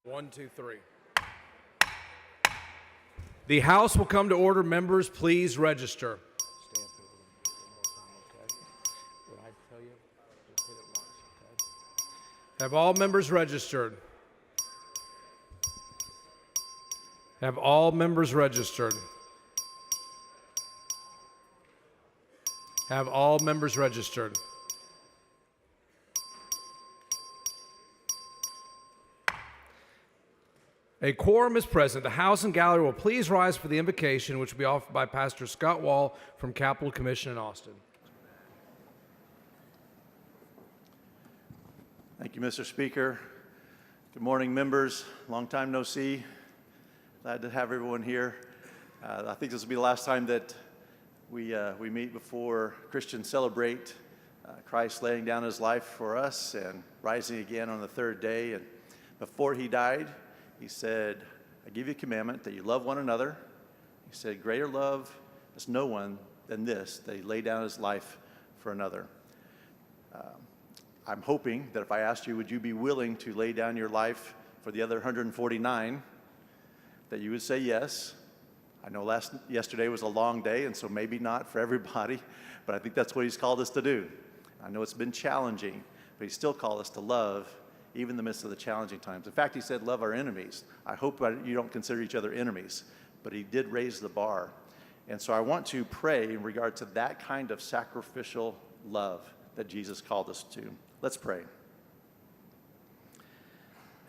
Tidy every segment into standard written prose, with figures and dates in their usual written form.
1, 2, 3. The House will come to order. Members, please register. Stand one more time, okay? When I tell you, just hit it once, okay? Have all members registered? Have all members registered? Have all members registered? A quorum is present. The House and gallery will please rise for the invocation, which will be offered by Pastor Scott Wall from Capital Commission in Austin. Thank you, Mr. Speaker. Good morning, members. Long time no see. Glad to have everyone here. I think this will be the last time that we meet before Christians celebrate Christ laying down his life for us and rising again on the third day. And before he died, he said, I give you a commandment that you love one another. He said, greater love is no one than this, that he lay down his life for another. I'm hoping that if I asked you, would you be willing to lay down your life for the other 149, that you would say yes. I know yesterday was a long day, and so maybe not for everybody, but I think that's what he's called us to do. I know it's been challenging, but he still called us to love even in the midst of the challenging times. In fact, he said, love our enemies. I hope you don't consider each other enemies, but he did raise the bar. And so I want to pray in regard to that kind of sacrificial love that Jesus called us to. Let's pray.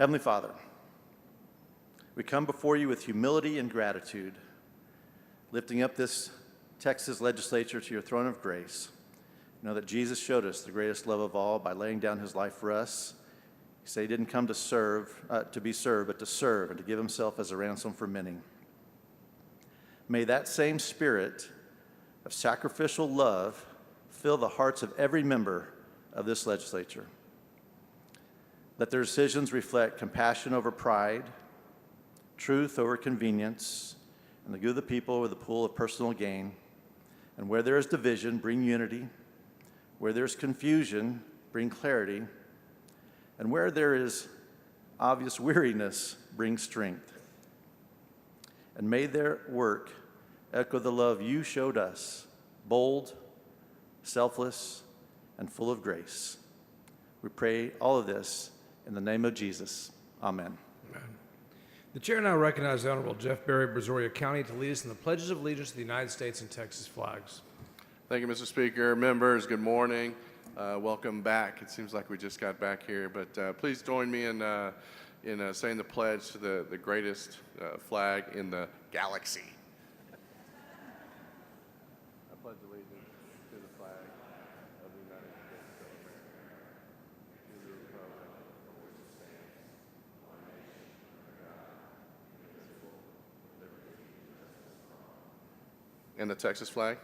Heavenly Father, we come before you with humility and gratitude, lifting up this Texas legislature to your throne of grace. Know that Jesus showed us the greatest love of all by laying down his life for us. He said he didn't come to be served, but to serve and to give himself as a ransom for many. May that same spirit of sacrificial love fill the hearts of every member of this legislature. Let their decisions reflect compassion over pride, truth over convenience, and the good of the people over the pool of personal gain. And where there is division, bring unity. Where there is confusion, bring clarity. And where there is obvious weariness, bring strength. And may their work echo the love you showed us, bold, selfless, and full of grace. We pray all of this in the name of Jesus. Amen. Amen. The chair now recognizes the Honorable Jeff Berry, Brazoria County, to lead us in the pledges of allegiance to the United States and Texas flags. Thank you, Mr. Speaker. Members, good morning. Welcome back. It seems like we just got back here, but please join me in saying the pledge to the greatest flag in the galaxy. I pledge allegiance to the flag of the United States of America, to the republic for which it stands, one nation, under God, indivisible, with liberty and justice for all. And the Texas flag?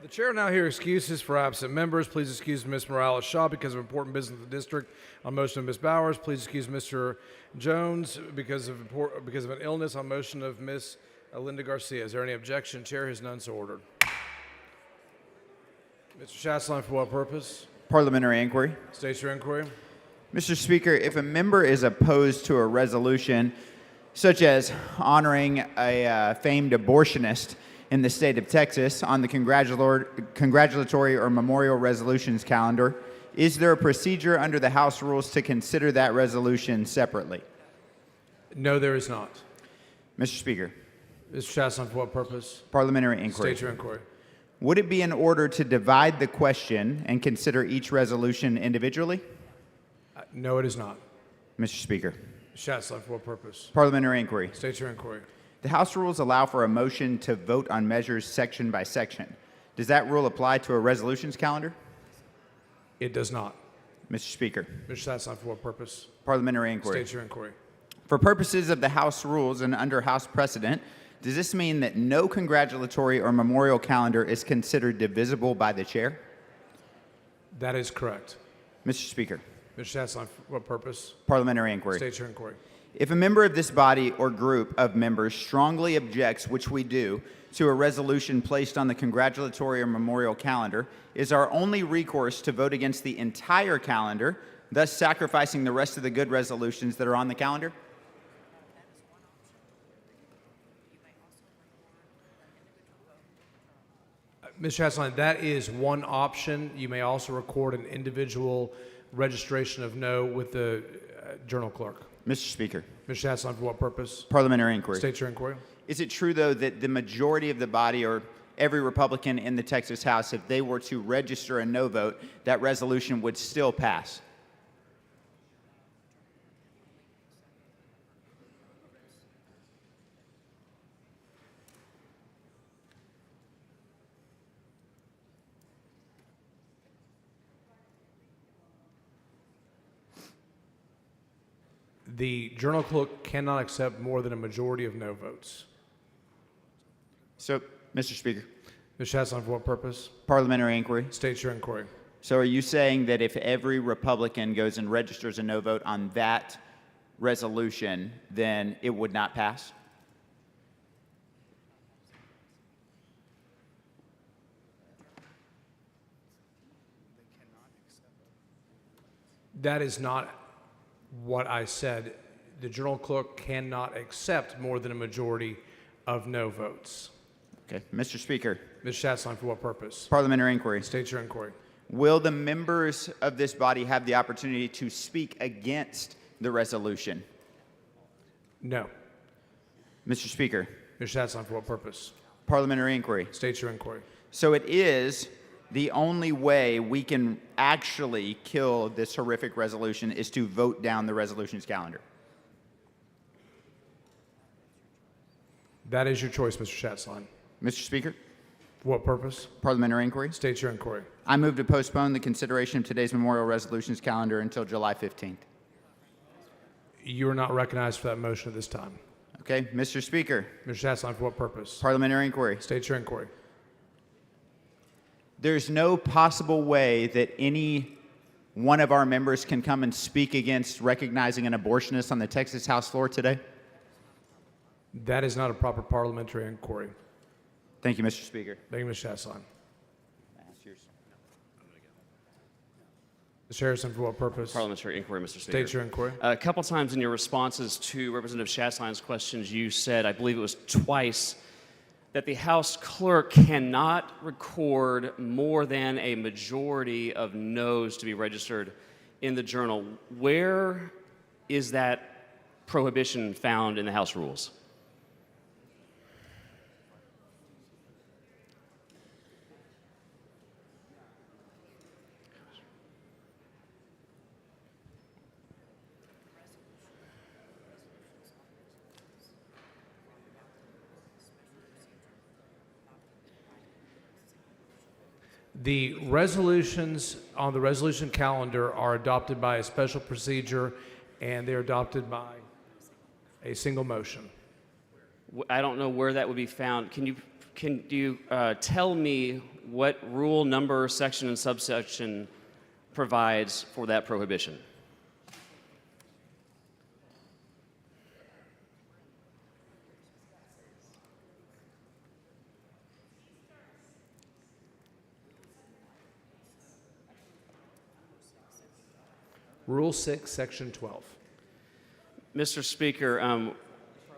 The chair now hears excuses for absent members. Please excuse Ms. Morales Shaw because of important business of the district. On motion of Ms. Bowers, please excuse Mr. Jones because of an illness. On motion of Ms. Linda Garcia. Is there any objection? Chair has none, so ordered. Mr. Schatzline, for what purpose? Parliamentary inquiry. State your inquiry. Mr. Speaker, if a member is opposed to a resolution such as honoring a famed abortionist, in the state of Texas on the congratulatory or memorial resolutions calendar, is there a procedure under the House rules to consider that resolution separately? No, there is not. Mr. Speaker, Mr. Chasson, for what purpose? parliamentary inquiry. State your inquiry. Would it be in order to divide the question and consider each resolution individually? No, it is not. Mr. Speaker, Mr. Chasson, for what purpose? parliamentary inquiry. State your inquiry. The House rules allow for a motion to vote on measures section by section. Does that rule apply to a resolutions calendar? It does not. Mr. Speaker, Mr. Chasson, for what purpose? parliamentary inquiry. State your inquiry. For purposes of the House rules and under House precedent, does this mean that no congratulatory or memorial calendar is considered divisible by the chair? That is correct. Mr. Speaker, Mr. Chasson, for what purpose? parliamentary inquiry. State your inquiry. If a member of this body or group of members strongly objects, which we do, to a resolution placed on the congratulatory or memorial calendar, is our only recourse to vote against the entire calendar, thus sacrificing the rest of the good resolutions that are on the calendar? Mr. Chasson, that is one option. You may also record an individual registration of no with the journal clerk. Mr. Speaker, Mr. Chasson, for what purpose? parliamentary inquiry. State your inquiry. Is it true, though, that the majority of the body or every Republican in the Texas House, if they were to register a no vote, that resolution would still pass? The journal clerk cannot accept more than a majority of no votes. So, Mr. Speaker, Mr. Chasson, for what purpose? parliamentary inquiry. State your inquiry. So are you saying that if every Republican goes and registers a no vote on that resolution, then it would not pass? That is not what I said. The journal clerk cannot accept more than a majority of no votes. Okay. Mr. Speaker, Ms. Chasson, for what purpose? parliamentary inquiry. State your inquiry. Will the members of this body have the opportunity to speak against the resolution? No. Mr. Speaker, Ms. Chasson, for what purpose? parliamentary inquiry. State your inquiry. So it is the only way we can actually kill this horrific resolution is to vote down the resolutions calendar. That is your choice, Mr. Chasson. Mr. Speaker, For what purpose? parliamentary inquiry. State your inquiry. I move to postpone the consideration of today's memorial resolutions calendar until July 15th. You are not recognized for that motion at this time. Okay, Mr. Speaker, Mr. Chasson, for what purpose? parliamentary inquiry. State your inquiry. There's no possible way that any one of our members can come and speak against recognizing an abortionist on the Texas House floor today? That is not a proper parliamentary inquiry. Thank you, Mr. Speaker. Thank you, Ms. Chasson. Mr. Harrison, for what purpose? Parliamentary inquiry, Mr. Speaker. State your inquiry. A couple times in your responses to Representative Chasson's questions, you said, I believe it was twice, that the House clerk cannot record more than a majority of noes to be registered in the journal. Where is that prohibition found in the House rules? The resolutions on the resolution calendar are adopted by a special procedure, and they're adopted by a single motion. I don't know where that would be found. Can you tell me what rule, number, section, and subsection provides for that prohibition? Rule 6, Section 12. Mr. Speaker,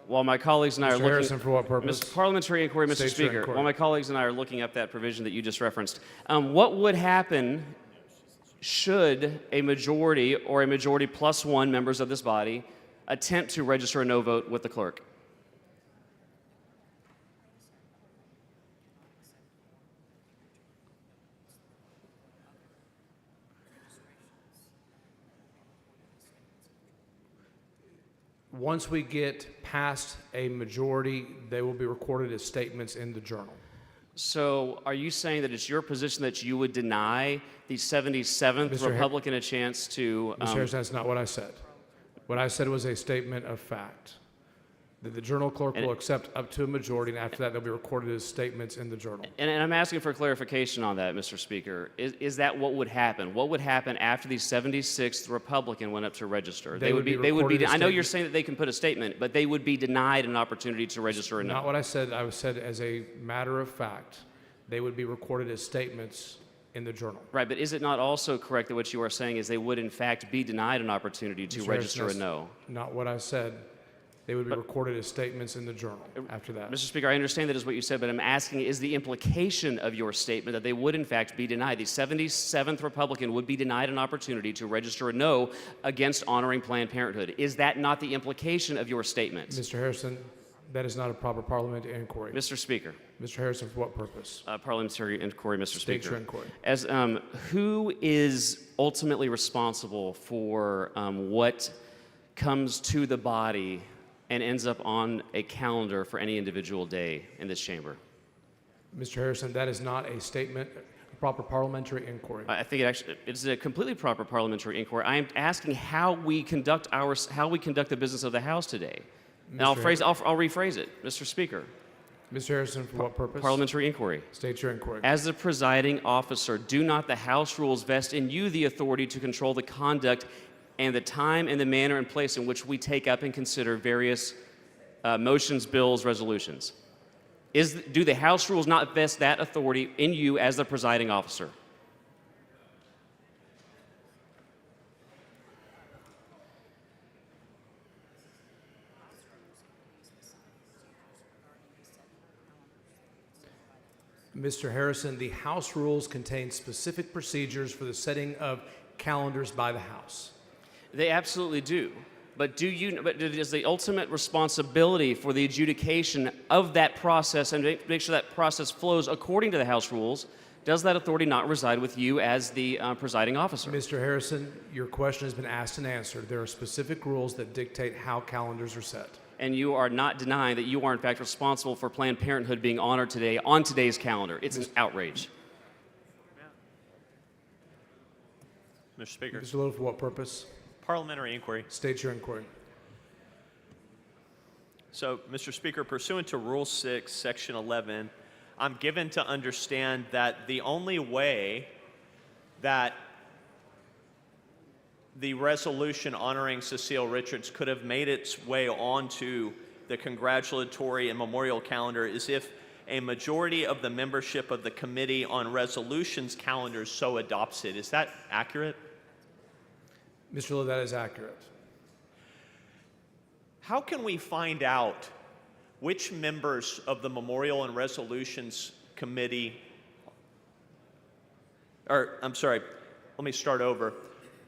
while my colleagues and I are Mr. looking... Harrison, for what purpose? Parliamentary inquiry, Mr. State your Speaker. inquiry. While my colleagues and I are looking up that provision that you just referenced, what would happen should a majority or a majority plus one members of this body attempt to register a no vote with the clerk? Once we get past a majority, they will be recorded as statements in the journal. So are you saying that it's your position that you would deny the 77th Mr. Har- Republican a chance to... Mr. Harrison, that's not what I said. What I said was a statement of fact, that the journal clerk And- will accept up to a majority, and after that, they'll be recorded as statements in the journal. And I'm asking for clarification on that, Mr. Speaker. Is that what would happen? What would happen after the 76th Republican went up to register? They would be recorded as I know you're statements. saying that they can put a statement, but they would be denied an opportunity to register a no. Not what I said. I said as a matter of fact, they would be recorded as statements in the journal. Right, but is it not also correct that what you are saying is they would in fact be denied an opportunity to Mr. register a Harrison, no? that's not what I said. They would be recorded as statements in the journal after that. Mr. Speaker, I understand that is what you said, but I'm asking, is the implication of your statement that they would in fact be denied? The 77th Republican would be denied an opportunity to register a no against honoring Planned Parenthood. Is that not the implication of your statement? Mr. Harrison, that is not a proper parliamentary inquiry. Mr. Speaker, Mr. Harrison, for what purpose? parliamentary inquiry, Mr. State Speaker. your inquiry. As who is ultimately responsible for what comes to the body and ends up on a calendar for any individual day in this chamber? Mr. Harrison, that is not a statement, a proper parliamentary inquiry. I think it's a completely proper parliamentary inquiry. I am asking how we conduct the business of the House today. And I'll rephrase it, Mr. Speaker. Mr. Harrison, for what purpose? Parliamentary inquiry. State your inquiry. As the presiding officer, do not the House rules vest in you the authority to control the conduct and the time and the manner and place in which we take up and consider various motions, bills, resolutions? Do the House rules not vest that authority in you as the presiding officer? Mr. Harrison, the House rules contain specific procedures for the setting of calendars by the House. They absolutely do. But but it is the ultimate responsibility for the adjudication of that process and make sure that process flows according to the House rules. Does that authority not reside with you as the presiding officer? Mr. Harrison, your question has been asked and answered. There are specific rules that dictate how calendars are set. And you are not denying that you are in fact responsible for Planned Parenthood being honored today on today's calendar. It's an outrage. Mr. Speaker, Mr. Little, for what purpose? parliamentary inquiry. State your inquiry. So, Mr. Speaker, pursuant to Rule 6, Section 11, I'm given to understand that the only way that the resolution honoring Cecile Richards could have made its way onto the congratulatory and memorial calendar is if a majority of the membership of the Committee on Resolutions calendar so adopts it. Is that accurate? Mr. Little, that is accurate. How can we find out which members of the Memorial and Resolutions Committee, let me start over.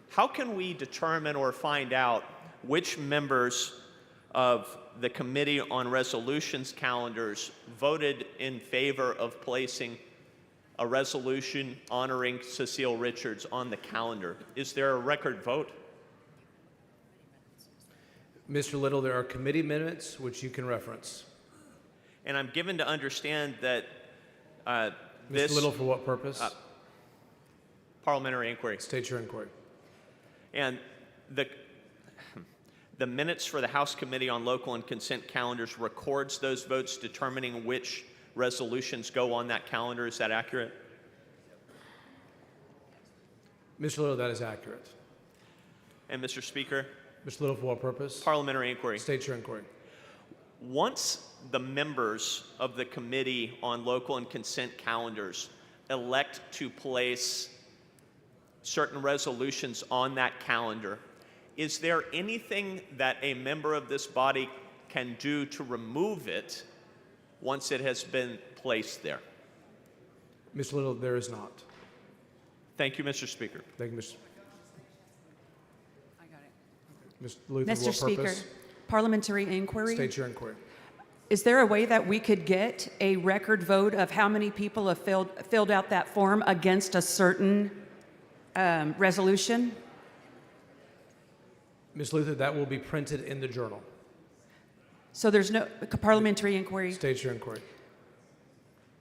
How can we determine or find out which members of the Committee on Resolutions calendars voted in favor of placing a resolution honoring Cecile Richards on the calendar? Is there a record vote? Mr. Little, there are committee minutes which you can reference. And I'm given to understand that Mr. this Little, for what purpose? parliamentary inquiry State your inquiry. and the minutes for the House Committee on Local and Consent calendars records those votes determining which resolutions go on that calendar. Is that accurate? Mr. Little, that is accurate. And Mr. Speaker, Mr. Little, for what purpose? parliamentary inquiry. State your inquiry. Once the members of the Committee on Local and Consent calendars elect to place certain resolutions on that calendar, is there anything that a member of this body can do to remove it once it has been placed there? Mr. Little, there is not. Thank you, Mr. Speaker. Thank you, Mr. I got it. Mr. Luther, for Mr. what Speaker, purpose? parliamentary inquiry. State your inquiry. Is there a way that we could get a record vote of how many people have filled out that form against a certain resolution? Ms. Luther, that will be printed in the journal. So there's no parliamentary inquiry. State your inquiry.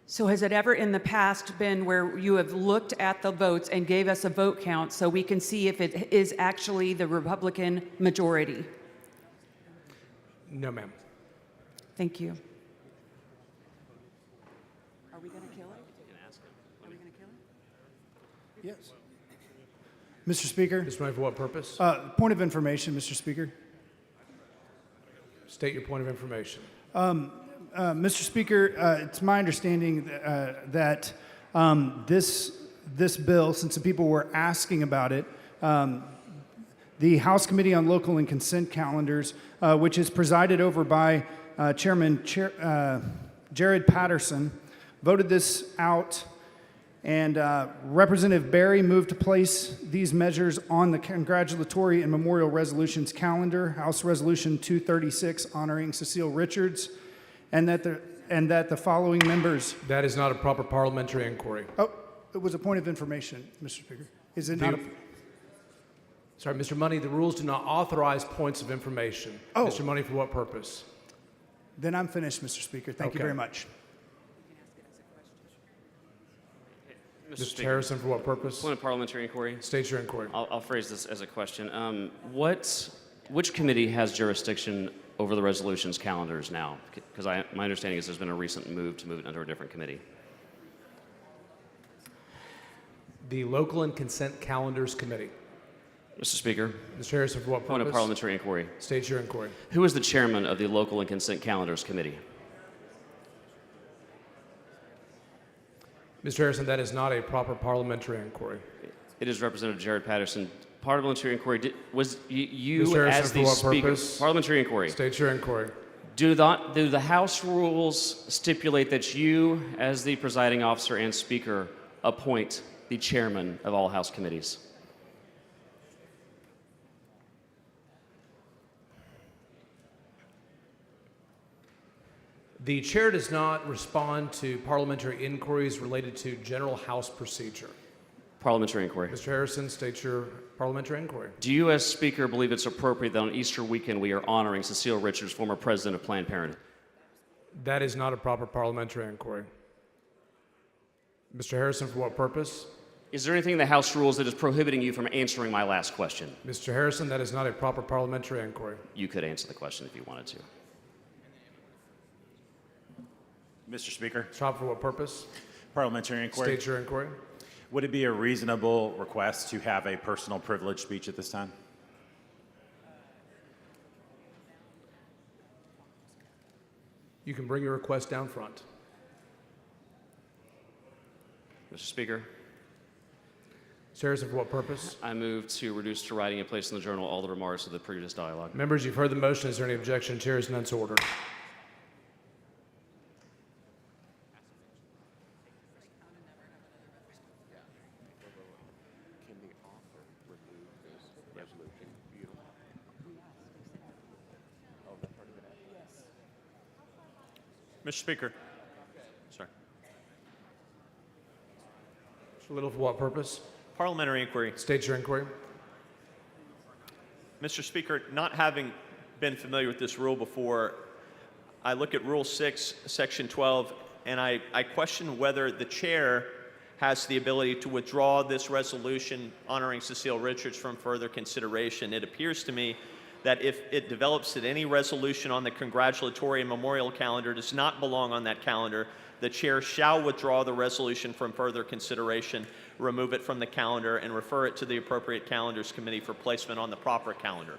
So has it ever in the past been where you have looked at the votes and gave us a vote count so we can see if it is actually the Republican majority? No, ma'am. Thank you. Are we going to kill it? Are we going to kill it? Yes. Mr. Speaker, Mr. Money, for what purpose? point of information, Mr. Speaker. State your point of information. Mr. Speaker, it's my understanding that this bill, since the people were asking about it, the House Committee on Local and Consent Calendars, which is presided over by Chairman Jared Patterson, voted this out, and Representative Berry moved to place these measures on the congratulatory and memorial resolutions calendar, House Resolution 236 honoring Cecile Richards, and that the following members. That is not a proper parliamentary inquiry. Oh, it was a point of information, Mr. Speaker. Is it not? Sorry, Mr. Money, the rules do not authorize points of information. Oh. Mr. Money, for what purpose? Then I'm finished, Mr. Speaker. Thank you Okay. very much. Mr. Mr. Speaker, Harrison, for what purpose? point of parliamentary inquiry. State your inquiry. I'll phrase this as a question. Which committee has jurisdiction over the resolutions calendars now? Because my understanding is there's been a recent move to move it under a different committee. The Local and Consent Calendars Committee. Mr. Speaker, Mr. Harrison, for what purpose? point of parliamentary inquiry. State your inquiry. Who is the chairman of the Local and Consent Calendars Committee? Mr. Harrison, that is not a proper parliamentary inquiry. It is Representative Jared Patterson. Parliamentary inquiry, was you Mr. Harrison, as for the what speaker? purpose? Parliamentary inquiry. State your inquiry. Do the House rules stipulate that you, as the presiding officer and speaker, appoint the chairman of all House committees? The chair does not respond to parliamentary inquiries related to general House procedure. Parliamentary inquiry. Mr. Harrison, state your parliamentary inquiry. Do you, as Speaker, believe it's appropriate that on Easter weekend we are honoring Cecile Richards, former president of Planned Parenthood? That is not a proper parliamentary inquiry. Mr. Harrison, for what purpose? Is there anything in the House rules that is prohibiting you from answering my last question? Mr. Harrison, that is not a proper parliamentary inquiry. You could answer the question if you wanted to. Mr. Speaker, Stop for what purpose? parliamentary inquiry. State your inquiry. Would it be a reasonable request to have a personal privilege speech at this time? You can bring your request down front. Mr. Speaker, Mr. Harrison, for what purpose? I move to reduce to writing and place in the journal all the remarks of the previous dialogue. Members, you've heard the motion. Is there any objection? Chair is none so ordered. Mr. Speaker. Sorry. Mr. Little, for what purpose? Parliamentary inquiry. State your inquiry. Mr. Speaker, not having been familiar with this rule before, I look at Rule 6, Section 12, and I question whether the chair has the ability to withdraw this resolution honoring Cecile Richards from further consideration. It appears to me that if it develops that any resolution on the congratulatory and memorial calendar does not belong on that calendar, the chair shall withdraw the resolution from further consideration, remove it from the calendar, and refer it to the appropriate calendars committee for placement on the proper calendar.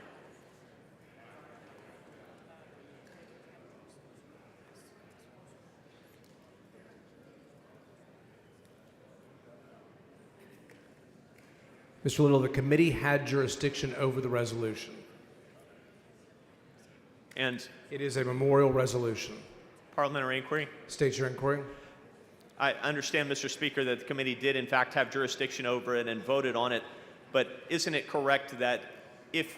Mr. Little, the committee had jurisdiction over the resolution. And It is a memorial resolution. parliamentary inquiry? State your inquiry. I understand, Mr. Speaker, that the committee did in fact have jurisdiction over it and voted on it, but isn't it correct that if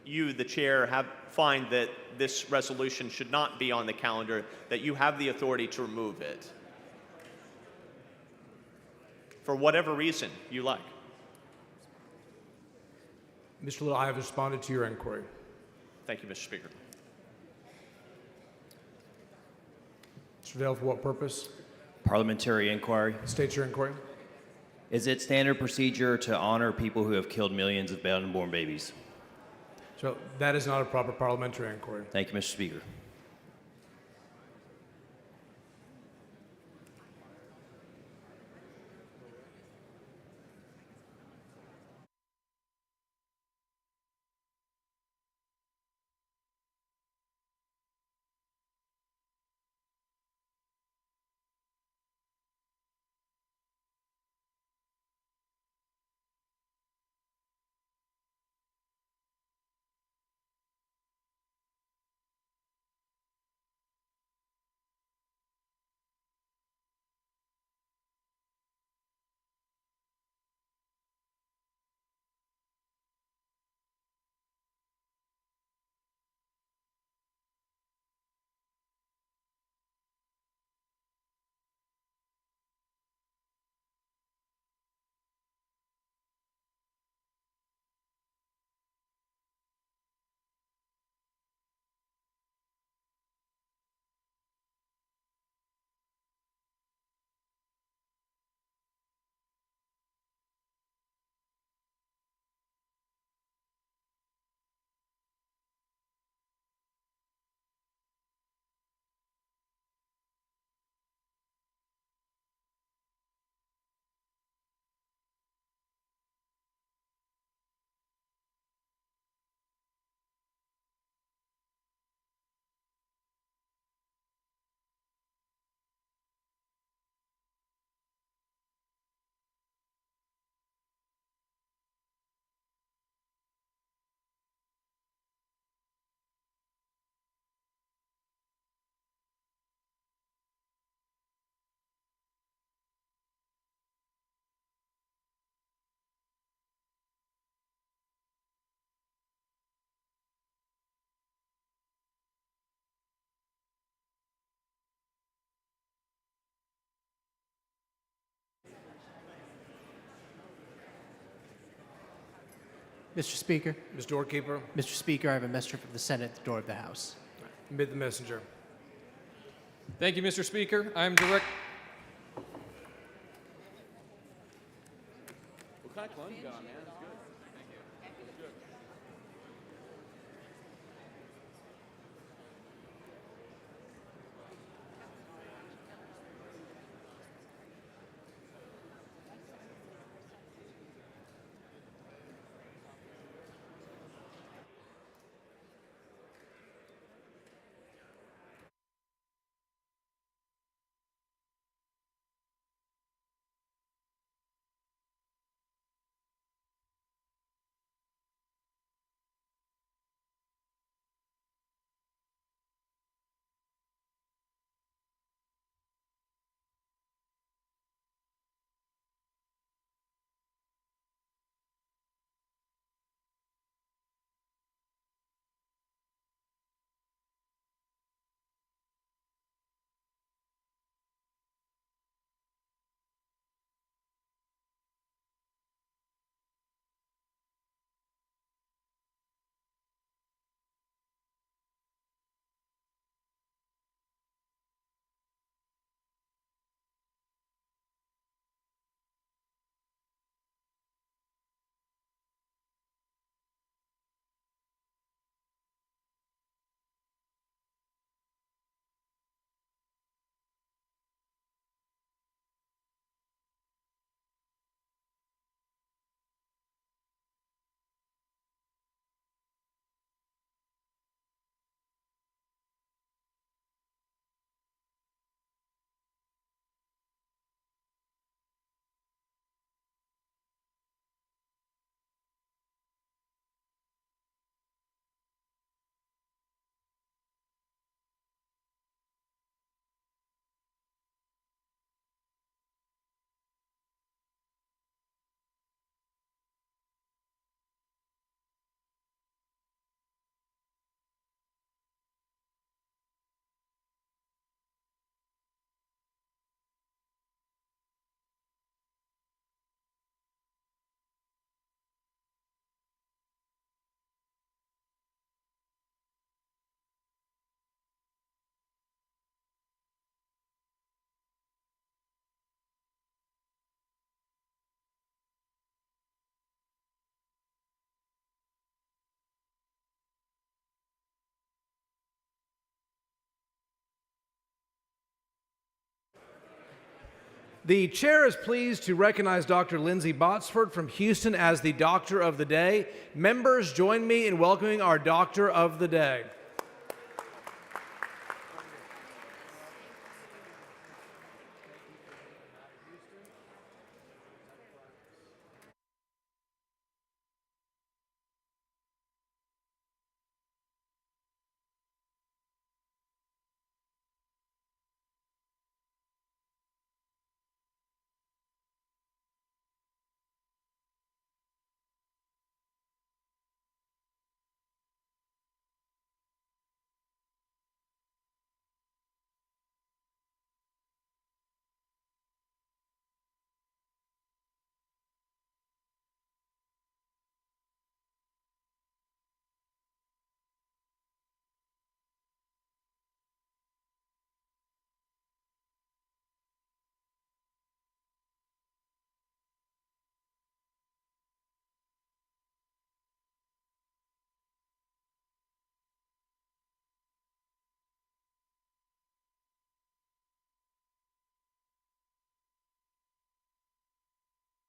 you, the chair, find that this resolution should not be on the calendar, that you have the authority to remove it? For whatever reason you like. Mr. Little, I have responded to your inquiry. Thank you, Mr. Speaker. Mr. Dale, for what purpose? Parliamentary inquiry. State your inquiry. Is it standard procedure to honor people who have killed millions of unborn babies? So that is not a proper parliamentary inquiry. Thank you, Mr. Speaker. Mr. Speaker, Ms. Doorkeeper, Mr. Speaker, I have a messenger from the Senate at the door of the House. admit the messenger. Thank you, Mr. Speaker. I'm direct. What kind of cologne you got on, man? The chair is pleased to recognize Dr. Lindsay Botsford from Houston as the Doctor of the Day. Members, join me in welcoming our Doctor of the Day.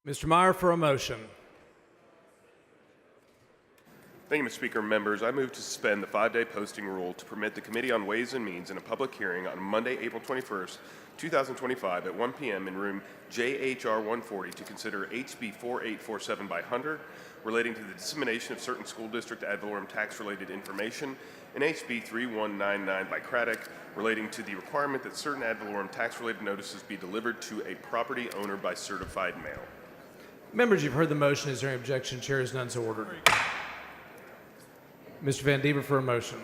Mr. Meyer for a motion. Thank you, Mr. Speaker. Members, I move to suspend the 5-day posting rule to permit the Committee on Ways and Means in a public hearing on Monday, April 21st, 2025 at 1 p.m. in room JHR 140 to consider HB 4847 by Hunter relating to the dissemination of certain school district ad valorem tax-related information and HB 3199 by Craddock relating to the requirement that certain ad valorem tax-related notices be delivered to a property owner by certified mail. Members, you've heard the motion. Is there any objection? Chair is none, so ordered. Mr. Van Diever for a motion.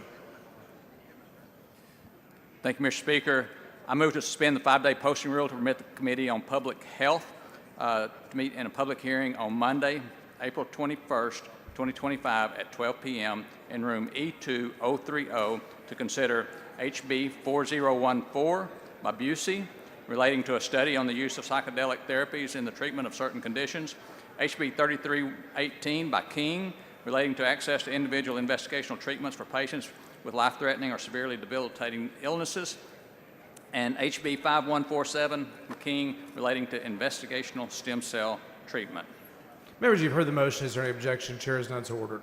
Thank you, Mr. Speaker. I move to suspend the 5-day posting rule to permit the Committee on Public Health to meet in a public hearing on Monday, April 21st, 2025 at 12 p.m. in room E2030 to consider HB 4014 by Busey relating to a study on the use of psychedelic therapies in the treatment of certain conditions, HB 3318 by King relating to access to individual investigational treatments for patients with life-threatening or severely debilitating illnesses, and HB 5147 by King relating to investigational stem cell treatment. Members, you've heard the motion. Is there any objection? Chair is none, so ordered.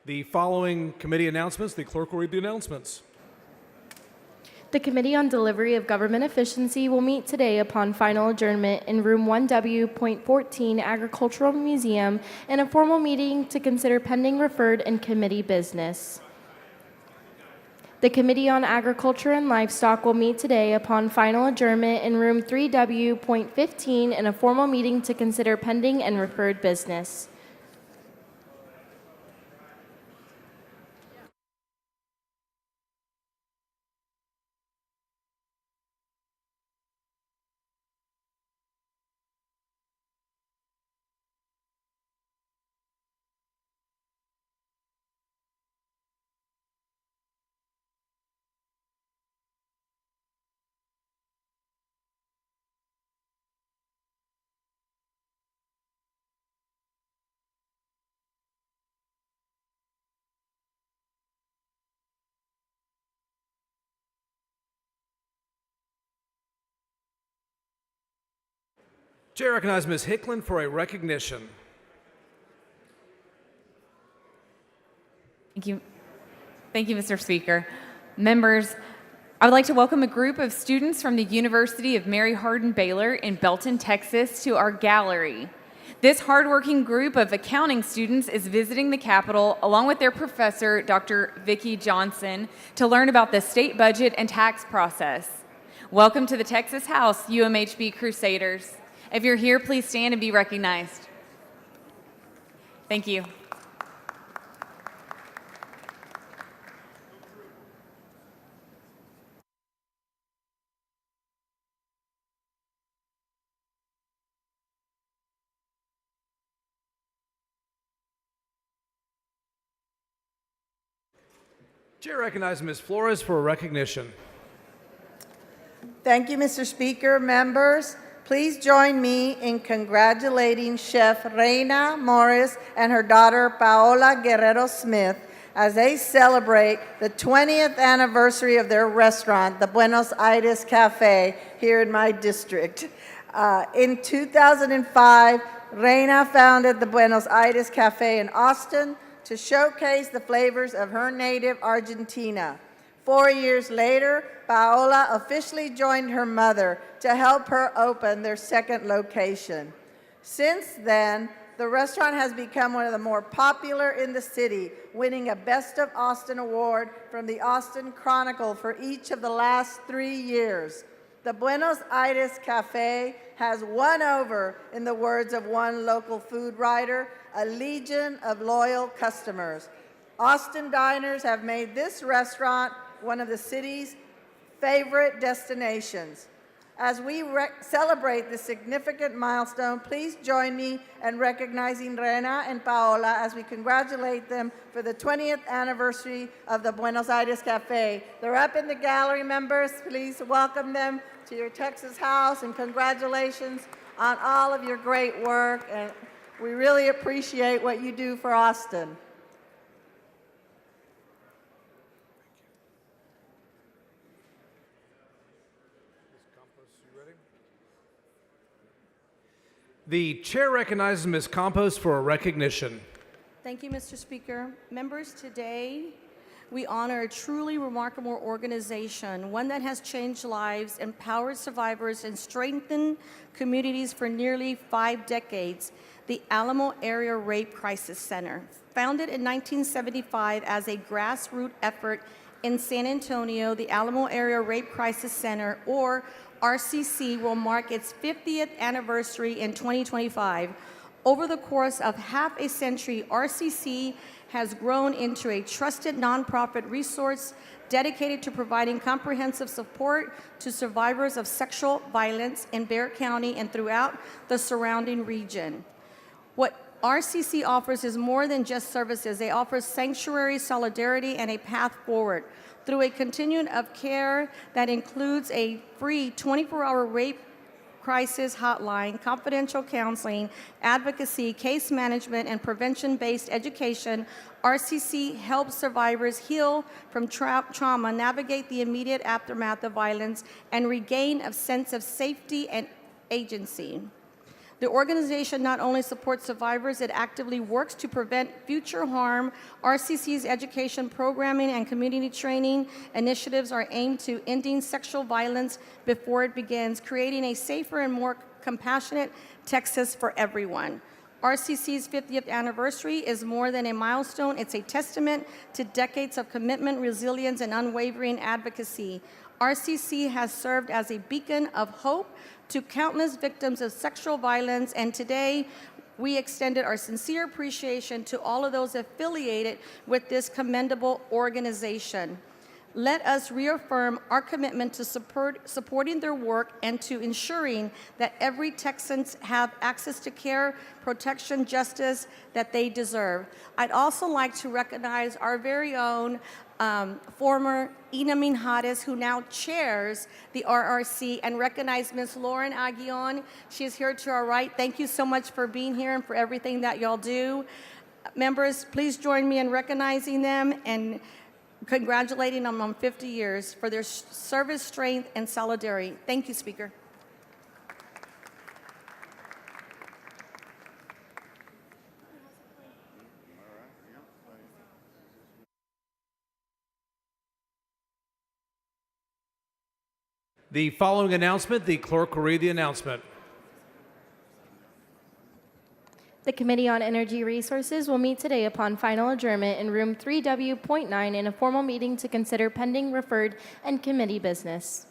The following committee announcements, the clerk will read the announcements. The Committee on Delivery of Government Efficiency will meet today upon final adjournment in Room 1W.14 Agricultural Museum in a formal meeting to consider pending referred and committee business. The Committee on Agriculture and Livestock will meet today upon final adjournment in Room 3W.15 in a formal meeting to consider pending and referred business. Chair recognizes Ms. Hicklin for a recognition. Thank you, Mr. Speaker. Members, I would like to welcome a group of students from the University of Mary Hardin Baylor in Belton, Texas, to our gallery. This hardworking group of accounting students is visiting the Capitol along with their professor, Dr. Vicki Johnson, to learn about the state budget and tax process. Welcome to the Texas House, UMHB Crusaders. If you're here, please stand and be recognized. Thank you. Chair recognizes Ms. Flores for a recognition. Thank you, Mr. Speaker. Members, please join me in congratulating Chef Reina Morris and her daughter Paola Guerrero Smith as they celebrate the 20th anniversary of their restaurant, the Buenos Aires Cafe, here in my district. In 2005, Reina founded the Buenos Aires Cafe in Austin to showcase the flavors of her native Argentina. 4 years later, Paola officially joined her mother to help her open their second location. Since then, the restaurant has become one of the more popular in the city, winning a Best of Austin award from the Austin Chronicle for each of the last 3 years. The Buenos Aires Cafe has won over, in the words of one local food writer, a legion of loyal customers. Austin diners have made this restaurant one of the city's favorite destinations. As we celebrate this significant milestone, please join me in recognizing Reina and Paola as we congratulate them for the 20th anniversary of the Buenos Aires Cafe. They're up in the gallery, members. Please welcome them to your Texas House, and congratulations on all of your great work. And we really appreciate what you do for Austin. The chair recognizes Ms. Campos for a recognition. Thank you, Mr. Speaker. Members, today we honor a truly remarkable organization, one that has changed lives, empowered survivors, and strengthened communities for nearly 5 decades, the Alamo Area Rape Crisis Center. Founded in 1975 as a grassroots effort in San Antonio, the Alamo Area Rape Crisis Center, or RCC, will mark its 50th anniversary in 2025. Over the course of half a century, RCC has grown into a trusted nonprofit resource dedicated to providing comprehensive support to survivors of sexual violence in Bexar County and throughout the surrounding region. What RCC offers is more than just services. They offer sanctuary, solidarity, and a path forward through a continuum of care that includes a free 24-hour rape crisis hotline, confidential counseling, advocacy, case management, and prevention-based education. RCC helps survivors heal from trauma, navigate the immediate aftermath of violence, and regain a sense of safety and agency. The organization not only supports survivors, it actively works to prevent future harm. RCC's education programming and community training initiatives are aimed to ending sexual violence before it begins, creating a safer and more compassionate Texas for everyone. RCC's 50th anniversary is more than a milestone. It's a testament to decades of commitment, resilience, and unwavering advocacy. RCC has served as a beacon of hope to countless victims of sexual violence, and today we extended our sincere appreciation to all of those affiliated with this commendable organization. Let us reaffirm our commitment to supporting their work and to ensuring that every Texan have access to care, protection, justice that they deserve. I'd also like to recognize our very own former Ina Minjares, who now chairs the RRC, and recognize Ms. Lauren Aguillon. She is here to our right. Thank you so much for being here and for everything that y'all do. Members, please join me in recognizing them and congratulating them on 50 years for their service, strength, and solidarity. Thank you, Speaker. The following announcement, the clerk will read the announcement. The Committee on Energy Resources will meet today upon final adjournment in room 3W.9 in a formal meeting to consider pending, referred, and committee business.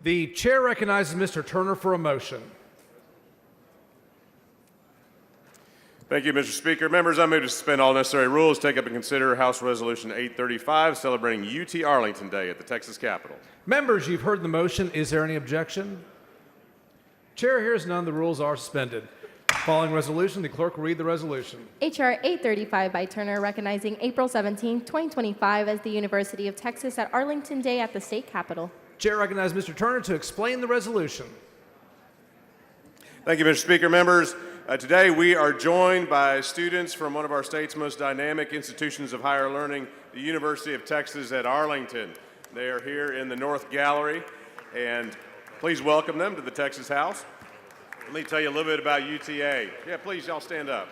The chair recognizes Mr. Turner for a motion. Thank you, Mr. Speaker. Members, I move to suspend all necessary rules, take up and consider House Resolution 835, celebrating UT Arlington Day at the Texas Capitol. Members, you've heard the motion. Is there any objection? Chair hears none. The rules are suspended. Following resolution, the clerk will read the resolution. H.R. 835 by Turner, recognizing April 17, 2025 as the University of Texas at Arlington Day at the state capitol. Chair recognizes Mr. Turner to explain the resolution. Thank you, Mr. Speaker. Members, today we are joined by students from one of our state's most dynamic institutions of higher learning, the University of Texas at Arlington. They are here in the North Gallery, and please welcome them to the Texas House. Let me tell you a little bit about UTA. Yeah, please, y'all stand up.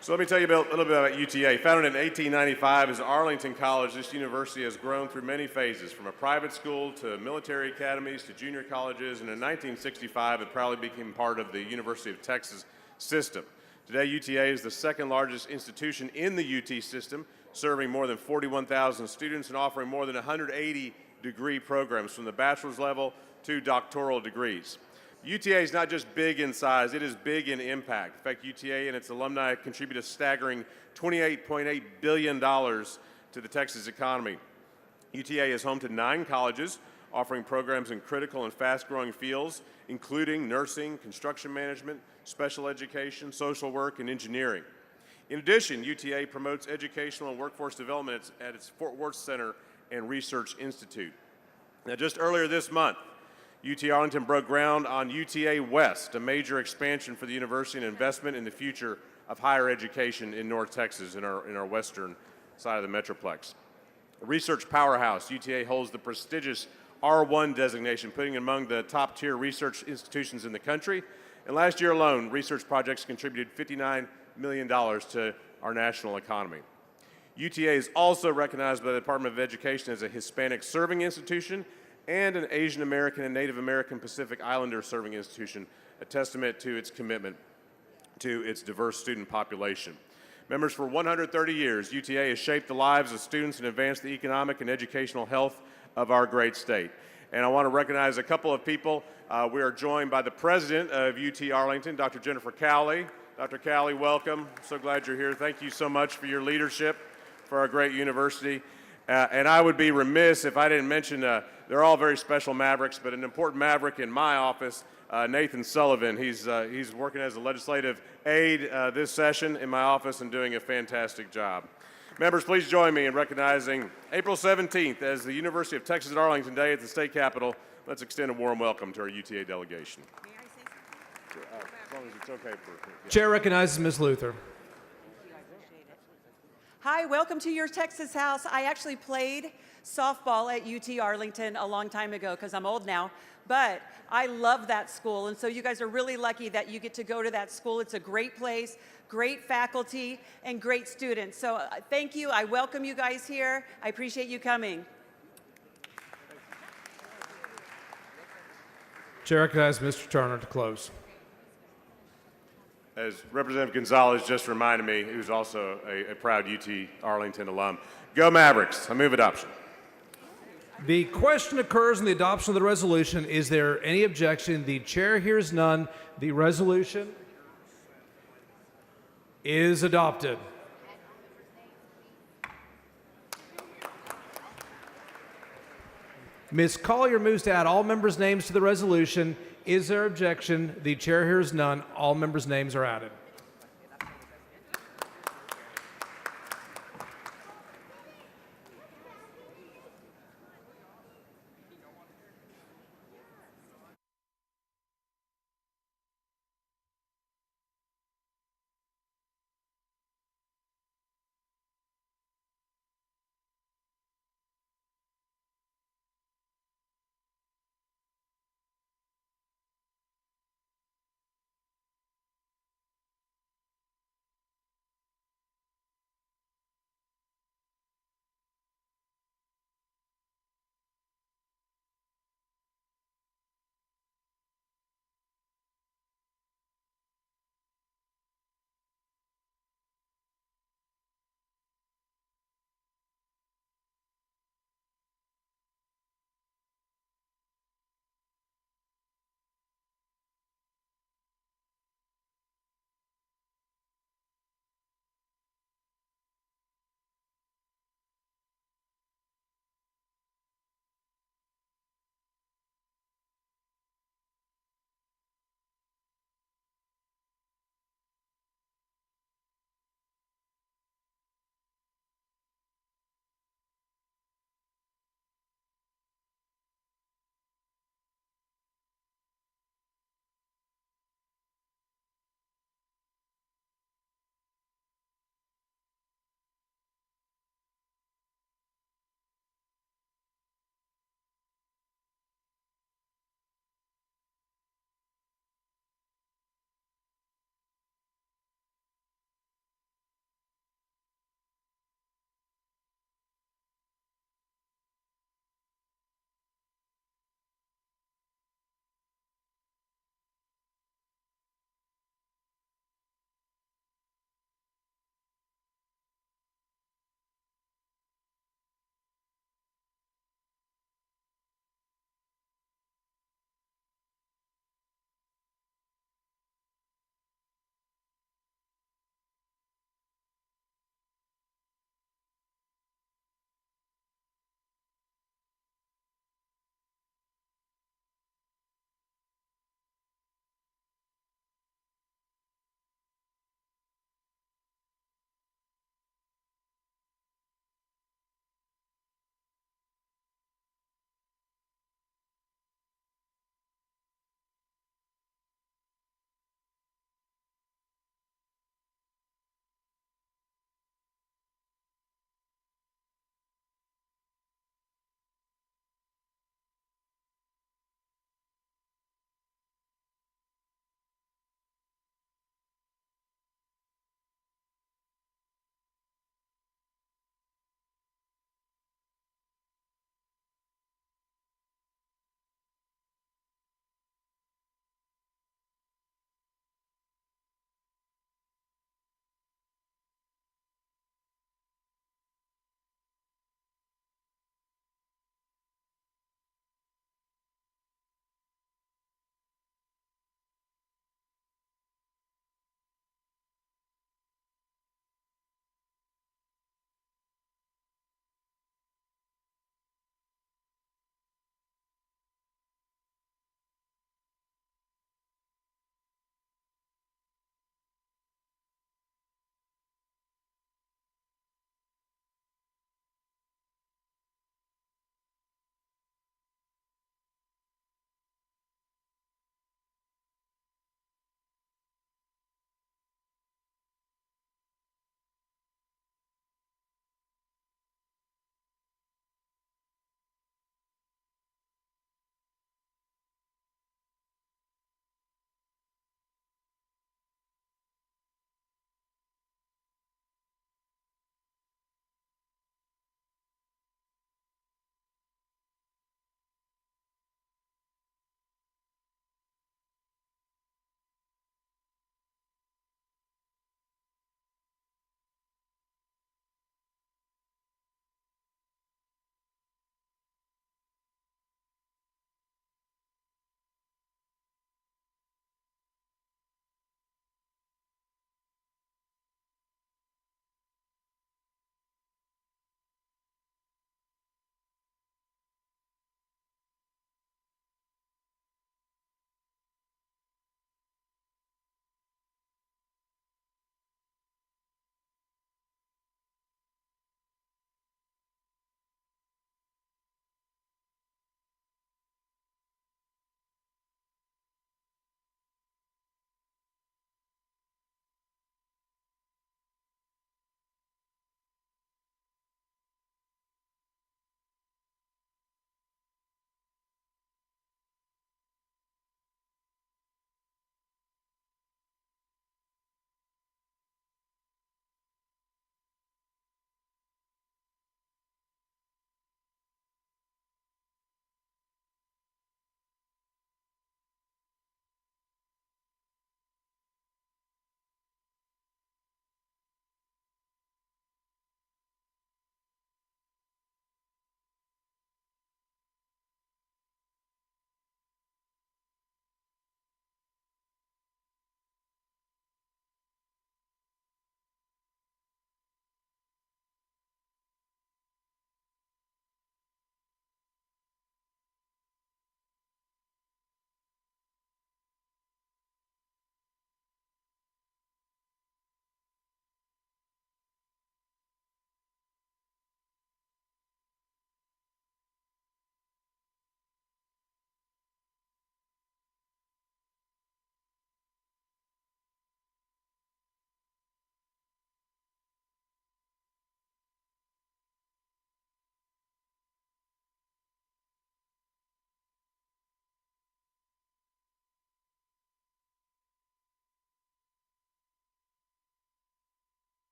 So let me tell you a little bit about UTA. Founded in 1895 as Arlington College, this university has grown through many phases, from a private school to military academies to junior colleges, and in 1965 it proudly became part of the University of Texas system. Today, UTA is the second largest institution in the UT system, serving more than 41,000 students and offering more than 180 degree programs from the bachelor's level to doctoral degrees. UTA is not just big in size, it is big in impact. In fact, UTA and its alumni contribute a staggering $28.8 billion to the Texas economy. UTA is home to 9 colleges offering programs in critical and fast-growing fields, including nursing, construction management, special education, social work, and engineering. In addition, UTA promotes educational and workforce development at its Fort Worth Center and Research Institute. Now, just earlier this month, UT Arlington broke ground on UTA West, a major expansion for the university and investment in the future of higher education in North Texas, in our western side of the Metroplex. A research powerhouse, UTA holds the prestigious R1 designation, putting it among the top-tier research institutions in the country. And last year alone, research projects contributed $59 million to our national economy. UTA is also recognized by the Department of Education as a Hispanic serving institution and an Asian American and Native American Pacific Islander serving institution, a testament to its commitment to its diverse student population. Members, for 130 years, UTA has shaped the lives of students and advanced the economic and educational health of our great state. And I want to recognize a couple of people. We are joined by the president of UT Arlington, Dr. Jennifer Cowley. Dr. Cowley, welcome. So glad you're here. Thank you so much for your leadership for our great university. And I would be remiss if I didn't mention, they're all very special mavericks, but an important maverick in my office, Nathan Sullivan. He's working as a legislative aide this session in my office and doing a fantastic job. Members, please join me in recognizing April 17th as the University of Texas at Arlington Day at the state capitol. Let's extend a warm welcome to our UTA delegation. May I say something? As long as it's okay for yeah. Chair recognizes Ms. Luther. Hi, welcome to your Texas House. I actually played softball at UT Arlington a long time ago because I'm old now, but I love that school, and so you guys are really lucky that you get to go to that school. It's a great place, great faculty, and great students. So thank you. I welcome you guys here. I appreciate you coming. Chair recognizes Mr. Turner to close. As Representative Gonzalez just reminded me, who's also a proud UT Arlington alum. Go Mavericks. I move adoption. The question occurs in the adoption of the resolution. Is there any objection? The chair hears none. The resolution is adopted. Ms. Collier moves to add all members' names to the resolution. Is there objection? The chair hears none. All members' names are added.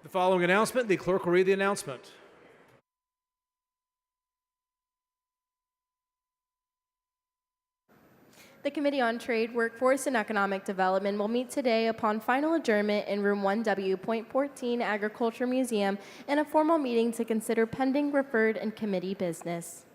The following announcement, the clerk will read the announcement. The Committee on Trade, Workforce, and Economic Development will meet today upon final adjournment in Room 1W.14 Agriculture Museum in a formal meeting to consider pending, referred, and committee business.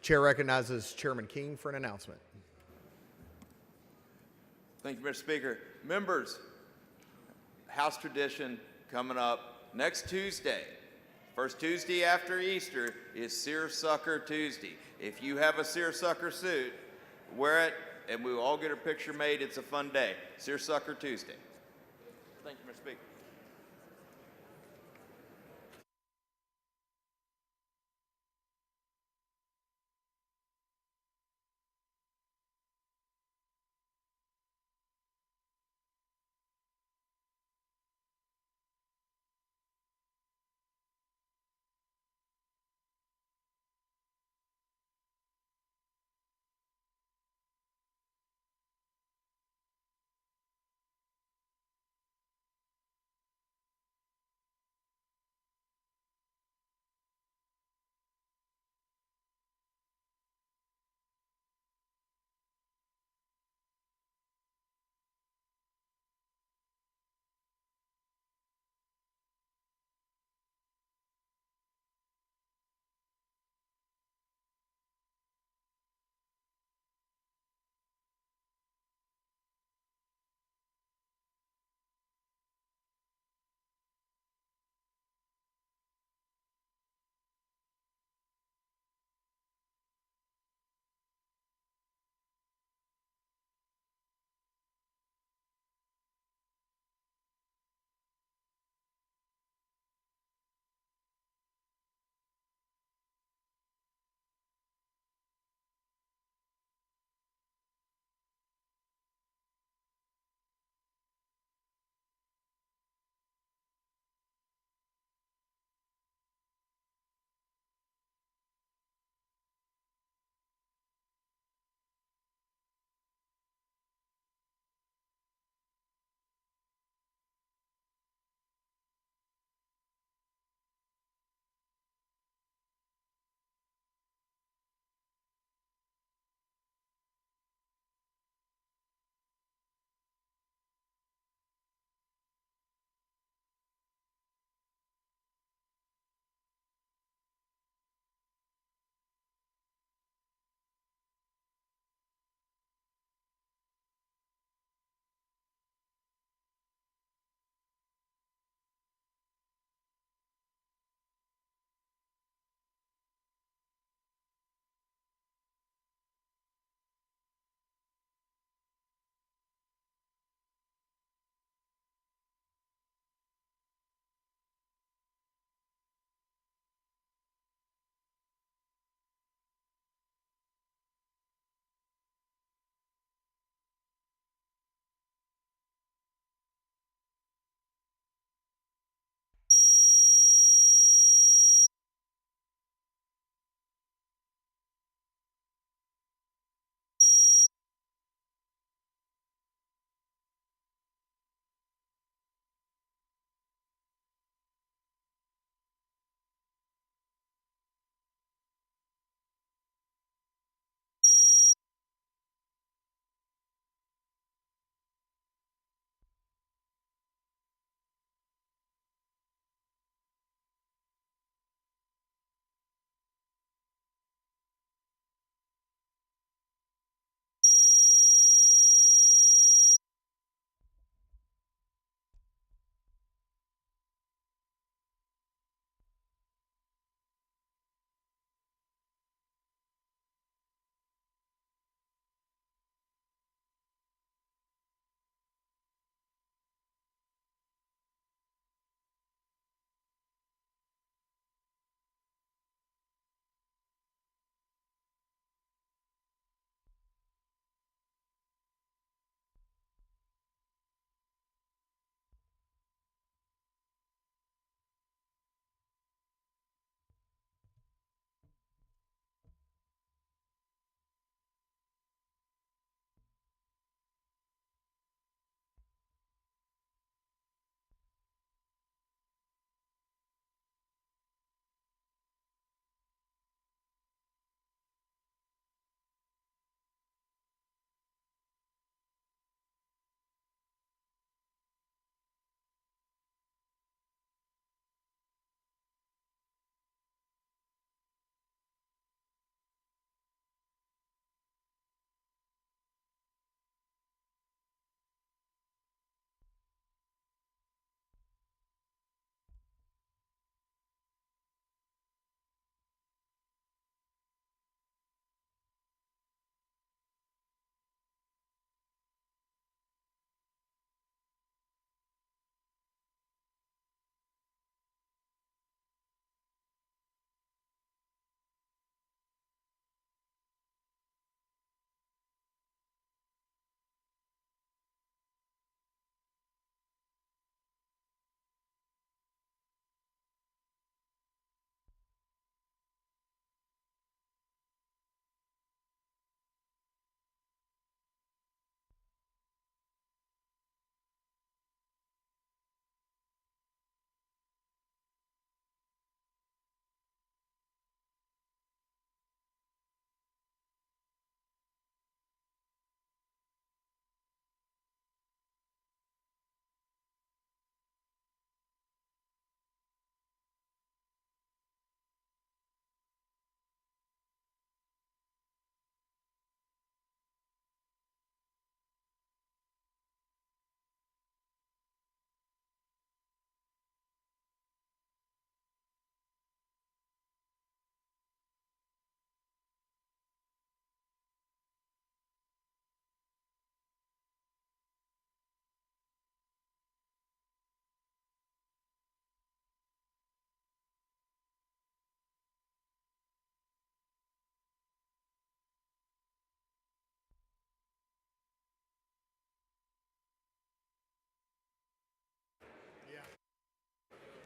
Chair recognizes Chairman King for an announcement. Thank you, Mr. Speaker. Members, House tradition coming up next Tuesday. First Tuesday after Easter is Seersucker Tuesday. If you have a seersucker suit, wear it, and we will all get a picture made. It's a fun day. Seersucker Tuesday. Thank you, Mr. Speaker.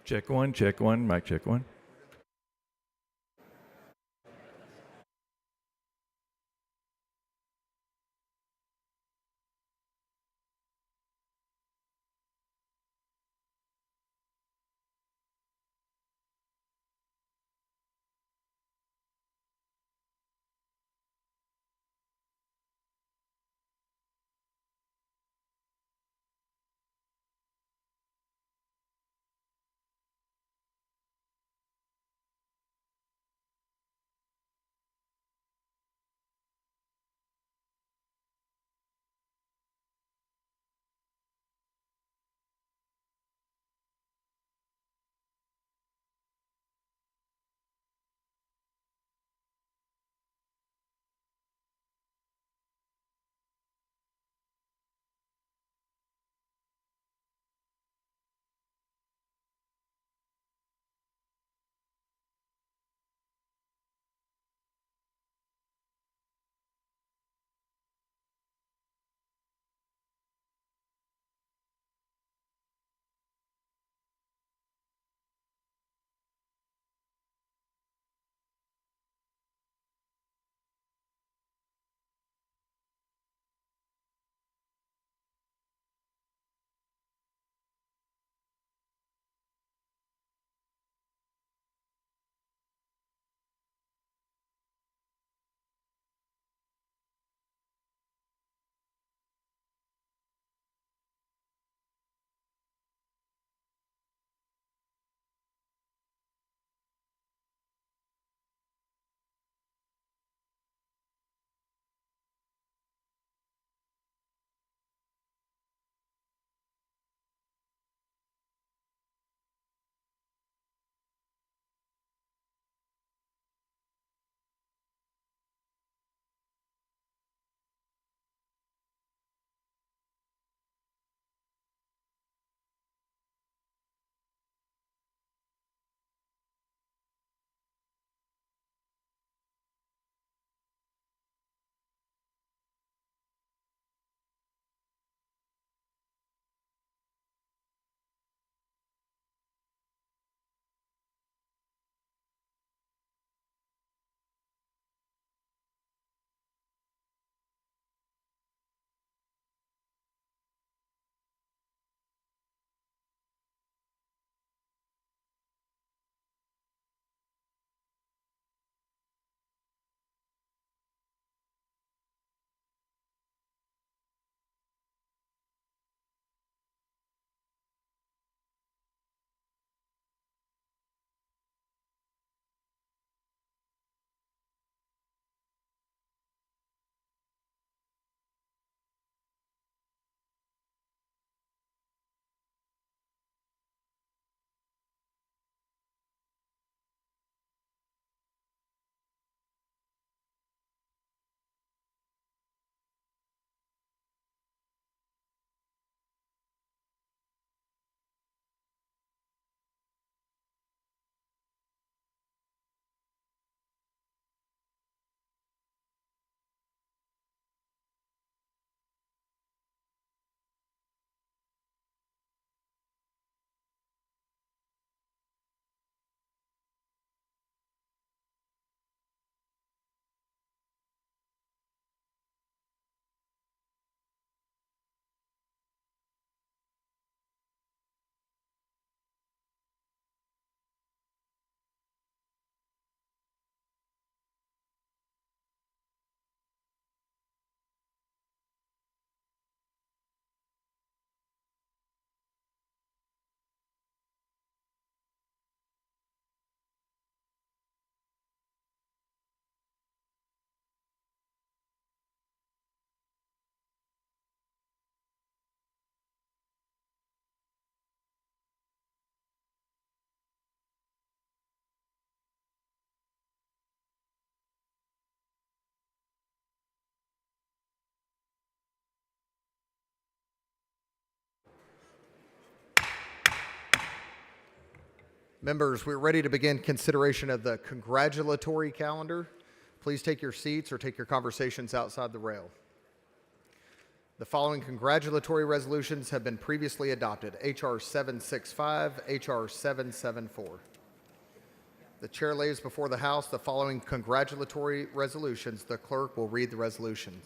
Check one, mic check one. Members, we're ready to begin consideration of the congratulatory calendar. Please take your seats or take your conversations outside the rail. The following congratulatory resolutions have been previously adopted. H.R. 765, H.R. 774. The chair lays before the House the following congratulatory resolutions. The clerk will read the resolutions.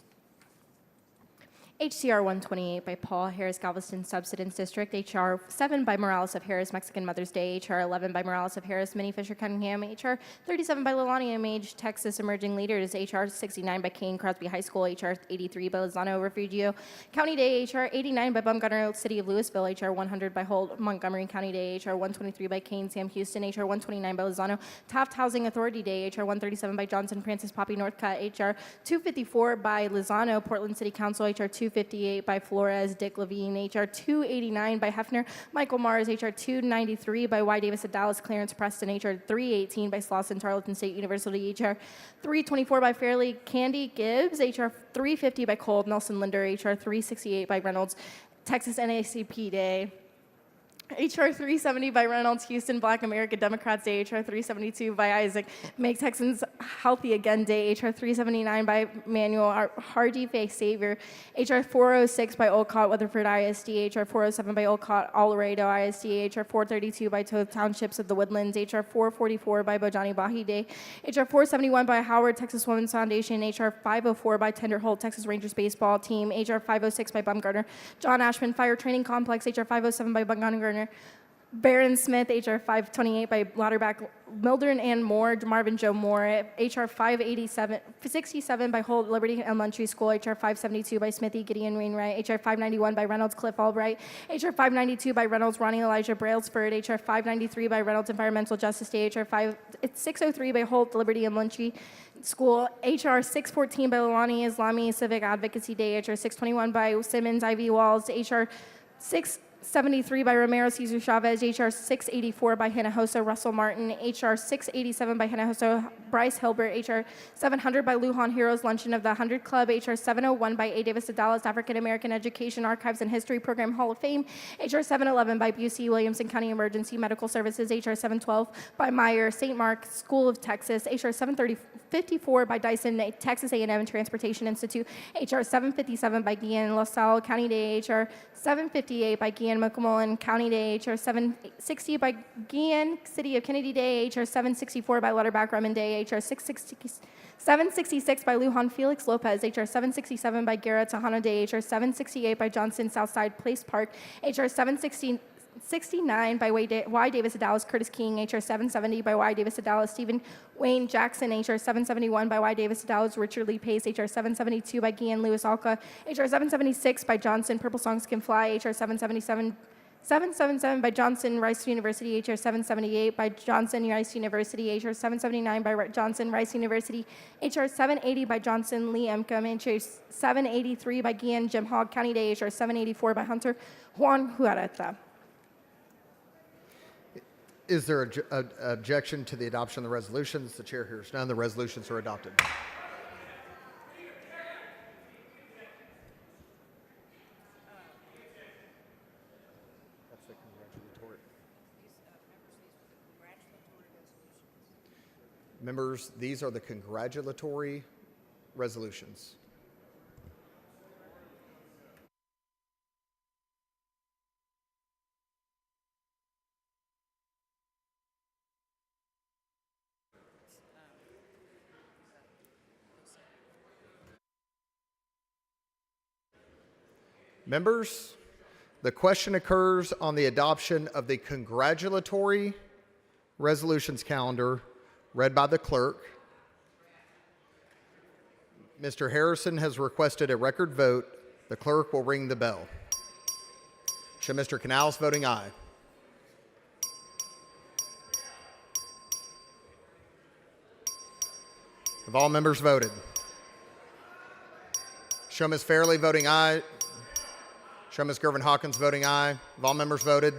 HCR 128 by Paul Harris Galveston Subsidence District, HR 7 by Morales of Harris Mexican Mother's Day, HR 11 by Morales of Harris Minnie Fisher Cunningham, HR 37 by Lelani MH Texas Emerging Leaders, HR 69 by Kane Crosby High School, HR 83 by Lozano Refugio County Day, HR 89 by Bumgarner City of Louisville, HR 100 by Holt Montgomery County Day, HR 123 by Kane Sam Houston, HR 129 by Lozano Taft Housing Authority Day, HR 137 by Johnson Francis Poppy Northcutt, HR 254 by Lozano Portland City Council, HR 258 by Flores Dick Levine, HR 289 by Hefner Michael Mars, HR 293 by Y. Davis of Dallas Clarence Preston, HR 318 by Slauson Tarleton State University, HR 324 by Fairleigh Candy Gibbs, HR 350 by Cole Nelson Linder, HR 368 by Reynolds Texas NACP Day, HR 370 by Reynolds Houston Black America Democrats Day, HR 372 by Isaac Make Texans Healthy Again Day, HR 379 by Manuel Hardy Faith Savior, HR 406 by Olcott Weatherford ISD, HR 407 by Olcott All Laredo ISD, HR 432 by Toad Townships of the Woodlands, HR 444 by Bojani Bahi Day, HR 471 by Howard Texas Women's Foundation, HR 504 by Tenderholt Texas Rangers Baseball Team, HR 506 by Bumgarner John Ashman Fire Training Complex, HR 507 by Bumgarner Barron Smith, HR 528 by Lauterbach, Mildred and Moore, Marvin Joe Moore, HR 567 by Holt Liberty Elementary School, HR 572 by Smithy Gideon Wainwright, HR 591 by Reynolds Cliff Albright, HR 592 by Reynolds Ronnie Elijah Brailsford, HR 593 by Reynolds Environmental Justice Day, HR 603 by Holt Liberty Elementary School, HR 614 by Lelani Islami Civic Advocacy Day, HR 621 by Simmons Ivy Walls, HR 673 by Romero Cesar Chavez, HR 684 by Hinojosa Russell Martin, HR 687 by Hinojosa Bryce Hilbert, HR 700 by Lujan Heroes Luncheon of the 100 Club, HR 701 by A. Davis of Dallas African American Education Archives and History Program Hall of Fame, HR 711 by Busey Williamson County Emergency Medical Services, HR 712 by Meyer St. Mark School of Texas, HR 754 by Dyson Texas A&M Transportation Institute, HR 757 by Guillen LaSalle County Day, HR 758 by Guillen McMullen County Day, HR 760 by Guillen City of Kennedy Day, HR 764 by Lauterbach Redmond Day, HR 766 by Lujan Felix Lopez, HR 767 by Garrett Tahana Day, HR 768 by Johnson Southside Place Park, HR 769 by Y. Davis of Dallas Curtis King, HR 770 by Y. Davis of Dallas Stephen Wayne Jackson, HR 771 by Y. Davis of Dallas Richard Lee Pace, HR 772 by Guillen Lewis Alka, HR 776 by Johnson Purple Songs Can Fly, HR 777 by Johnson Rice University, HR 778 by Johnson Rice University, HR 779 by Johnson Rice University, HR 780 by Johnson Lee Emcom, HR 783 by Guillen Jim Hogg County Day, HR 784 by Hunter Juan Huareta. Is there an objection to the adoption of the resolutions? The chair hears none. The resolutions are adopted. That's the congratulatory. Members, these are the congratulatory resolutions. Members, the question occurs on the adoption of the congratulatory resolutions calendar read by the clerk. Mr. Harrison has requested a record vote. The clerk will ring the bell. Show Mr. Canales voting aye. Have all members voted? Show Ms. Fairley voting aye. Show Ms. Gervin Hawkins voting aye. Have all members voted?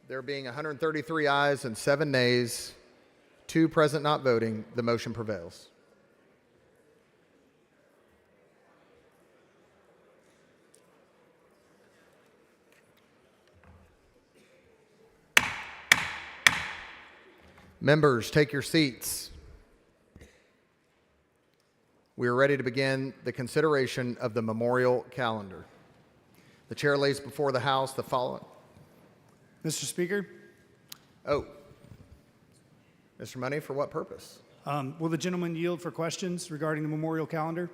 There being 133 ayes and 7 nays, 2 present not voting, the motion prevails. Members, take your seats. We are ready to begin the consideration of the memorial calendar. The chair lays before the House the following. Mr. Speaker, Oh, Mr. Money, for what purpose? will the gentleman yield for questions regarding the memorial calendar?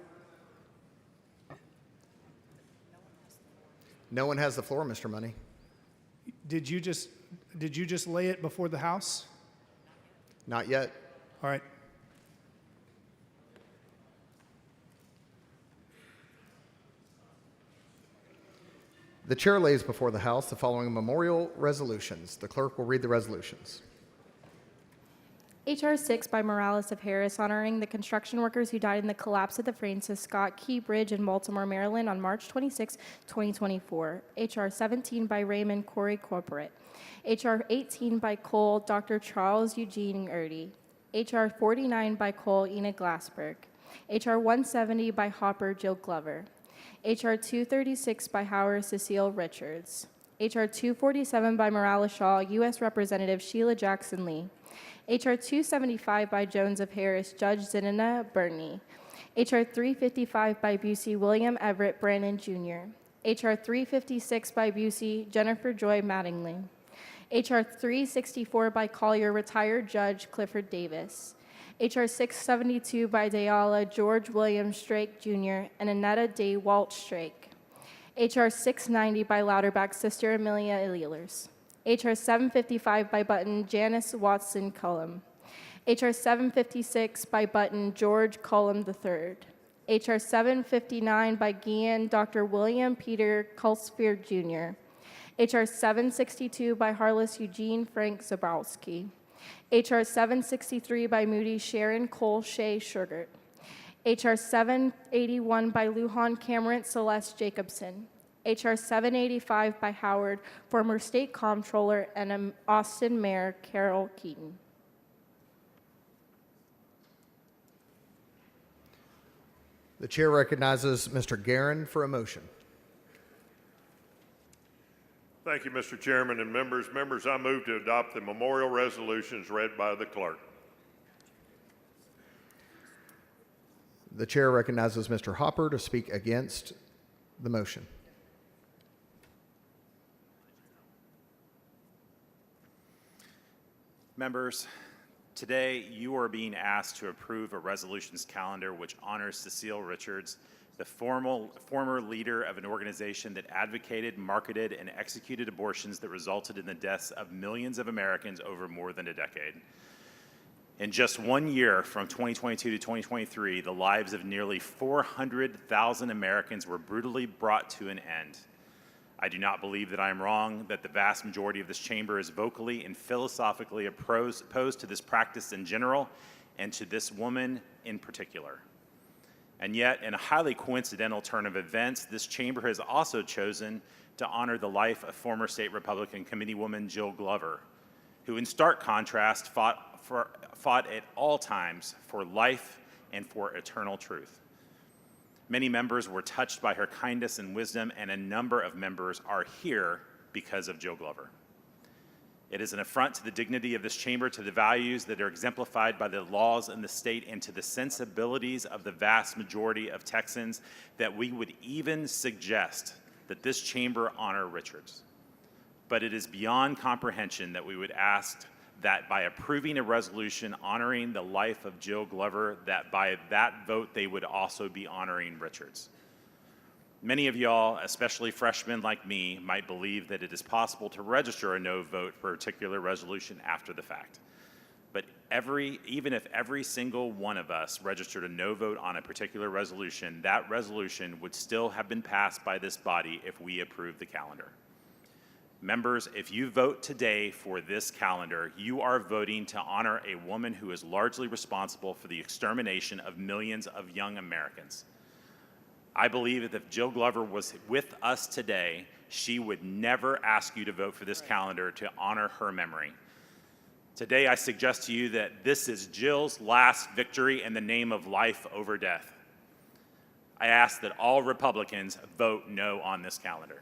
No one has the floor, Mr. Money. Did you just lay it before the House? Not yet. All right. The chair lays before the House the following memorial resolutions. The clerk will read the resolutions. H.R. 6 by Morales of Harris, honoring the construction workers who died in the collapse of the Francis Scott Key Bridge in Baltimore, Maryland on March 26, 2024. H.R. 17 by Raymond Corey Corporate. H.R. 18 by Cole Dr. Charles Eugene Erdy. H.R. 49 by Cole Ina Glassberg. H.R. 170 by Hopper Jill Glover. H.R. 236 by Howard Cecile Richards. H.R. 247 by Morales Shaw, U.S. Representative Sheila Jackson Lee. H.R. 275 by Jones of Harris, Judge Zinina Burney. H.R. 355 by Busey, William Everett Brandon Jr. H.R. 356 by Busey, Jennifer Joy Mattingly. H.R. 364 by Collier, retired Judge Clifford Davis. H.R. 672 by Dayala George William Strake Jr. and Annetta Day Walt Strake. H.R. 690 by Louderback Sister Amelia Ehlers. H.R. 755 by Button Janice Watson Cullum. H.R. 756 by Button George Cullum III. H.R. 759 by Guillen Dr. William Peter Kulsfear Jr. H.R. 762 by Harless Eugene Frank Zabrowski. H.R. 763 by Moody Sharon Cole Shea Sugar. H.R. 781 by Lujan Cameron Celeste Jacobson. H.R. 785 by Howard, former State Comptroller, and Austin Mayor Carol Keaton. The chair recognizes Mr. Guerin for a motion. Thank you, Mr. Chairman and members. Members, I move to adopt the memorial resolutions read by the clerk. The chair recognizes Mr. Hopper to speak against the motion. Members, today you are being asked to approve a resolutions calendar which honors Cecile Richards, the former leader of an organization that advocated, marketed, and executed abortions that resulted in the deaths of millions of Americans over more than a decade. In just 1 year, from 2022 to 2023, the lives of nearly 400,000 Americans were brutally brought to an end. I do not believe that I am wrong, that the vast majority of this chamber is vocally and philosophically opposed to this practice in general and to this woman in particular. And yet, in a highly coincidental turn of events, this chamber has also chosen to honor the life of former state Republican committeewoman Jill Glover, who in stark contrast fought at all times for life and for eternal truth. Many members were touched by her kindness and wisdom, and a number of members are here because of Jill Glover. It is an affront to the dignity of this chamber, to the values that are exemplified by the laws in the state, and to the sensibilities of the vast majority of Texans that we would even suggest that this chamber honor Richards. But it is beyond comprehension that we would ask that by approving a resolution honoring the life of Jill Glover, that by that vote they would also be honoring Richards. Many of y'all, especially freshmen like me, might believe that it is possible to register a no vote for a particular resolution after the fact. But even if every single one of us registered a no vote on a particular resolution, that resolution would still have been passed by this body if we approved the calendar. Members, if you vote today for this calendar, you are voting to honor a woman who is largely responsible for the extermination of millions of young Americans. I believe that if Jill Glover was with us today, she would never ask you to vote for this calendar to honor her memory. Today, I suggest to you that this is Jill's last victory in the name of life over death. I ask that all Republicans vote no on this calendar.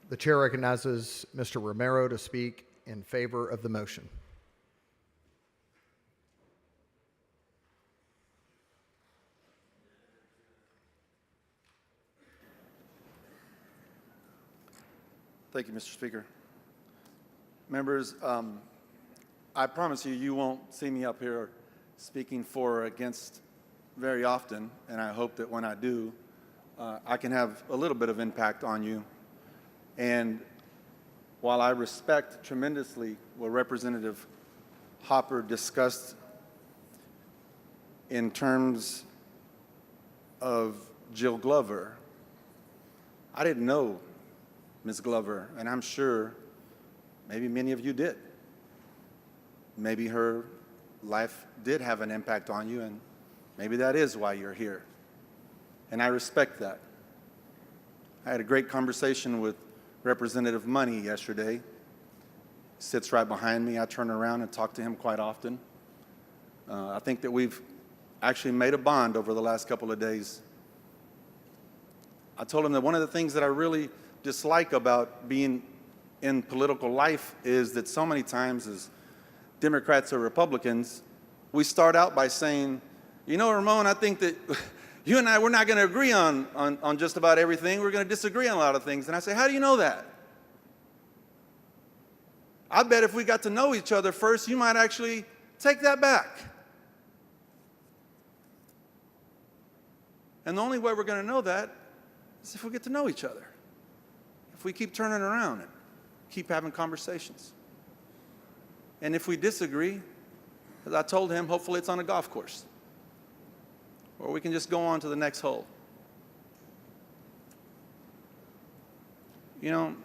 The chair recognizes Mr. Romero to speak in favor of the motion. Thank you, Mr. Speaker. Members, I promise you, you won't see me up here speaking for or against very often, and I hope that when I do, I can have a little bit of impact on you. And while I respect tremendously what Representative Hopper discussed in terms of Jill Glover, I didn't know Ms. Glover, and I'm sure maybe many of you did. Maybe her life did have an impact on you, and maybe that is why you're here. And I respect that. I had a great conversation with Representative Money yesterday. He sits right behind me. I turn around and talk to him quite often. I think that we've actually made a bond over the last couple of days. I told him that one of the things that I really dislike about being in political life is that so many times as Democrats or Republicans, we start out by saying, you know, Ramon, I think that you and I, we're not going to agree on just about everything. We're going to disagree on a lot of things. And I say, how do you know that? I bet if we got to know each other first, you might actually take that back. And the only way we're going to know that is if we get to know each other. If we keep turning around and keep having conversations. And if we disagree, as I told him, hopefully it's on a golf course. Or we can just go on to the next hole. You know,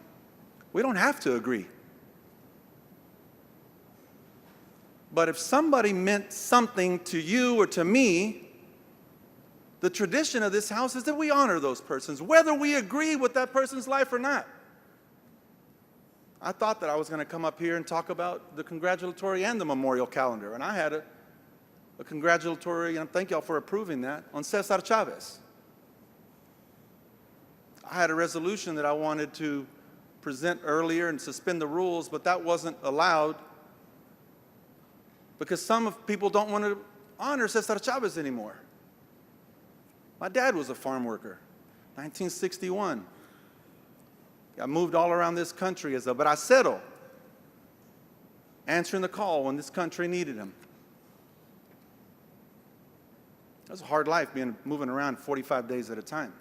we don't have to agree. But if somebody meant something to you or to me, the tradition of this house is that we honor those persons, whether we agree with that person's life or not. I thought that I was going to come up here and talk about the congratulatory and the memorial calendar, and I had a congratulatory, and thank y'all for approving that, on Cesar Chavez. I had a resolution that I wanted to present earlier and suspend the rules, but that wasn't allowed because some people don't want to honor Cesar Chavez anymore. My dad was a farm worker, 1961. I moved all around this country as a bracero, answering the call when this country needed him. It was a hard life moving around 45 days at a time.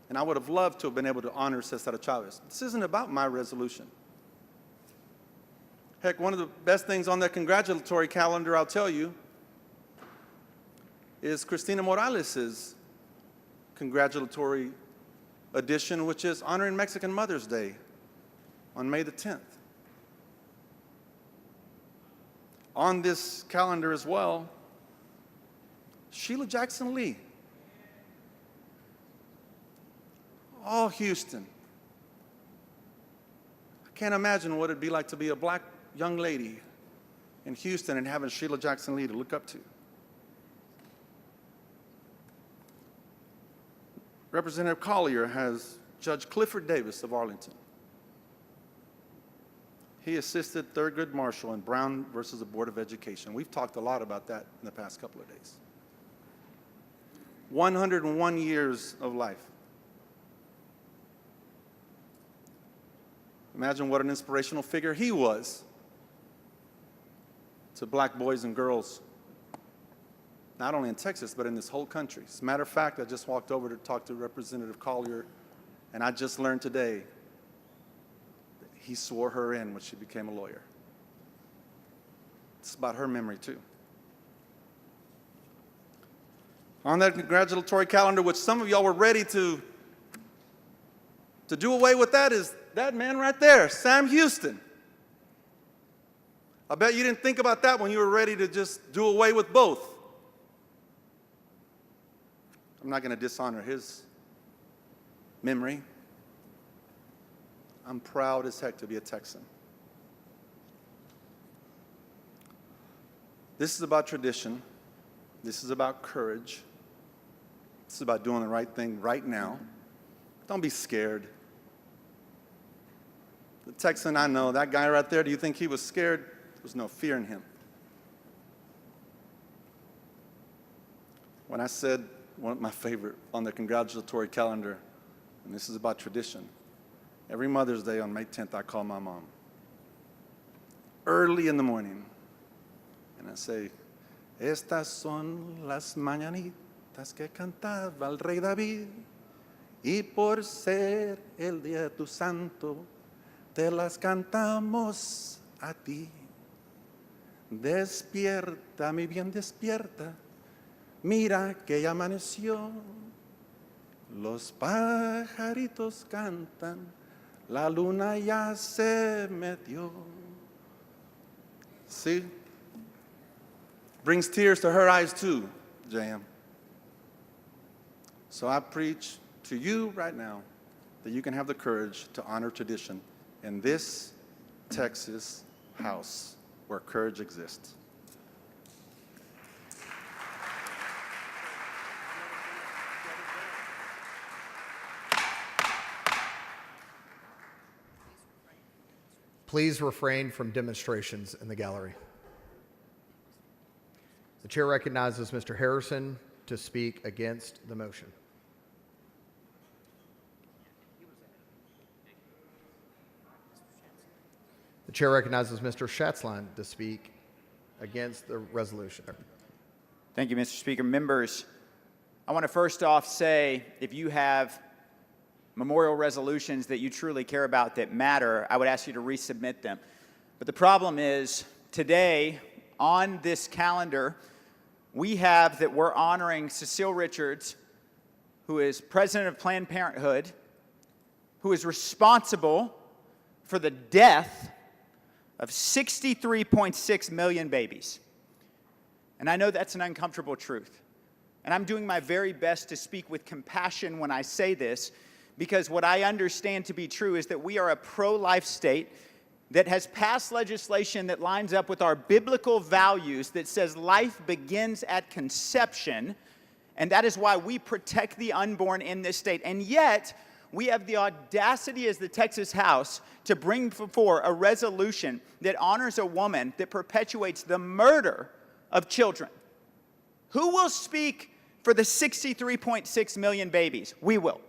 And I would have loved to have been able to honor Cesar Chavez. This isn't about my resolution. Heck, one of the best things on that congratulatory calendar, I'll tell you, is Cristina Morales' congratulatory edition, which is honoring Mexican Mother's Day on May the 10th. On this calendar as well, Sheila Jackson Lee. Oh, Houston. I can't imagine what it'd be like to be a black young lady in Houston and having Sheila Jackson Lee to look up to. Representative Collier has Judge Clifford Davis of Arlington. He assisted Thurgood Marshall in Brown versus the Board of Education. We've talked a lot about that in the past couple of days. 101 years of life. Imagine what an inspirational figure he was to black boys and girls, not only in Texas, but in this whole country. As a matter of fact, I just walked over to talk to Representative Collier, and I just learned today that he swore her in when she became a lawyer. It's about her memory, too. On that congratulatory calendar, which some of y'all were ready to do away with, that is that man right there, Sam Houston. I bet you didn't think about that when you were ready to just do away with both. I'm not going to dishonor his memory. I'm proud as heck to be a Texan. This is about tradition. This is about courage. This is about doing the right thing right now. Don't be scared. The Texan I know, that guy right there, do you think he was scared? There was no fear in him. When I said one of my favorite on the congratulatory calendar, and this is about tradition, Every Mother's Day on May 10th, I call my mom early in the morning, and I say, estas son las mañanitas que cantaba el rey David, y por ser el día de tu santo, te las cantamos a ti. Despierta, mi bien, despierta, mira que ya amaneció, los pajaritos cantan, la luna ya se metió. See? Brings tears to her eyes too, JM. So I preach to you right now that you can have the courage to honor tradition in this Texas house where courage exists. Please refrain from demonstrations in the gallery. The chair recognizes Mr. Harrison to speak against the motion. The chair recognizes Mr. Schatzline to speak against the resolution. Thank you, Mr. Speaker. Members, I want to first off say if you have memorial resolutions that you truly care about that matter, I would ask you to resubmit them. But the problem is today on this calendar, we have that we're honoring Cecile Richards, who is president of Planned Parenthood, who is responsible for the death of 63.6 million babies. And I know that's an uncomfortable truth. And I'm doing my very best to speak with compassion when I say this, because what I understand to be true is that we are a pro-life state that has passed legislation that lines up with our biblical values that says life begins at conception, and that is why we protect the unborn in this state. And yet, we have the audacity as the Texas House to bring before a resolution that honors a woman that perpetuates the murder of children. Who will speak for the 63.6 million babies? We will.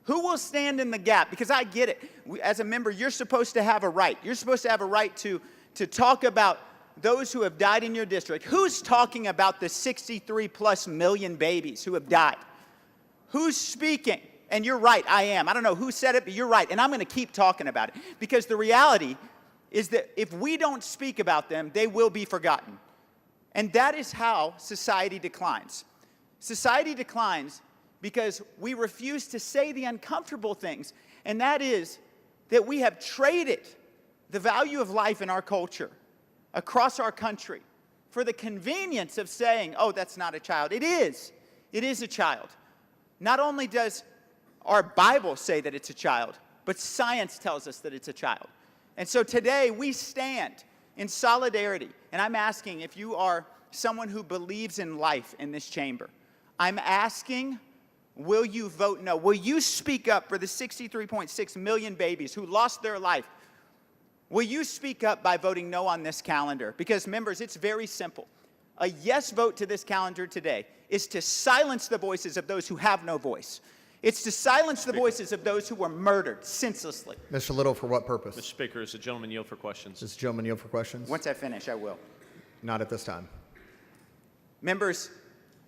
Who will stand in the gap? Because I get it. As a member, you're supposed to have a right. You're supposed to have a right to talk about those who have died in your district. Who's talking about the 63 plus million babies who have died? Who's speaking? And you're right, I am. I don't know who said it, but you're right. And I'm going to keep talking about it. Because the reality is that if we don't speak about them, they will be forgotten. And that is how society declines. Society declines because we refuse to say the uncomfortable things, and that is that we have traded the value of life in our culture across our country for the convenience of saying, oh, that's not a child. It is. It is a child. Not only does our Bible say that it's a child, but science tells us that it's a child. And so today we stand in solidarity, and I'm asking if you are someone who believes in life in this chamber, I'm asking, will you vote no? Will you speak up for the 63.6 million babies who lost their life? Will you speak up by voting no on this calendar? Because, members, it's very simple. A yes vote to this calendar today is to silence the voices of those who have no voice. It's to silence the voices of those who were murdered senselessly. Mr. Little, for what purpose? Mr. Speaker, does the gentleman yield for questions? Does the gentleman yield for questions? Once I finish, I will. Not at this time. Members,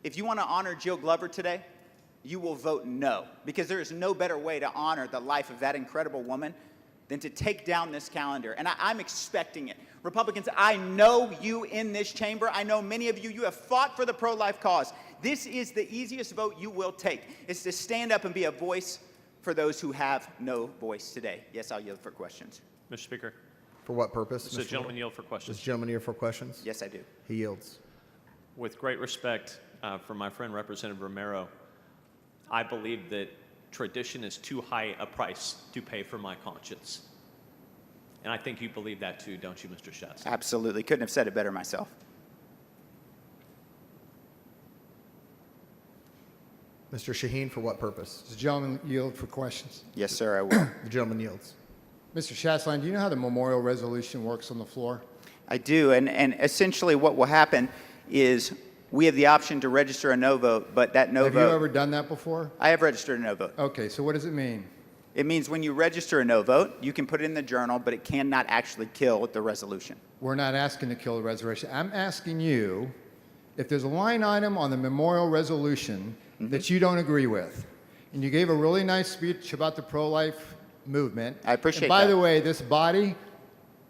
if you want to honor Jill Glover today, you will vote no, because there is no better way to honor the life of that incredible woman than to take down this calendar. And I'm expecting it. Republicans, I know you in this chamber. I know many of you have fought for the pro-life cause. This is the easiest vote you will take. It's to stand up and be a voice for those who have no voice today. Yes, I'll yield for questions. Mr. Speaker. For what purpose? Does the gentleman yield for questions? Does the gentleman yield for questions? Yes, I do. He yields. With great respect for my friend Representative Romero, I believe that tradition is too high a price to pay for my conscience. And I think you believe that too, don't you, Mr. Schatz? Absolutely. Couldn't have said it better myself. Mr. Shaheen, for what purpose? Does the gentleman yield for questions? Yes, sir, I will. The gentleman yields. Mr. Schatzline, do you know how the memorial resolution works on the floor? I do, and essentially what will happen is we have the option to register a no vote, but that no vote... Have you ever done that before? I have registered a no vote. Okay, so what does it mean? It means when you register a no vote, you can put it in the journal, but it cannot actually kill the resolution. We're not asking to kill the resolution. I'm asking you if there's a line item on the memorial resolution that you don't agree with. And you gave a really nice speech about the pro-life movement. I appreciate and by that. the way, this body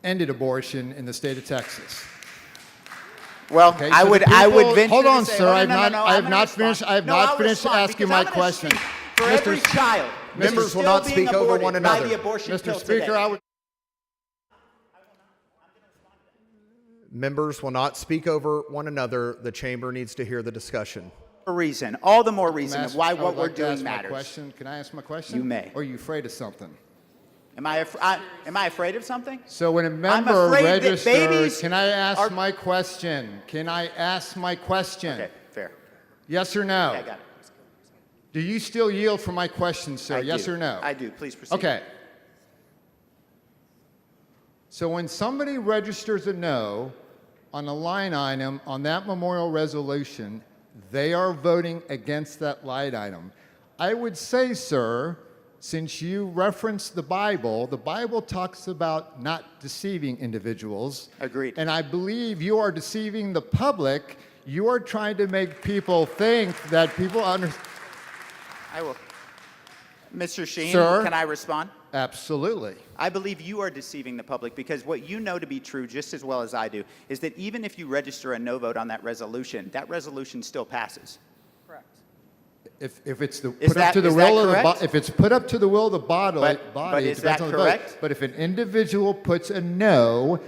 ended abortion in the state of Texas. Well, Okay, I so would the people- venture Hold to on, say- sir. no, no, I have no, not. no, I I'm have gonna not respond. finished. I have No, not I'll finished respond asking because my I'm gonna question. speak for every child. Members who's will still not being speak over aborted one by another. the abortion Mr. pill Speaker, today. I would. Members will not speak over one another. The chamber needs to hear the discussion. A reason, all the more reason of why I would what we're like to ask doing my matters. question. Can I ask my question? You may. Or are you afraid of something? Am I afraid of something? So when a member afraid that registers, babies can I ask are- my question? Can I ask my question? Okay, fair. Yes or no? Yeah, I got it. Do you still yield for my question, sir? I Yes do. or no? I do. Please proceed. Okay. So when somebody registers a no on a line item on that memorial resolution, they are voting against that line item. I would say, sir, since you referenced the Bible talks about not deceiving individuals. Agreed. And I believe you are deceiving the public. You are trying to make people think that people understand. I will. Mr. Sheen, Sir? can I respond? Absolutely. I believe you are deceiving the public because what you know to be true just as well as I do is that even if you register a no vote on that resolution still passes. If it's the Is put up to the is that will of the correct? if it's put up to the will of the body, But it is depends that on the vote. correct? But if an individual puts a no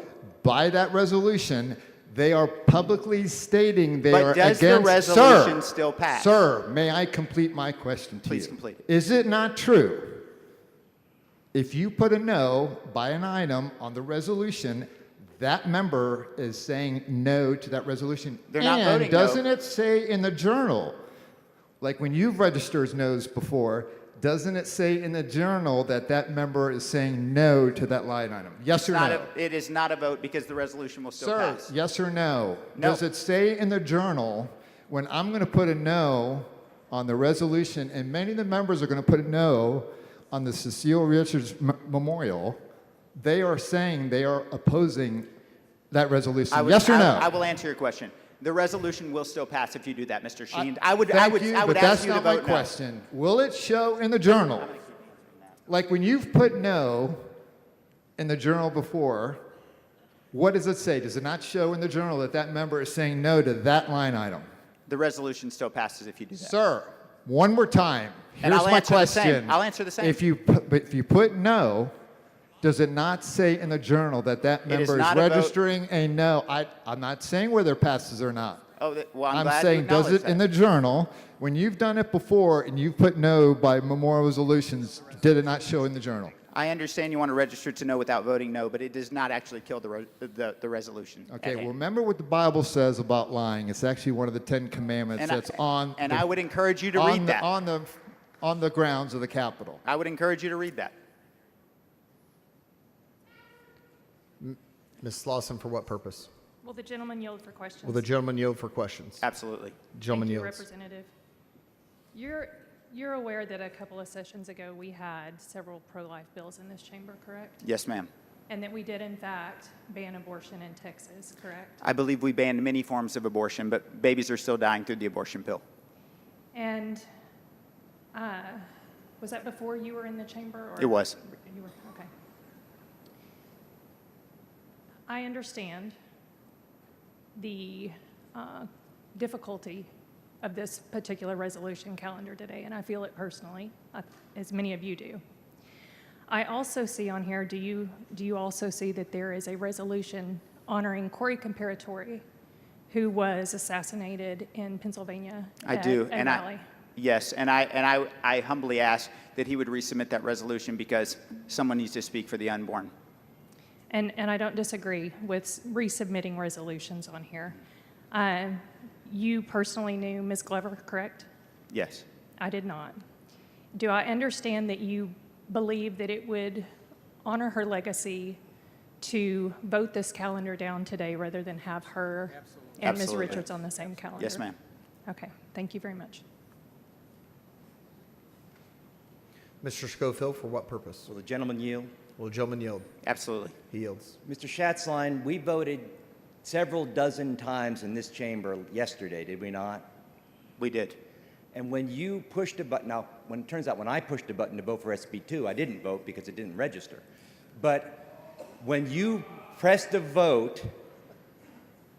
by that resolution, they are publicly stating they But are does the against. resolution Sir, still pass? Sir, may I complete my question to Please you? complete it. Is it not true? If you put a no by an item on the resolution, that member is saying no to that resolution. They're not and voting no. doesn't it say in the journal, like when you've registered no's before, doesn't it say in the journal that that member is saying no to that line item? Yes or no? It is not a vote because the resolution will still Sir, pass. yes or no? No. Does it say in the journal when I'm going to put a no on the resolution, and many of the members are going to put a no on the Cecile Richards Memorial, they are saying they are opposing that resolution. Yes or no? I will answer your question. The resolution will still pass if you do that, Mr. Sheen. I would Thank you, ask but that's you to not my vote no. question. Will it show in the journal? Like when you've put no in the journal before, what does it say? Does it not show in the journal that that member is saying no to that line item? The resolution still passes if you do that. Sir, one more time. And Here's I'll my answer the same. question. I'll answer the same. If you put no, does it not say in the journal that that It is member is not a vote. registering a no? I'm not saying whether it passes or not. Oh, well, I'm I'm glad you saying, does acknowledge it in the journal, when you've done it before and you've put no by memorial resolutions, did it not show in the journal? I understand you want to register to no without voting no, but it does not actually kill the resolution. Okay, at well, hand. remember what the Bible says about lying. It's actually one of the 10 Commandments And that's on. and the- I would encourage you to on read the- that. On the grounds of the Capitol. I would encourage you to read that. Ms. Slauson, for what purpose? Will the gentleman yield for questions? Will the gentleman yield for questions? Absolutely. Gentleman Thank you, yields. Representative. You're aware that a couple of sessions ago we had several pro-life bills in this chamber, correct? Yes, ma'am. And that we did in fact ban abortion in Texas, correct? I believe we banned many forms of abortion, but babies are still dying through the abortion pill. And was that before you were in the chamber? Or It was. You were, okay. I understand the difficulty of this particular resolution calendar today, and I feel it personally, as many of you do. I also see on here, do you also see that there is a resolution honoring Corey Comparatori, who was assassinated in Pennsylvania? I do, at and Raleigh? yes, and I humbly ask that he would resubmit that resolution because someone needs to speak for the unborn. And I don't disagree with resubmitting resolutions on here. You personally knew Ms. Glover, correct? Yes. I did not. Do I understand that you believe that it would honor her legacy to vote this calendar down today rather than have her and Ms. Absolutely. Richards on the same calendar? Yes, ma'am. Okay, thank you very much. Mr. Schofield, for what purpose? Will the gentleman yield? Will the gentleman yield? Absolutely. He yields. Mr. Schatzline, we voted several dozen times in this chamber yesterday, did we not? We did. And when you pushed a button, now, when it turns out when I pushed a button to vote for SB2, I didn't vote because it didn't register. But when you pressed a vote,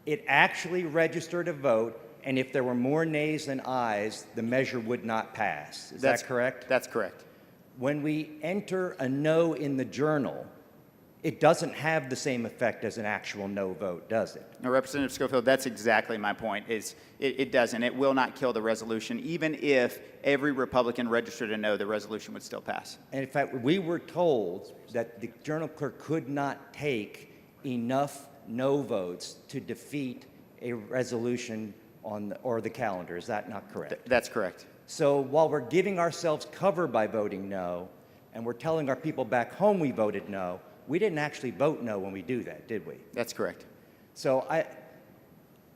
it actually registered a vote, and if there were more nays than ayes, the measure would not pass. Is that correct? That's correct. When we enter a no in the journal, it doesn't have the same effect as an actual no vote, does it? No, Representative Schofield, that's exactly my point. It doesn't. It will not kill the resolution. Even if every Republican registered a no, the resolution would still pass. And in fact, we were told that the journal clerk could not take enough no votes to defeat a resolution or the calendar. Is that not correct? That's correct. So while we're giving ourselves cover by voting no, and we're telling our people back home we voted no, we didn't actually vote no when we do that, did we? That's correct. So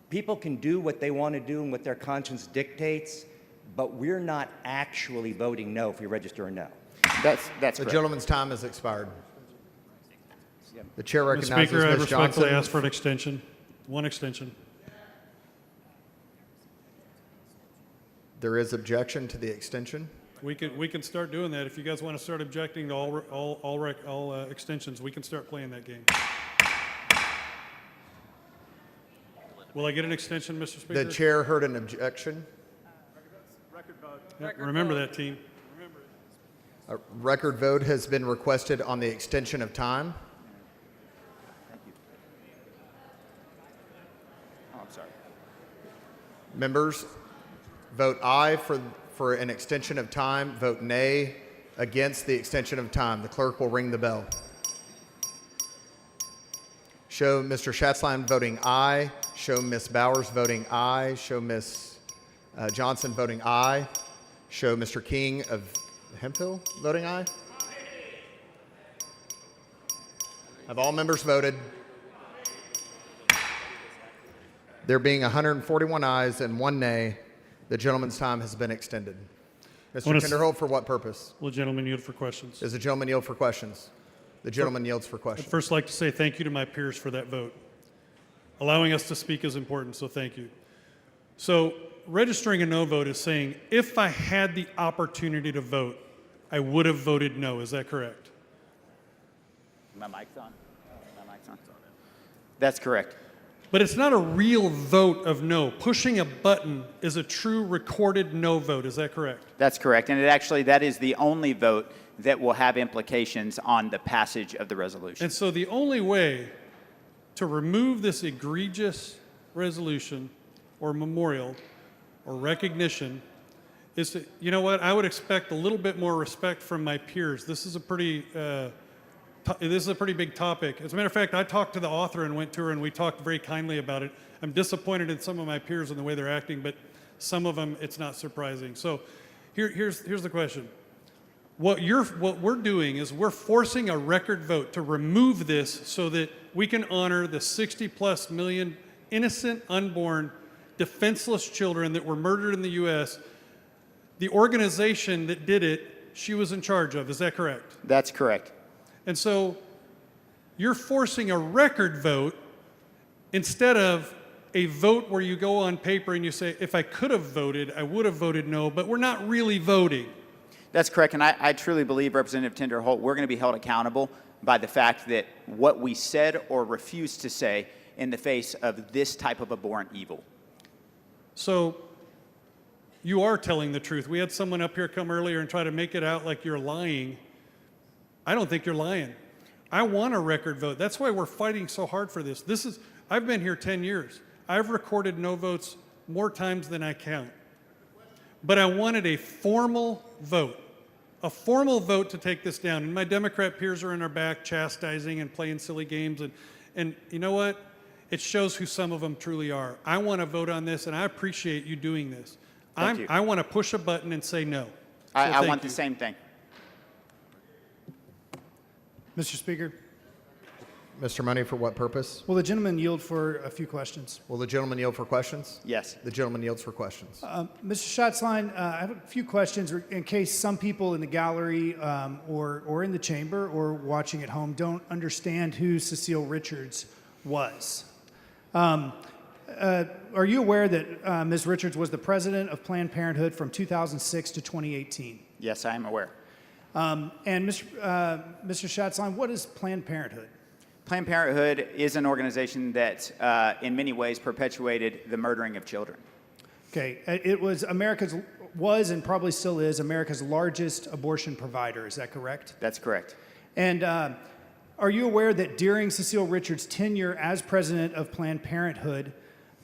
people can do what they want to do and what their conscience dictates, but we're not actually voting no if we register a no. That's The correct. gentleman's time has expired. The chair Mr. recognizes Speaker, I Ms. respectfully Johnson. ask for an extension. One extension. There is objection to the extension. We can start doing that. If you guys want to start objecting to all extensions, we can start playing that game. Will I get an extension, Mr. Speaker? The chair heard an objection. Yeah, remember that, team. A record vote has been requested on the extension of time. Oh, I'm sorry. Members, vote aye for an extension of time. Vote nay against the extension of time. The clerk will ring the bell. Show Mr. Schatzline voting aye. Show Ms. Bowers voting aye. Show Ms. Johnson voting aye. Show Mr. King of Hemphill voting aye. Have all members voted? There being 141 ayes and 1 nay, the gentleman's time has been extended. Mr. Kinderholt, for what purpose? Will the gentleman yield for questions? Does the gentleman yield for questions? The gentleman yields for I'd questions. first like to say thank you to my peers for that vote. Allowing us to speak is important, so thank you. So registering a no vote is saying, if I had the opportunity to vote, I would have voted no. Is that correct? My mic's on. My mic's on. That's correct. But it's not a real vote of no. Pushing a button is a true recorded no vote. Is that correct? That's correct. And that is the only vote that will have implications on the passage of the resolution. And so the only way to remove this egregious resolution or memorial or recognition is to, you know what, I would expect a little bit more respect from my peers. This is a pretty big topic. As a matter of fact, I talked to the author and went to her and we talked very kindly about it. I'm disappointed in some of my peers in the way they're acting, but some of them, it's not surprising. So here's the question. What we're doing is we're forcing a record vote to remove this so that we can honor the 60+ million innocent, unborn, defenseless children that were murdered in the U.S. The organization that did it, she was in charge of. Is that correct? That's correct. And so you're forcing a record vote instead of a vote where you go on paper and you say, if I could have voted, I would have voted no, but we're not really voting. That's correct, and I truly believe, Representative Tinderholt, we're going to be held accountable by the fact that what we said or refused to say in the face of this type of abhorrent evil. So you are telling the truth. We had someone up here come earlier and try to make it out like you're lying. I don't think you're lying. I want a record vote. That's why we're fighting so hard for this. I've been here 10 years. I've recorded no votes more times than I count. But I wanted a formal vote to take this down. And my Democrat peers are in our back chastising and playing silly games. And you know what? It shows who some of them truly are. I want to vote on this, and I appreciate you doing this. Thank you. I want to push a button and say no. I want the same thing. Mr. Speaker, Mr. Money, for what purpose? Will the gentleman yield for a few questions? Will the gentleman yield for questions? Yes. The gentleman yields for questions. Mr. Schatzline, I have a few questions in case some people in the gallery or in the chamber or watching at home don't understand who Cecile Richards was. Are you aware that Ms. Richards was the president of Planned Parenthood from 2006 to 2018? Yes, I am aware. And Mr. Schatzline, what is Planned Parenthood? Planned Parenthood is an organization that, in many ways, perpetuated the murdering of children. Okay, it was and probably still is America's largest abortion provider. Is that correct? That's correct. And are you aware that during Cecile Richards' tenure as president of Planned Parenthood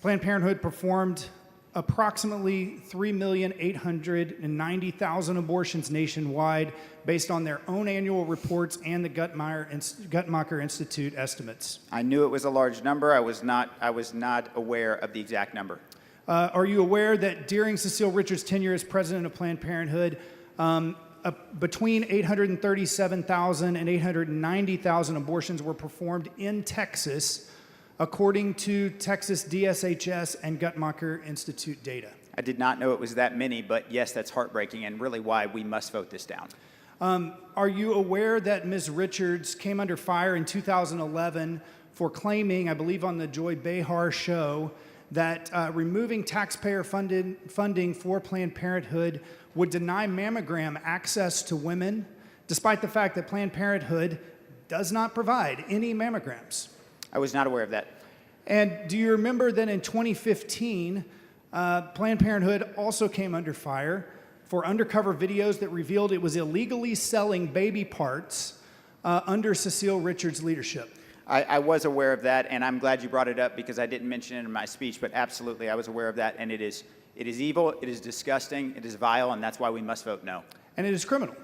performed approximately 3,890,000 abortions nationwide based on their own annual reports and the Guttmacher Institute estimates? I knew it was a large number. I was not aware of the exact number. Are you aware that during Cecile Richards' tenure as president of Planned Parenthood, between 837,000 and 890,000 abortions were performed in Texas, according to Texas DSHS and Guttmacher Institute data? I did not know it was that many, but yes, that's heartbreaking and really why we must vote this down. Are you aware that Ms. Richards came under fire in 2011 for claiming, I believe on the Joy Behar show, that removing taxpayer funding for Planned Parenthood would deny mammogram access to women, despite the fact that Planned Parenthood does not provide any mammograms? I was not aware of that. And do you remember that in 2015, Planned Parenthood also came under fire for undercover videos that revealed it was illegally selling baby parts under Cecile Richards' leadership? I was aware of that, and I'm glad you brought it up because I didn't mention it in my speech, but absolutely I was aware of that, and it is evil, it is disgusting, it is vile, and that's why we must vote no. And it is criminal.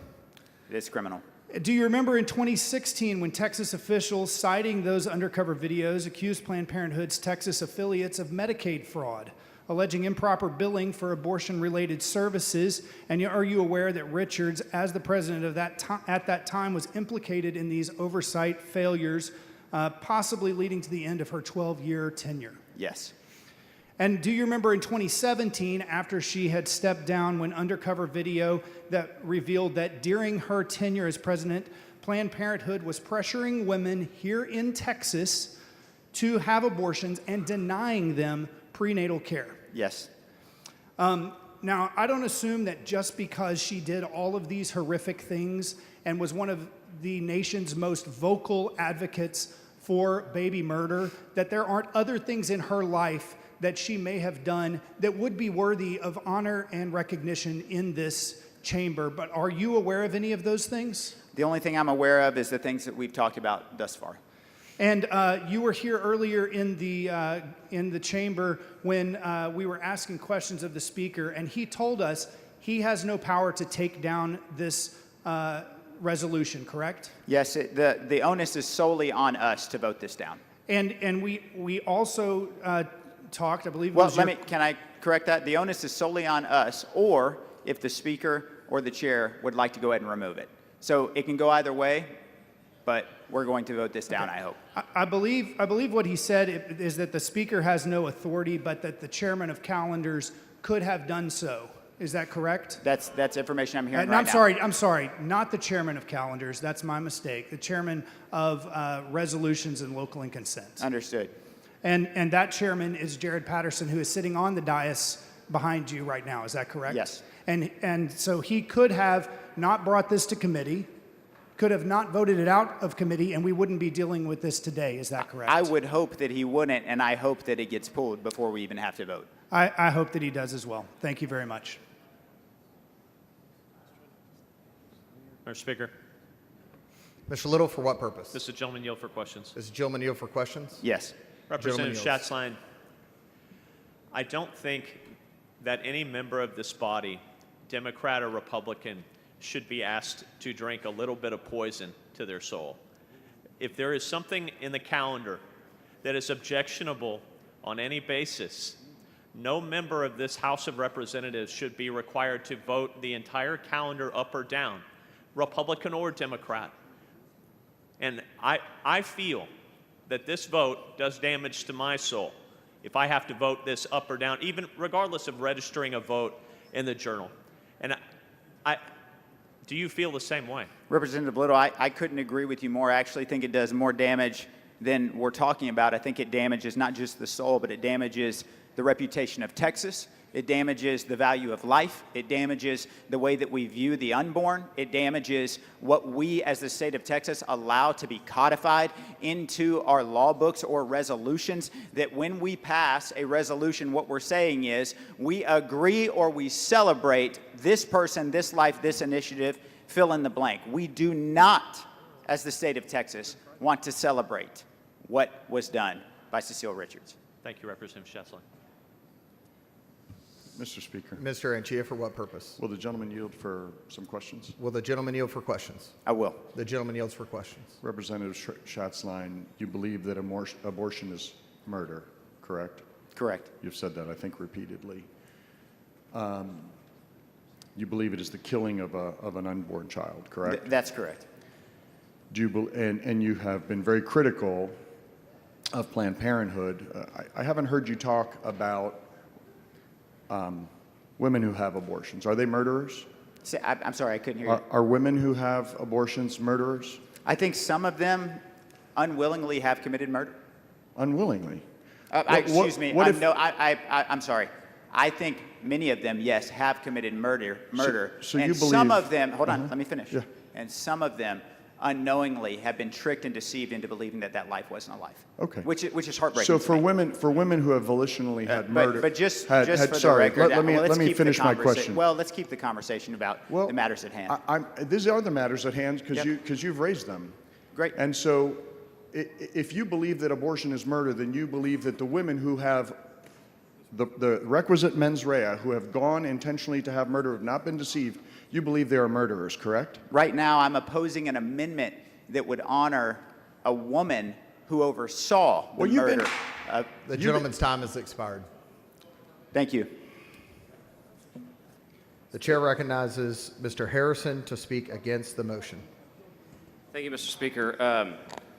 It is criminal. Do you remember in 2016 when Texas officials, citing those undercover videos, accused Planned Parenthood's Texas affiliates of Medicaid fraud, alleging improper billing for abortion-related services? And are you aware that Richards, as the president of at that time, was implicated in these oversight failures, possibly leading to the end of her 12-year tenure? Yes. And do you remember in 2017, after she had stepped down, when undercover video that revealed that during her tenure as president, Planned Parenthood was pressuring women here in Texas to have abortions and denying them prenatal care? Yes. Now, I don't assume that just because she did all of these horrific things and was one of the nation's most vocal advocates for baby murder, that there aren't other things in her life that she may have done that would be worthy of honor and recognition in this chamber. But are you aware of any of those things? The only thing I'm aware of is the things that we've talked about thus far. And you were here earlier in the chamber when we were asking questions of the speaker, and he told us he has no power to take down this resolution, correct? Yes, the onus is solely on us to vote this down. And we also talked, I believe. Well, can I correct that? The onus is solely on us, or if the speaker or the chair would like to go ahead and remove it. So it can go either way, but we're going to vote this down, I hope. I believe what he said is that the speaker has no authority, but that the chairman of calendars could have done so. Is that correct? That's information I'm hearing No, right now. I'm sorry, not the chairman of calendars. That's my mistake. The chairman of resolutions and local and consent. Understood. And that chairman is Jared Patterson, who is sitting on the dais behind you right now. Is that correct? Yes. And so he could have not brought this to committee, could have not voted it out of committee, and we wouldn't be dealing with this today. Is that correct? I would hope that he wouldn't, and I hope that it gets pulled before we even have to vote. I hope that he does as well. Thank you very much. Mr. Speaker. Mr. Little, for what purpose? Does the gentleman yield for questions? Does the gentleman yield for questions? Yes. Representative Gentleman yields. Schatzline, I don't think that any member of this body, Democrat or Republican, should be asked to drink a little bit of poison to their soul. If there is something in the calendar that is objectionable on any basis, no member of this House of Representatives should be required to vote the entire calendar up or down, Republican or Democrat. And I feel that this vote does damage to my soul if I have to vote this up or down, even regardless of registering a vote in the journal. And do you feel the same way? Representative Little, I couldn't agree with you more. I actually think it does more damage than we're talking about. I think it damages not just the soul, but it damages the reputation of Texas. It damages the value of life. It damages the way that we view the unborn. It damages what we as the state of Texas allow to be codified into our law books or resolutions, that when we pass a resolution, what we're saying is we agree or we celebrate this person, this life, this initiative, fill in the blank. We do not, as the state of Texas, want to celebrate what was done by Cecile Richards. Thank you, Representative Schessler. Mr. Speaker, Mr. Anchia, for what purpose? will the gentleman yield for some questions? Will the gentleman yield for questions? I will. The gentleman yields for questions. Representative Schatzline, you believe that abortion is murder, correct? Correct. You've said that, I think, repeatedly. You believe it is the killing of an unborn child, correct? That's correct. Do you and you have been very critical of Planned Parenthood. I haven't heard you talk about women who have abortions. Are they murderers? I'm sorry, I couldn't hear you. Are women who have abortions murderers? I think some of them unwillingly have committed murder. Unwillingly? Excuse me. What if, I'm sorry. I think many of them, yes, have committed murder. So and you some believe- of them, hold on, let me finish. Yeah. And some of them unknowingly have been tricked and deceived into believing that that life wasn't a life. Okay. Which is heartbreaking. so to for me. women who have volitionally had murder, But just had, for the sorry, record, let let's me keep the finish my question. Well, let's keep the conversation about the matters at hand. These are the matters at hand because Yep. you've raised them. Great. And so, if you believe that abortion is murder, then you believe that the women who have the requisite mens rea, who have gone intentionally to have murder, have not been deceived, you believe they are murderers, correct? Right now, I'm opposing an amendment that would honor a woman who oversaw the murder. The gentleman's time has expired. Thank you. The chair recognizes Mr. Harrison to speak against the motion. Thank you, Mr. Speaker.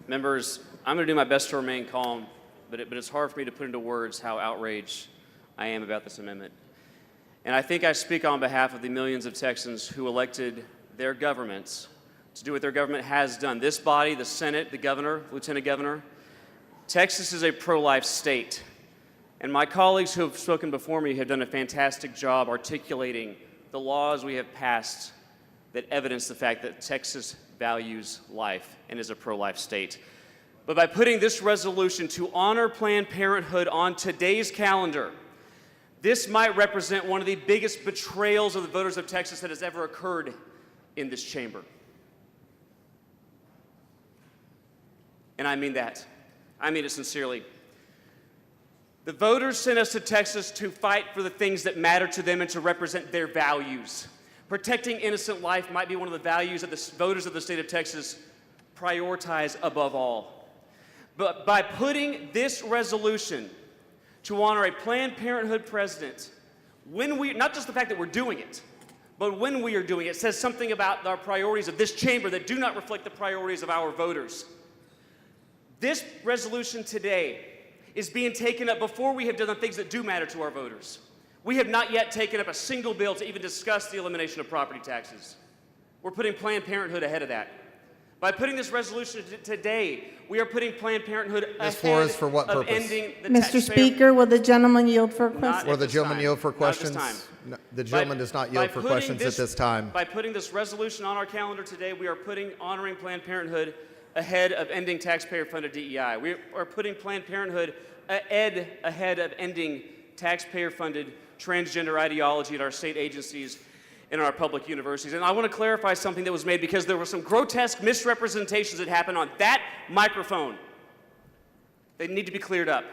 Members, I'm going to do my best to remain calm, but it's hard for me to put into words how outraged I am about this amendment. And I think I speak on behalf of the millions of Texans who elected their governments to do what their government has done. This body, the Senate, the governor, lieutenant governor, Texas is a pro-life state. And my colleagues who have spoken before me have done a fantastic job articulating the laws we have passed that evidence the fact that Texas values life and is a pro-life state. But by putting this resolution to honor Planned Parenthood on today's calendar, this might represent one of the biggest betrayals of the voters of Texas that has ever occurred in this chamber. And I mean that. I mean it sincerely. The voters sent us to Texas to fight for the things that matter to them and to represent their values. Protecting innocent life might be one of the values that the voters of the state of Texas prioritize above all. But by putting this resolution to honor a Planned Parenthood president, not just the fact that we're doing it, but when we are doing it, says something about our priorities of this chamber that do not reflect the priorities of our voters. This resolution today is being taken up before we have done the things that do matter to our voters. We have not yet taken up a single bill to even discuss the elimination of property taxes. We're putting Planned Parenthood ahead of that. By putting this resolution today, we are putting Planned Parenthood Ms. Flores, for what of purpose? ending the Mr. taxpayer. Speaker, will the gentleman yield for questions? Will the gentleman yield for questions? Not at this time. No, the gentleman does not yield for questions at this time. By putting this resolution on our calendar today, we are honoring Planned Parenthood ahead of ending taxpayer-funded DEI. We are putting Planned Parenthood ahead of ending taxpayer-funded transgender ideology at our state agencies and our public universities. And I want to clarify something that was made because there were some grotesque misrepresentations that happened on that microphone. They need to be cleared up.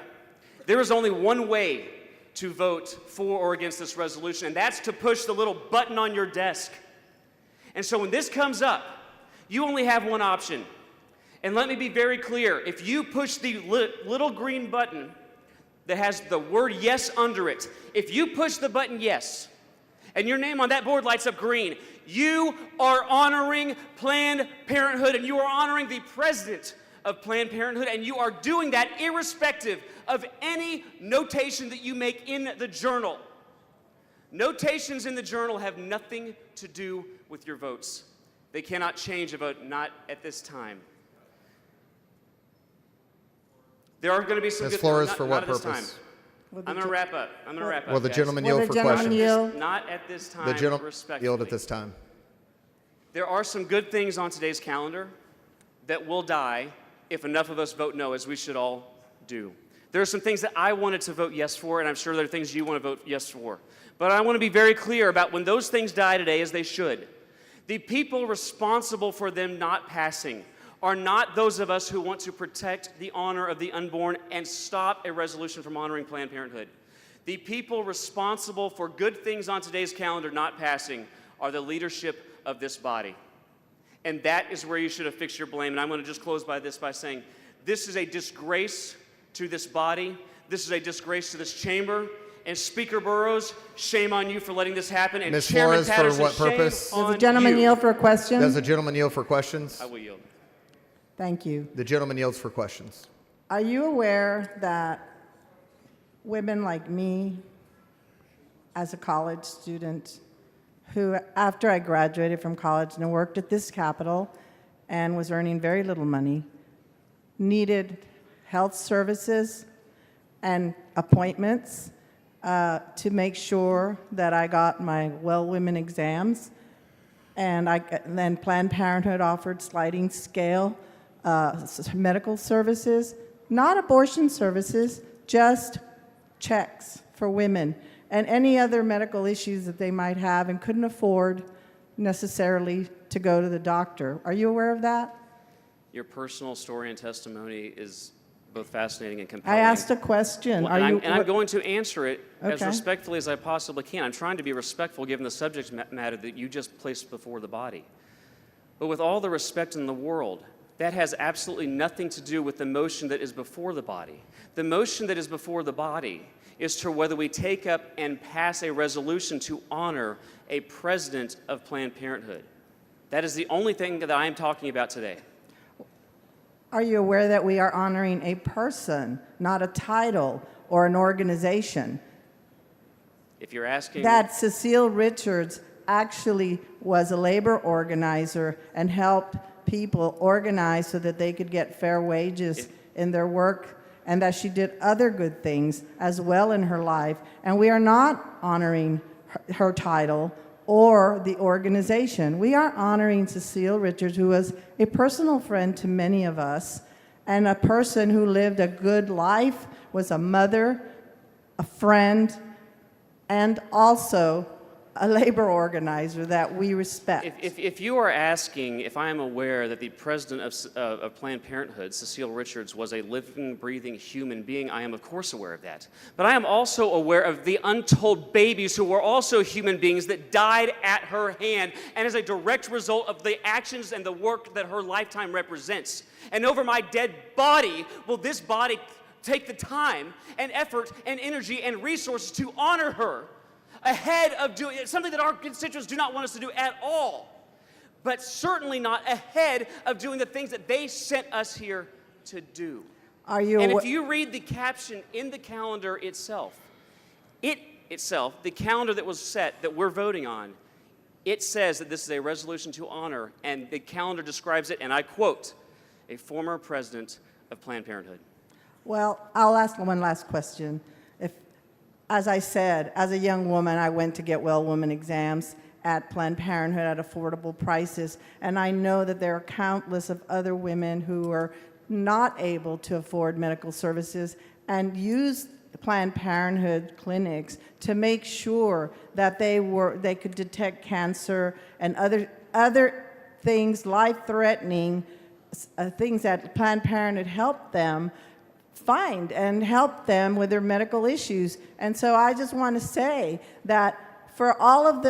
There is only one way to vote for or against this resolution, and that's to push the little button on your desk. And so when this comes up, you only have one option. And let me be very clear. If you push the little green button that has the word yes under it, if you push the button yes, and your name on that board lights up green, you are honoring Planned Parenthood and you are honoring the president of Planned Parenthood, and you are doing that irrespective of any notation that you make in the journal. Notations in the journal have nothing to do with your votes. They cannot change a vote, not at this time. There are going to be some Ms. good Flores, not, for not what at this purpose? time. I'm going to wrap up. Will the guys. gentleman Will yield the for gentleman questions? yield? Not at this time, The gentleman respectfully. yield at this time. There are some good things on today's calendar that will die if enough of us vote no, as we should all do. There are some things that I wanted to vote yes for, and I'm sure there are things you want to vote yes for. But I want to be very clear about when those things die today, as they should. The people responsible for them not passing are not those of us who want to protect the honor of the unborn and stop a resolution from honoring Planned Parenthood. The people responsible for good things on today's calendar not passing are the leadership of this body. And that is where you should have fixed your blame. And I'm going to just close by this by saying, this is a disgrace to this body. This is a disgrace to this chamber. And Speaker Burrows, shame on you for letting this happen. And Ms. Chairman Flores, for Patterson, what shame purpose? on Does the gentleman you. yield for a question? Does the gentleman yield for questions? I will yield. Thank you. The gentleman yields for questions. Are you aware that women like me, as a college student, who, after I graduated from college and worked at this Capitol and was earning very little money, needed health services and appointments to make sure that I got my Well Women exams, and then Planned Parenthood offered sliding scale medical services, not abortion services, just checks for women and any other medical issues that they might have and couldn't afford necessarily to go to the doctor. Are you aware of that? Your personal story and testimony is both fascinating and compelling. I asked a question. Well, Are you? I'm going to answer it as Okay. respectfully as I possibly can. I'm trying to be respectful given the subject matter that you just placed before the body. But with all the respect in the world, that has absolutely nothing to do with the motion that is before the body. The motion that is before the body is to whether we take up and pass a resolution to honor a president of Planned Parenthood. That is the only thing that I am talking about today. Are you aware that we are honoring a person, not a title or an organization? If you're asking... That Cecile Richards actually was a labor organizer and helped people organize so that they could get fair wages in their work, and that she did other good things as well in her life. And we are not honoring her title or the organization. We are honoring Cecile Richards, who was a personal friend to many of us, and a person who lived a good life, was a mother, a friend, and also a labor organizer that we respect. If you are asking if I am aware that the president of Planned Parenthood, Cecile Richards, was a living, breathing human being, I am of course aware of that. But I am also aware of the untold babies who were also human beings that died at her hand, and as a direct result of the actions and the work that her lifetime represents. And over my dead body will this body take the time and effort and energy and resources to honor her, ahead of doing something that our constituents do not want us to do at all, but certainly not ahead of doing the things that they sent us here to do. Are you And if you read the caption in the calendar itself, the calendar that was set that we're voting on, it says that this is a resolution to honor, and the calendar describes it, and I quote, a former president of Planned Parenthood. Well, I'll ask one last question. As I said, as a young woman, I went to get Well Woman exams at Planned Parenthood at affordable prices, and I know that there are countless of other women who are not able to afford medical services and use Planned Parenthood clinics to make sure that they could detect cancer and other things, life-threatening things that Planned Parenthood helped them find and help them with their medical issues. And so I just want to say that for all of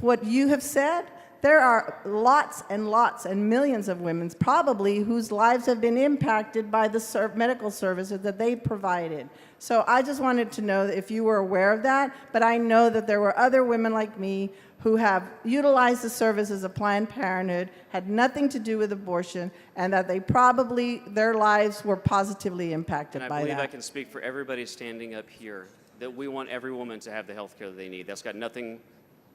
what you have said, there are lots and lots and millions of women probably whose lives have been impacted by the medical services that they provided. So I just wanted to know if you were aware of that, but I know that there were other women like me who have utilized the services of Planned Parenthood had nothing to do with abortion, and that they probably, their lives were positively impacted And by I believe that. I can speak for everybody standing up here that we want every woman to have the health care that they need. That's got nothing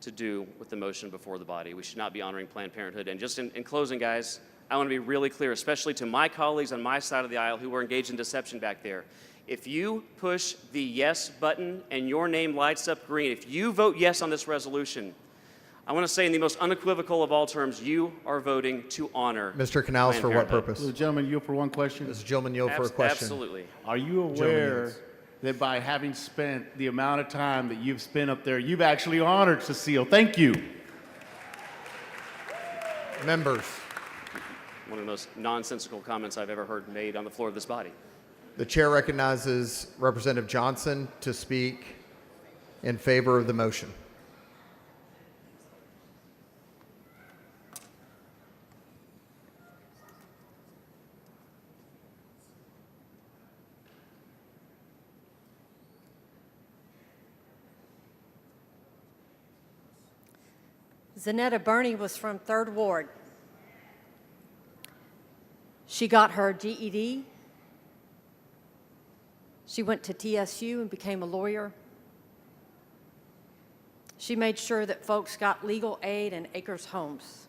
to do with the motion before the body. We should not be honoring Planned Parenthood. And just in closing, guys, I want to be really clear, especially to my colleagues on my side of the aisle who were engaged in deception back there. If you push the yes button and your name lights up green, if you vote yes on this resolution, I want to say in the most unequivocal of all terms, you are voting to honor Mr. Canales, Planned for what Parenthood. purpose? Will the gentleman yield for one question? Does the gentleman yield for a question? Absolutely. Are you Gentleman aware yields. that by having spent the amount of time that you've spent up there, you've actually honored Cecile? Thank you. Members, One of the most nonsensical comments I've ever heard made on the floor of this body. the chair recognizes Representative Johnson to speak in favor of the motion. Zanetta Burney was from 3rd Ward. She got her GED. She went to TSU and became a lawyer. She made sure that folks got legal aid in Acres Homes.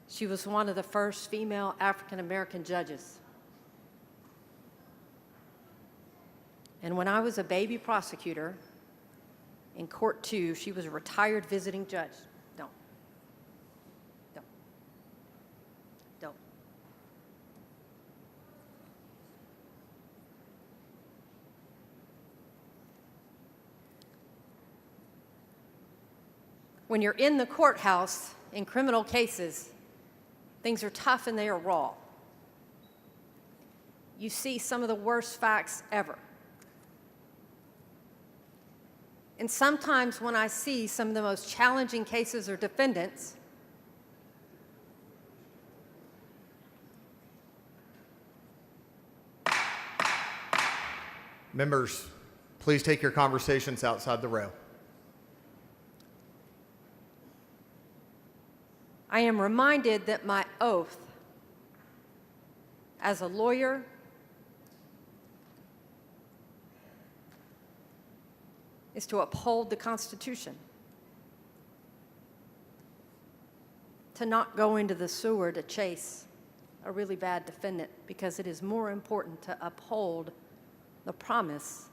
She was one of the first female African American judges. And when I was a baby prosecutor in Court 2, she was a retired visiting judge. Don't. When you're in the courthouse in criminal cases, things are tough and they are raw. You see some of the worst facts ever. And sometimes when I see some of the most challenging cases or defendants, Members, please take your conversations outside the rail. I am reminded that my oath as a lawyer is to uphold the Constitution, to not go into the sewer to chase a really bad defendant, because it is more important to uphold the promise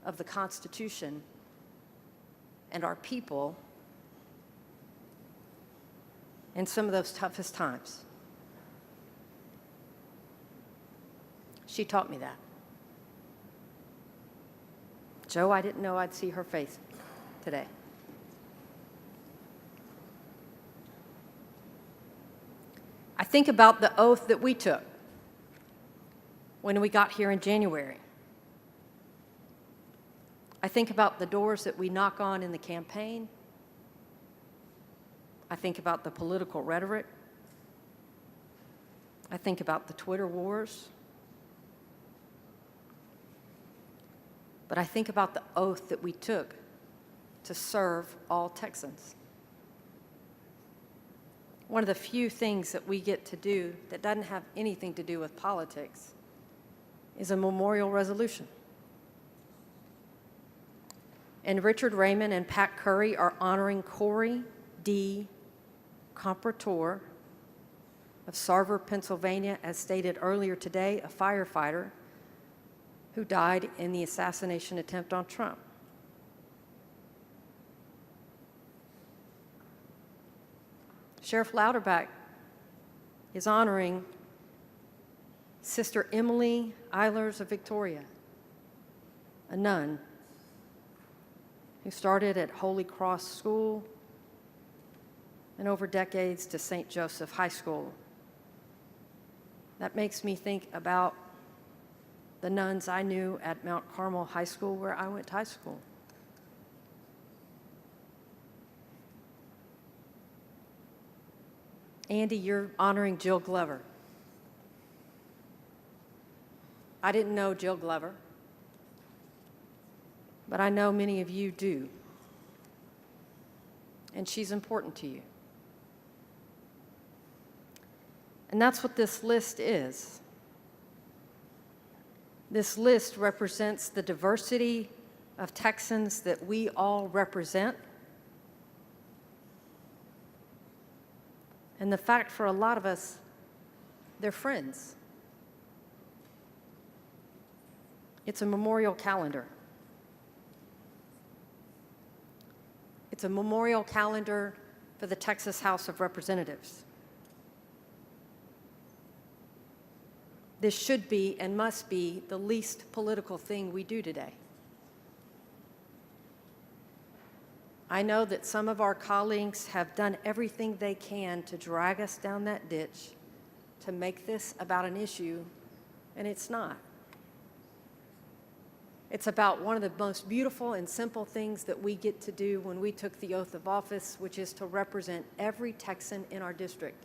of the Constitution and our people in some of those toughest times. She taught me that. Joe, I didn't know I'd see her face today. I think about the oath that we took when we got here in January. I think about the doors that we knock on in the campaign. I think about the political rhetoric. I think about the Twitter wars. But I think about the oath that we took to serve all Texans. One of the few things that we get to do that doesn't have anything to do with politics is a memorial resolution. And Richard Raymond and Pat Curry are honoring Corey D. Comparator of Sarver, Pennsylvania, as stated earlier today, a firefighter who died in the assassination attempt on Trump. Sheriff Louderback is honoring Sister Emily Eilers of Victoria, a nun who started at Holy Cross School and over decades to St. Joseph High School. That makes me think about the nuns I knew at Mount Carmel High School, where I went to high school. Andy, you're honoring Jill Glover. I didn't know Jill Glover, but I know many of you do. and she's important to you. And that's what this list is. This list represents the diversity of Texans that we all represent. And the fact for a lot of us, they're friends. It's a memorial calendar. It's a memorial calendar for the Texas House of Representatives. This should be and must be the least political thing we do today. I know that some of our colleagues have done everything they can to drag us down that ditch, to make this about an issue, and it's not. It's about one of the most beautiful and simple things that we get to do when we took the oath of office, which is to represent every Texan in our district.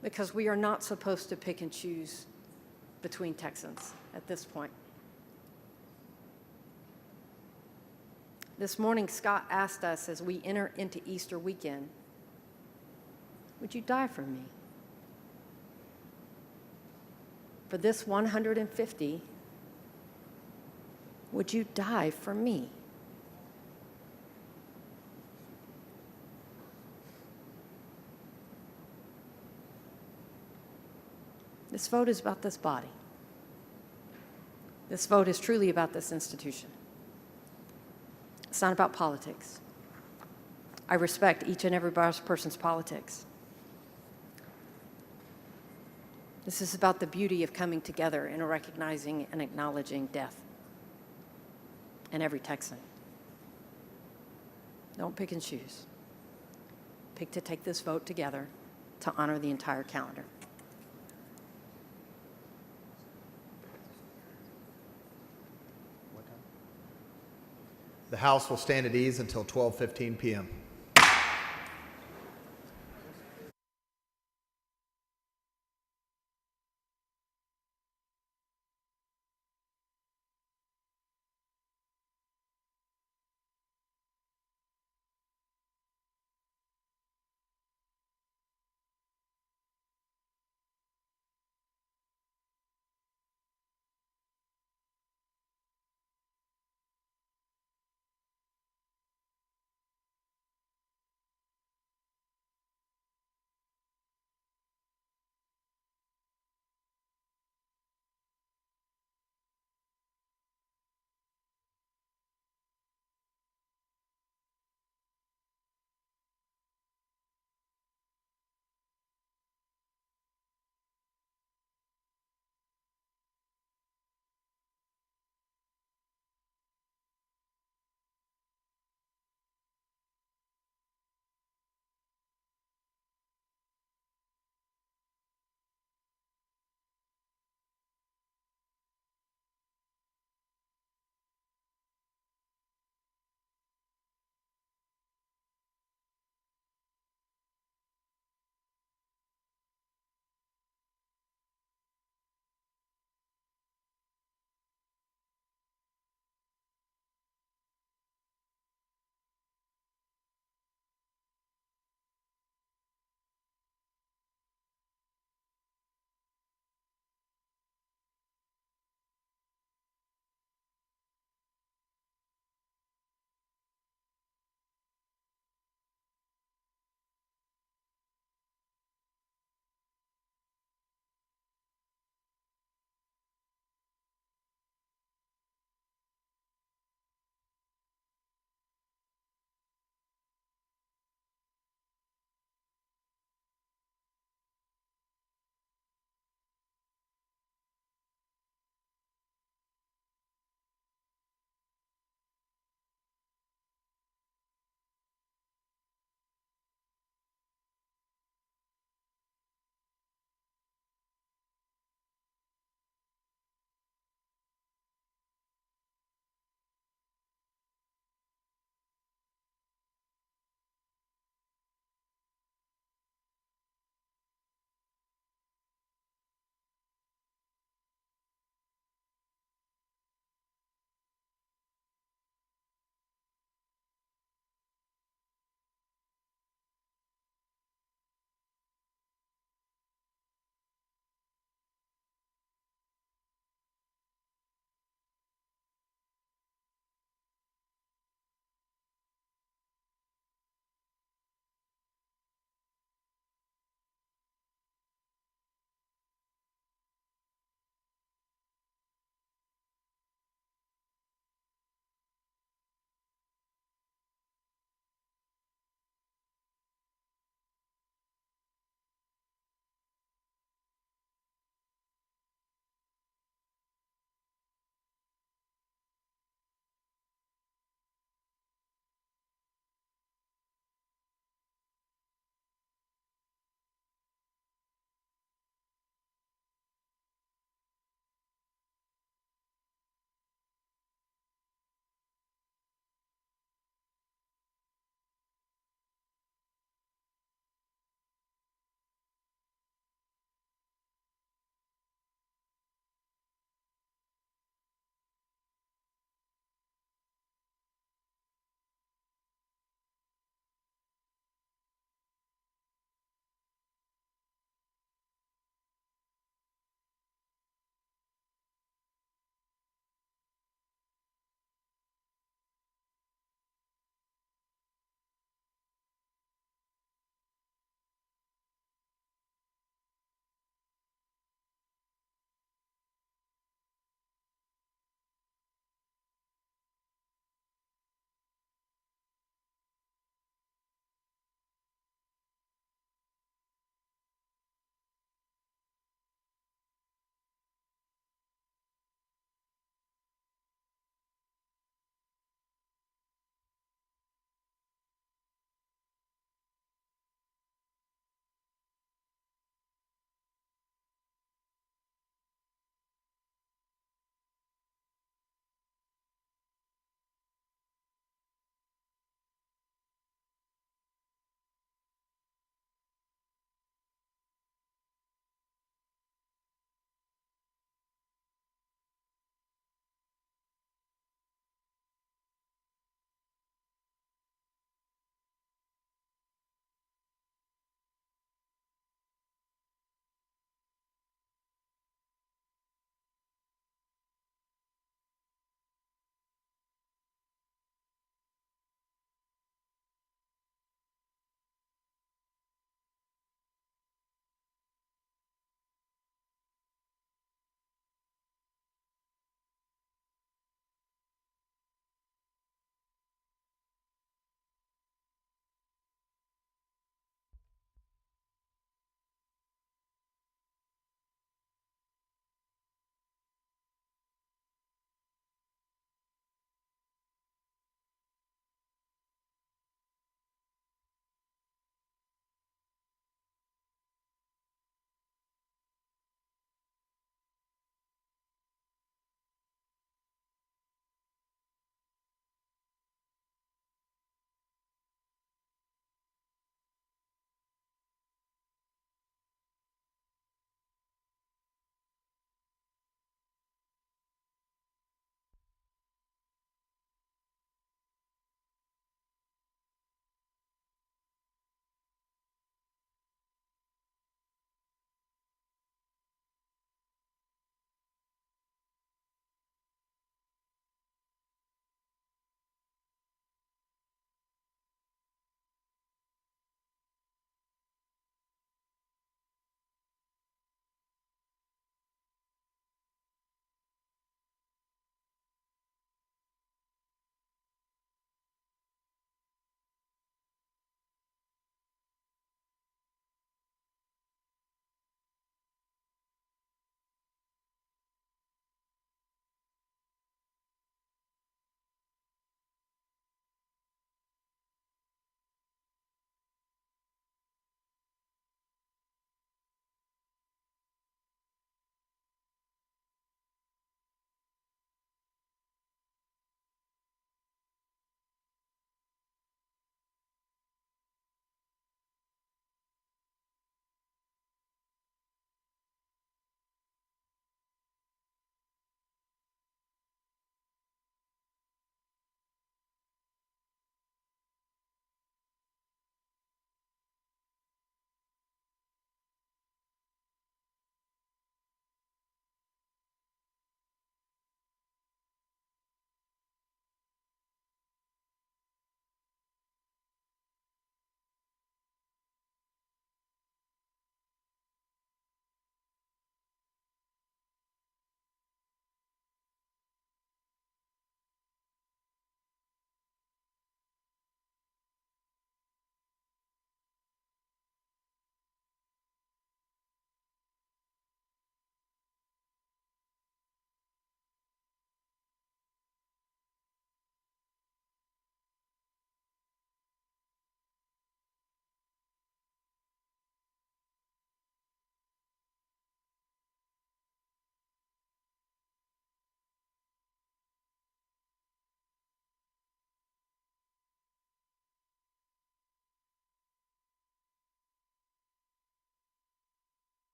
Because we are not supposed to pick and choose between Texans at this point. This morning, Scott asked us as we enter into Easter weekend, would you die for me? For this 150, would you die for me? This vote is about this body. This vote is truly about this institution. It's not about politics. I respect each and every person's politics. This is about the beauty of coming together and recognizing and acknowledging death and every Texan. Don't pick and choose. Pick to take this vote together to honor the entire calendar. The House will stand at ease until 12:15 p.m.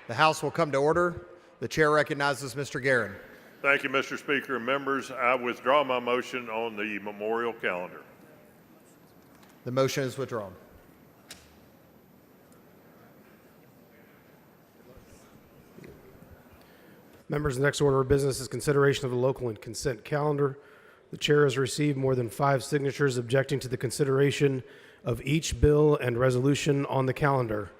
The House will come to order. The chair recognizes Mr. Guerin. Thank you, Mr. Speaker. Members, I withdraw my motion on the memorial calendar. The motion is withdrawn. Members, the next order of business is consideration of the local and consent calendar. The chair has received more than 5 signatures objecting to the consideration of each bill and resolution on the calendar.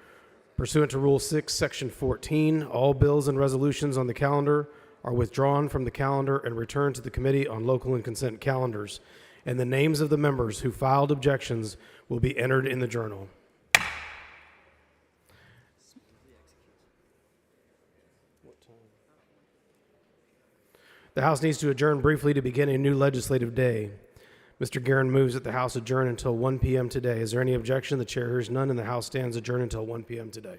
Pursuant to Rule 6, Section 14, all bills and resolutions on the calendar are withdrawn from the calendar and returned to the Committee on Local and Consent Calendars, and the names of the members who filed objections will be entered in the journal. The House needs to adjourn briefly to begin a new legislative day. Mr. Guerin moves that the House adjourn until 1 p.m. today. Is there any objection? The chair hears none, and the House stands adjourned until 1 p.m. today.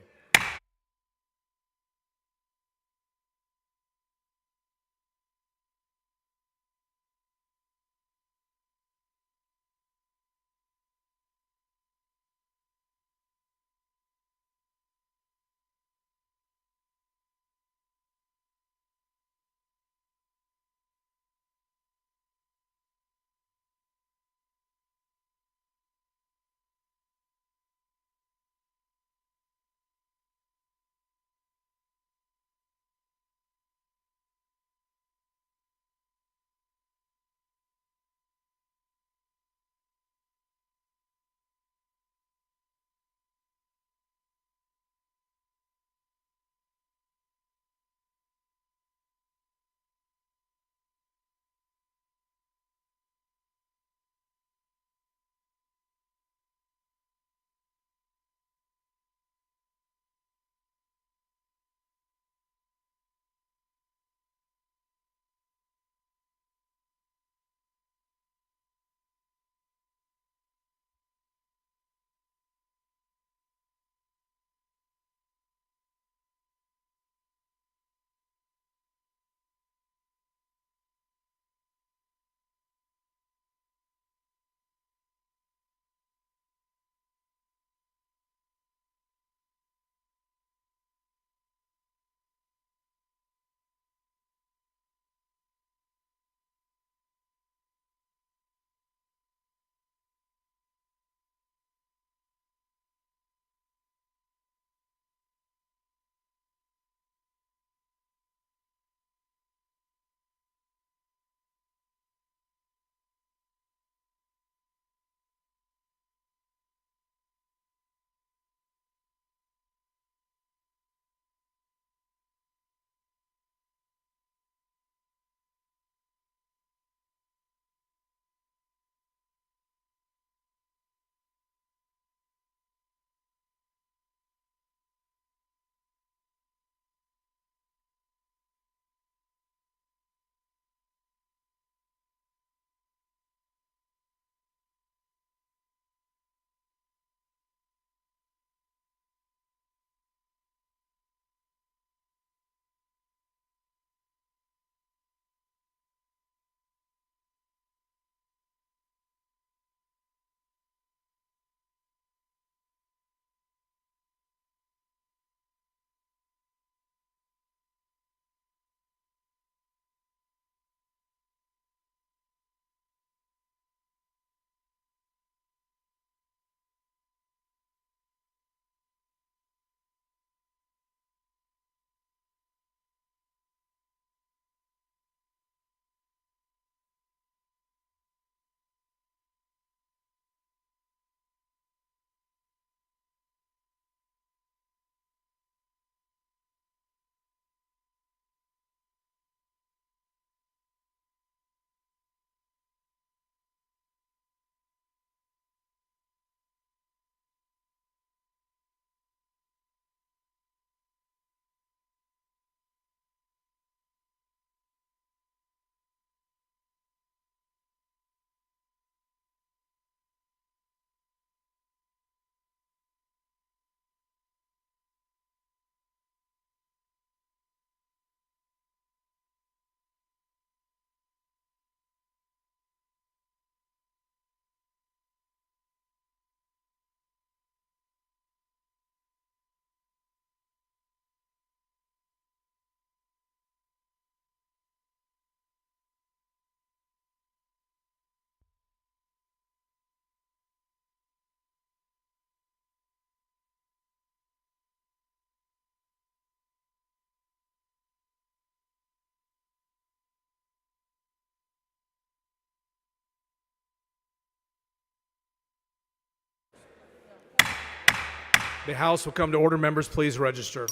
The House will come to order. Members, please register.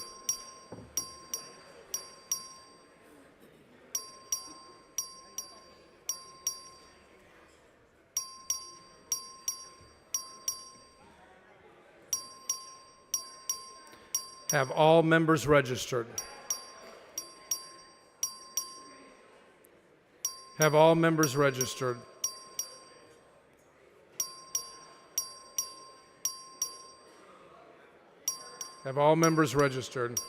Have all members registered? Have all members registered? Have all members registered?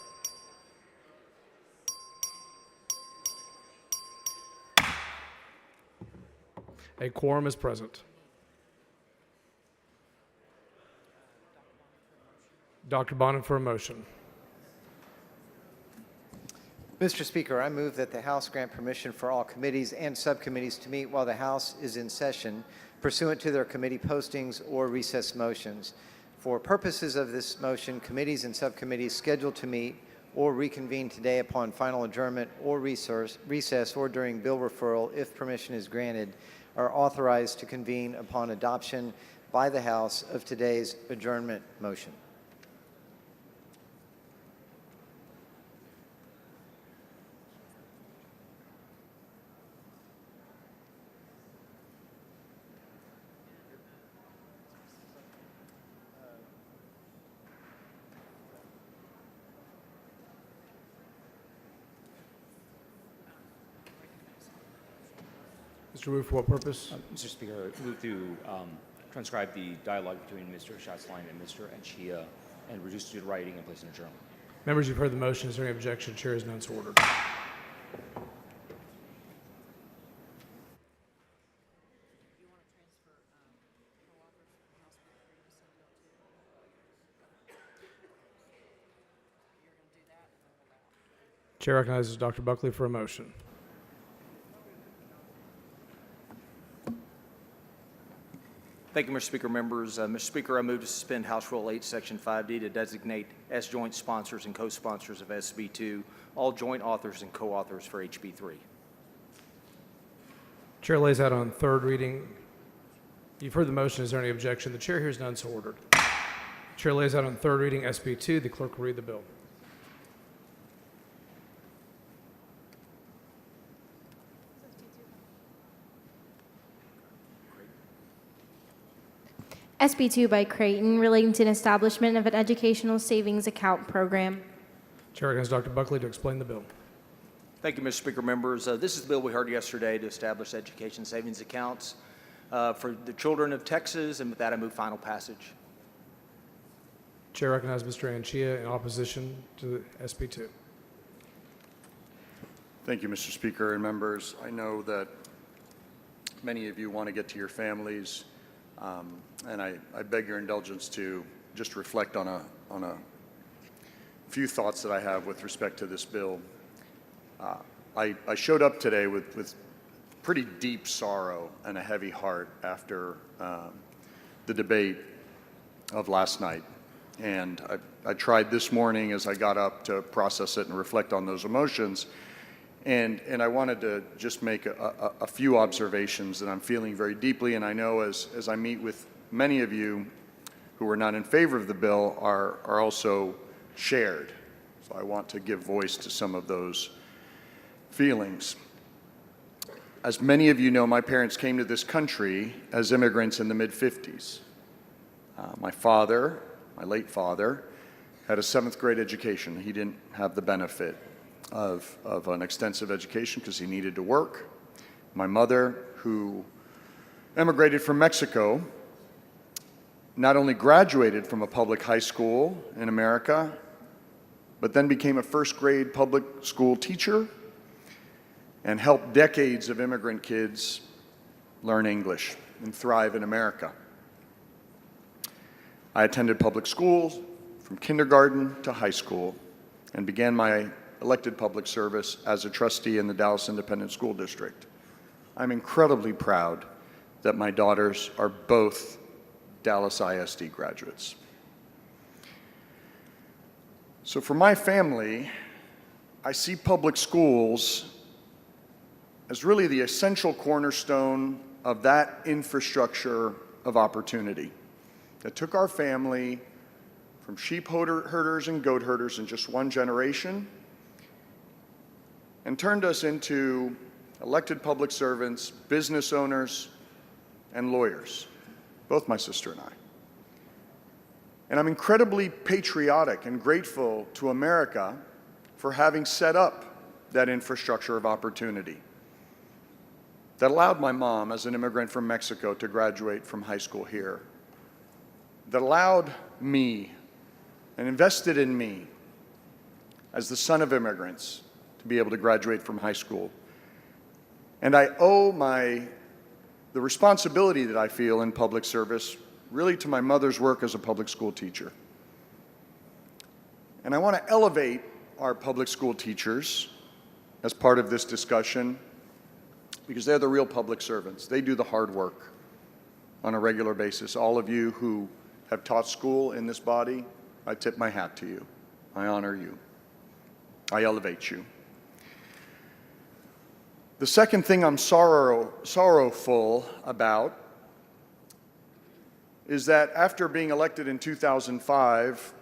A quorum is present. Dr. Bonin for a motion. Mr. Speaker, I move that the House grant permission for all committees and subcommittees to meet while the House is in session pursuant to their committee postings or recess motions. For purposes of this motion, committees and subcommittees scheduled to meet or reconvene today upon final adjournment or recess or during bill referral, if permission is granted, are authorized to convene upon adoption by the House of today's adjournment motion. Mr. Wu, for what purpose? Mr. Speaker, I move to transcribe the dialogue between Mr. Schatzline and Mr. Anchia and reduce it to writing and place in a journal. Members, you've heard the motion. Is there any objection? Chair is none, so ordered. Chair recognizes Dr. Buckley for a motion. Thank you, Mr. Speaker. Members, Mr. Speaker, I move to suspend House Rule 8, Section 5D to designate as joint sponsors and co-sponsors of SB 2 all joint authors and co-authors for HB 3. Chair lays out on third reading. You've heard the motion. Is there any objection? The chair hears none, so ordered. Chair lays out on third reading SB 2. The clerk will read the bill. SB 2 by Creighton, relating to an establishment of an educational savings account program. Chair recognizes Dr. Buckley to explain the bill. Thank you, Mr. Speaker. Members, this is the bill we heard yesterday to establish education savings accounts for the children of Texas, and with that, I move final passage. Chair recognizes Mr. Anchia in opposition to SB 2. Thank you, Mr. Speaker and members. I know that many of you want to get to your families, and I beg your indulgence to just reflect on a few thoughts that I have with respect to this bill. I showed up today with pretty deep sorrow and a heavy heart after the debate of last night. And I tried this morning as I got up to process it and reflect on those emotions. And I wanted to just make a few observations that I'm feeling very deeply. And I know as I meet with many of you who are not in favor of the bill are also shared. So I want to give voice to some of those feelings. As many of you know, my parents came to this country as immigrants in the mid-50s. My father, my late father, had a 7th grade education. He didn't have the benefit of an extensive education because he needed to work. My mother, who emigrated from Mexico, not only graduated from a public high school in America, but then became a 1st grade public school teacher and helped decades of immigrant kids learn English and thrive in America. I attended public schools from kindergarten to high school and began my elected public service as a trustee in the Dallas Independent School District. I'm incredibly proud that my daughters are both Dallas ISD graduates. So for my family, I see public schools as really the essential cornerstone of that infrastructure of opportunity that took our family from sheep herders and goat herders in just one generation and turned us into elected public servants, business owners, and lawyers, both my sister and I. And I'm incredibly patriotic and grateful to America for having set up that infrastructure of opportunity that allowed my mom, as an immigrant from Mexico, to graduate from high school here, that allowed me and invested in me as the son of immigrants to be able to graduate from high school. And I owe the responsibility that I feel in public service really to my mother's work as a public school teacher. And I want to elevate our public school teachers as part of this discussion because they're the real public servants. They do the hard work on a regular basis. All of you who have taught school in this body, I tip my hat to you. I honor you. I elevate you. The second thing I'm sorrowful about is that after being elected in 2005,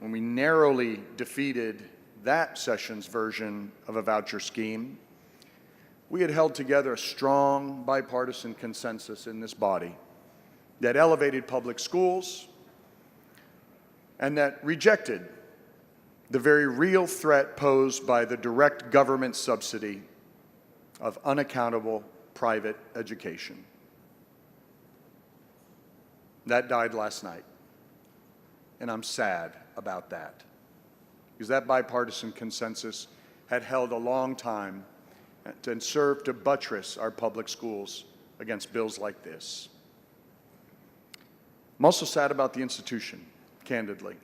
when we narrowly defeated that session's version of a voucher scheme, we had held together a strong bipartisan consensus in this body that elevated public schools and that rejected the very real threat posed by the direct government subsidy of unaccountable private education. That died last night, and I'm sad about that, because that bipartisan consensus had held a long time and served to buttress our public schools against bills like this. I'm also sad about the institution, candidly,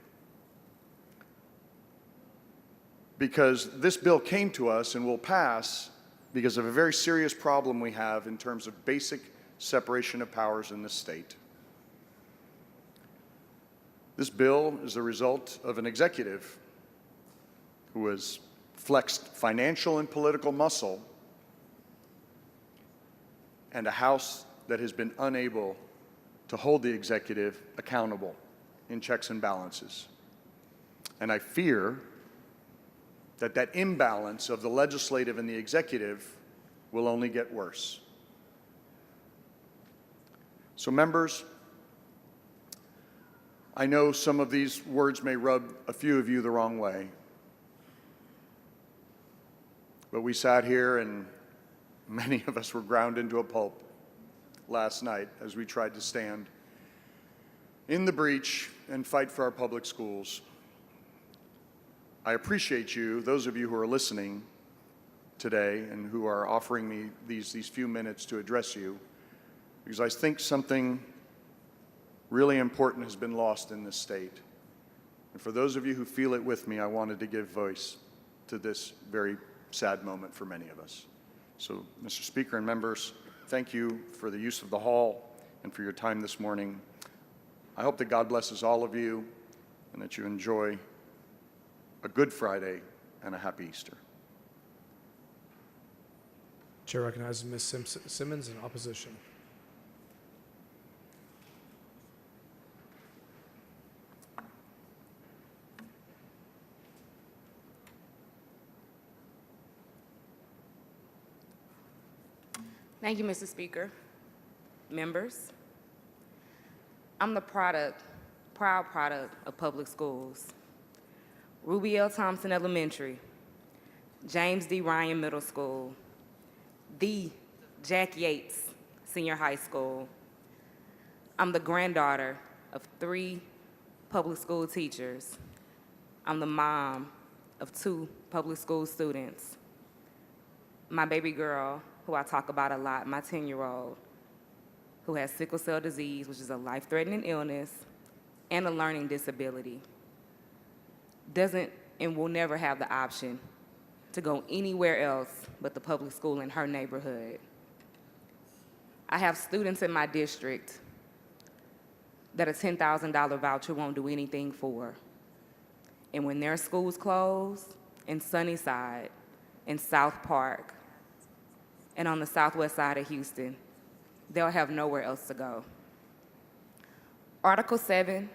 because this bill came to us and will pass because of a very serious problem we have in terms of basic separation of powers in this state. This bill is a result of an executive who has flexed financial and political muscle and a House that has been unable to hold the executive accountable in checks and balances. And I fear that that imbalance of the legislative and the executive will only get worse. So members, I know some of these words may rub a few of you the wrong way, but we sat here and many of us were ground into a pulp last night as we tried to stand in the breach and fight for our public schools. I appreciate you, those of you who are listening today and who are offering me these few minutes to address you, because I think something really important has been lost in this state. And for those of you who feel it with me, I wanted to give voice to this very sad moment for many of us. So, Mr. Speaker and members, thank you for the use of the hall and for your time this morning. I hope that God blesses all of you and that you enjoy a Good Friday and a happy Easter. Chair recognizes Ms. Simmons in opposition. Thank you, Mr. Speaker. Members, I'm the proud product of public schools. Ruby L. Thompson Elementary, James D. Ryan Middle School, the Jack Yates Senior High School. I'm the granddaughter of 3 public school teachers. I'm the mom of 2 public school students. My baby girl, who I talk about a lot, my 10-year-old, who has sickle cell disease, which is a life-threatening illness, and a learning disability, doesn't and will never have the option to go anywhere else but the public school in her neighborhood. I have students in my district that a $10,000 voucher won't do anything for. And when their schools close in Sunnyside, in South Park, and on the southwest side of Houston, they'll have nowhere else to go. Article 7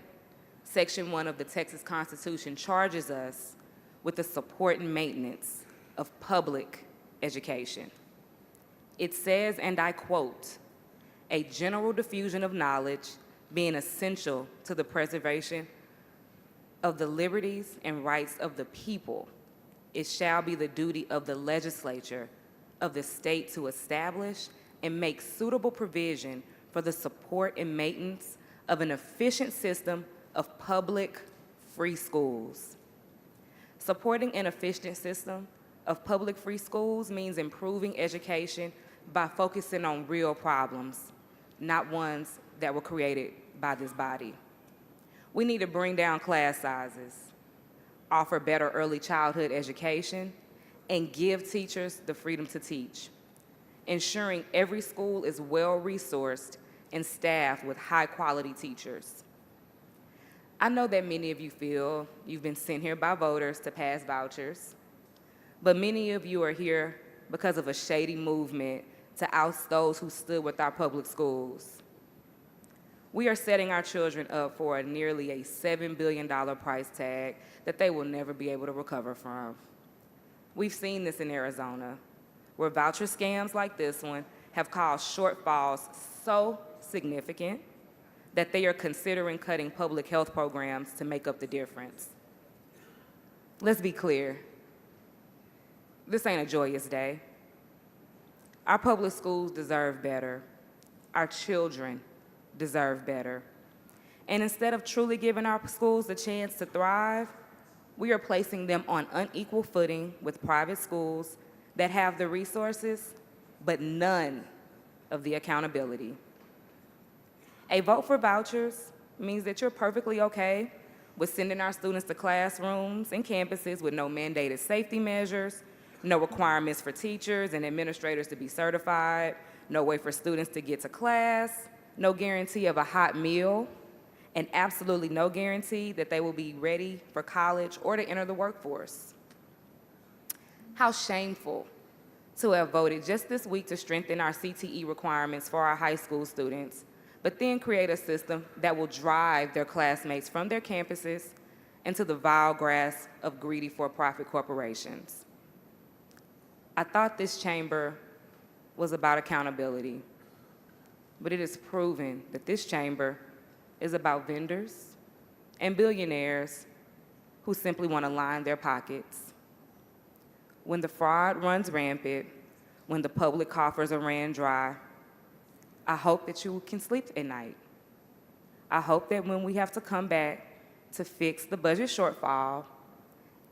Section 1 of the Texas Constitution charges us with the support and maintenance of public education. It says, and I quote, "A general diffusion of knowledge being essential to the preservation of the liberties and rights of the people, it shall be the duty of the legislature of the state to establish and make suitable provision for the support and maintenance of an efficient system of public free schools." Supporting an efficient system of public free schools means improving education by focusing on real problems, not ones that were created by this body. We need to bring down class sizes, offer better early childhood education, and give teachers the freedom to teach, ensuring every school is well-resourced and staffed with high-quality teachers. I know that many of you feel you've been sent here by voters to pass vouchers, but many of you are here because of a shady movement to oust those who stood with our public schools. We are setting our children up for nearly a $7 billion price tag that they will never be able to recover from. We've seen this in Arizona, where voucher scams like this one have caused shortfalls so significant that they are considering cutting public health programs to make up the difference. Let's be clear. This ain't a joyous day. Our public schools deserve better. Our children deserve better. And instead of truly giving our schools the chance to thrive, we are placing them on unequal footing with private schools that have the resources, but none of the accountability. A vote for vouchers means that you're perfectly okay with sending our students to classrooms and campuses with no mandated safety measures, no requirements for teachers and administrators to be certified, no way for students to get to class, no guarantee of a hot meal, and absolutely no guarantee that they will be ready for college or to enter the workforce. How shameful to have voted just this week to strengthen our CTE requirements for our high school students, but then create a system that will drive their classmates from their campuses into the vile grasp of greedy for-profit corporations. I thought this chamber was about accountability, but it is proven that this chamber is about vendors and billionaires who simply want to line their pockets. When the fraud runs rampant, when the public coffers are ran dry, I hope that you can sleep at night. I hope that when we have to come back to fix the budget shortfall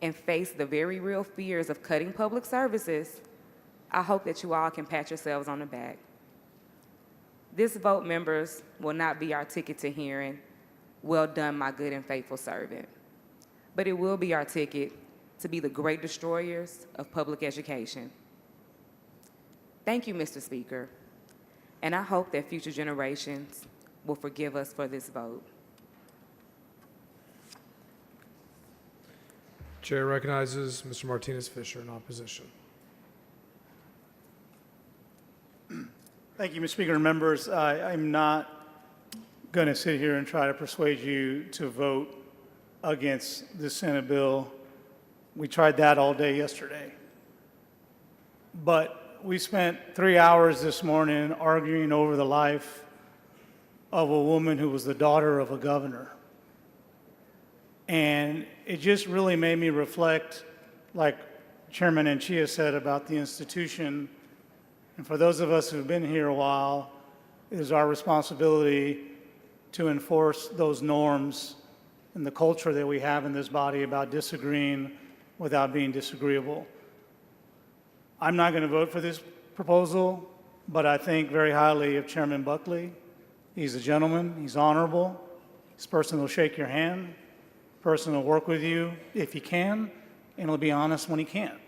and face the very real fears of cutting public services, I hope that you all can pat yourselves on the back. This vote, members, will not be our ticket to hearing, "Well done, my good and faithful servant," but it will be our ticket to be the great destroyers of public education. Thank you, Mr. Speaker, and I hope that future generations will forgive us for this vote. Chair recognizes Mr. Martinez Fisher in opposition. Thank you, Mr. Speaker and members. I'm not going to sit here and try to persuade you to vote against the Senate bill. We tried that all day yesterday. But we spent 3 hours this morning arguing over the life of a woman who was the daughter of a governor. And it just really made me reflect, like Chairman Anchia said, about the institution. And for those of us who've been here a while, it is our responsibility to enforce those norms and the culture that we have in this body about disagreeing without being disagreeable. I'm not going to vote for this proposal, but I think very highly of Chairman Buckley. He's a gentleman, he's honorable, he's a person who'll shake your hand, a person who'll work with you if he can, and he'll be honest when he can't.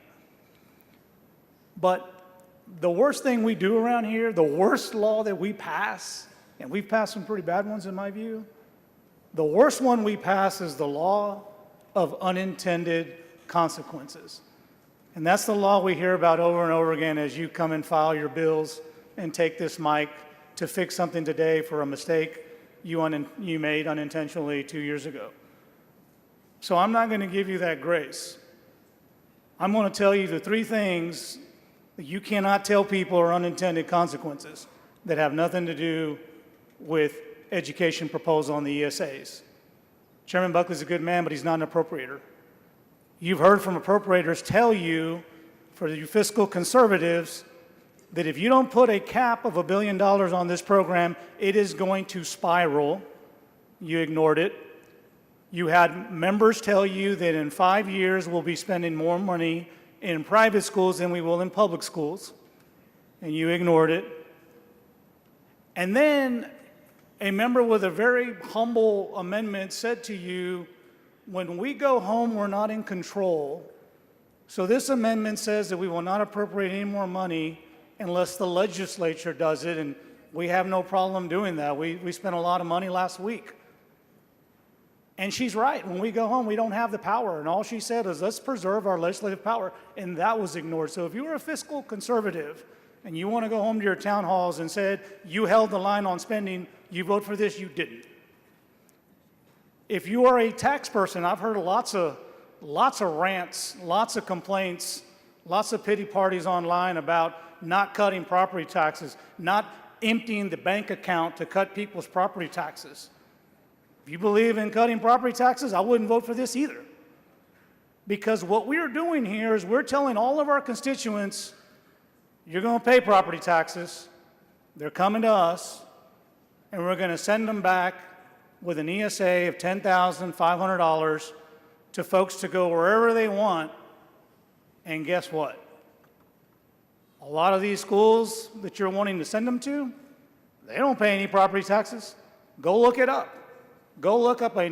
But the worst thing we do around here, the worst law that we pass, and we've passed some pretty bad ones in my view, the worst one we pass is the law of unintended consequences. And that's the law we hear about over and over again as you come and file your bills and take this mic to fix something today for a mistake you made unintentionally 2 years ago. So I'm not going to give you that grace. I'm going to tell you the three things that you cannot tell people are unintended consequences that have nothing to do with education proposal on the ESAs. Chairman Buckley's a good man, but he's not an appropriator. You've heard from appropriators tell you, for you fiscal conservatives, that if you don't put a cap of $1 billion on this program, it is going to spiral. You ignored it. You had members tell you that in 5 years we'll be spending more money in private schools than we will in public schools, and you ignored it. And then a member with a very humble amendment said to you, when we go home, we're not in control. So this amendment says that we will not appropriate any more money unless the legislature does it, and we have no problem doing that. We spent a lot of money last week. And she's right. When we go home, we don't have the power. And all she said is, let's preserve our legislative power. And that was ignored. So if you were a fiscal conservative and you want to go home to your town halls and said you held the line on spending, you vote for this, you didn't. If you are a tax person, I've heard lots of rants, lots of complaints, lots of pity parties online about not cutting property taxes, not emptying the bank account to cut people's property taxes. If you believe in cutting property taxes, I wouldn't vote for this either. Because what we're doing here is we're telling all of our constituents, you're going to pay property taxes, they're coming to us, and we're going to send them back with an ESA of $10,500 to folks to go wherever they want. And guess what? A lot of these schools that you're wanting to send them to, they don't pay any property taxes. Go look it up. Go look up a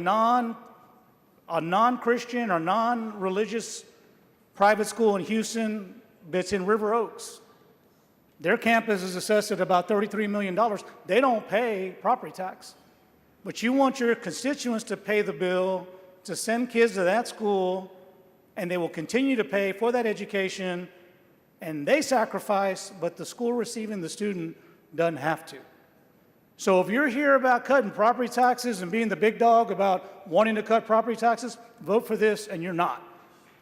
non-Christian or non-religious private school in Houston that's in River Oaks. Their campus is assessed at about $33 million. They don't pay property tax. But you want your constituents to pay the bill to send kids to that school, and they will continue to pay for that education, and they sacrifice, but the school receiving the student doesn't have to. So if you're here about cutting property taxes and being the big dog about wanting to cut property taxes, vote for this, and you're not.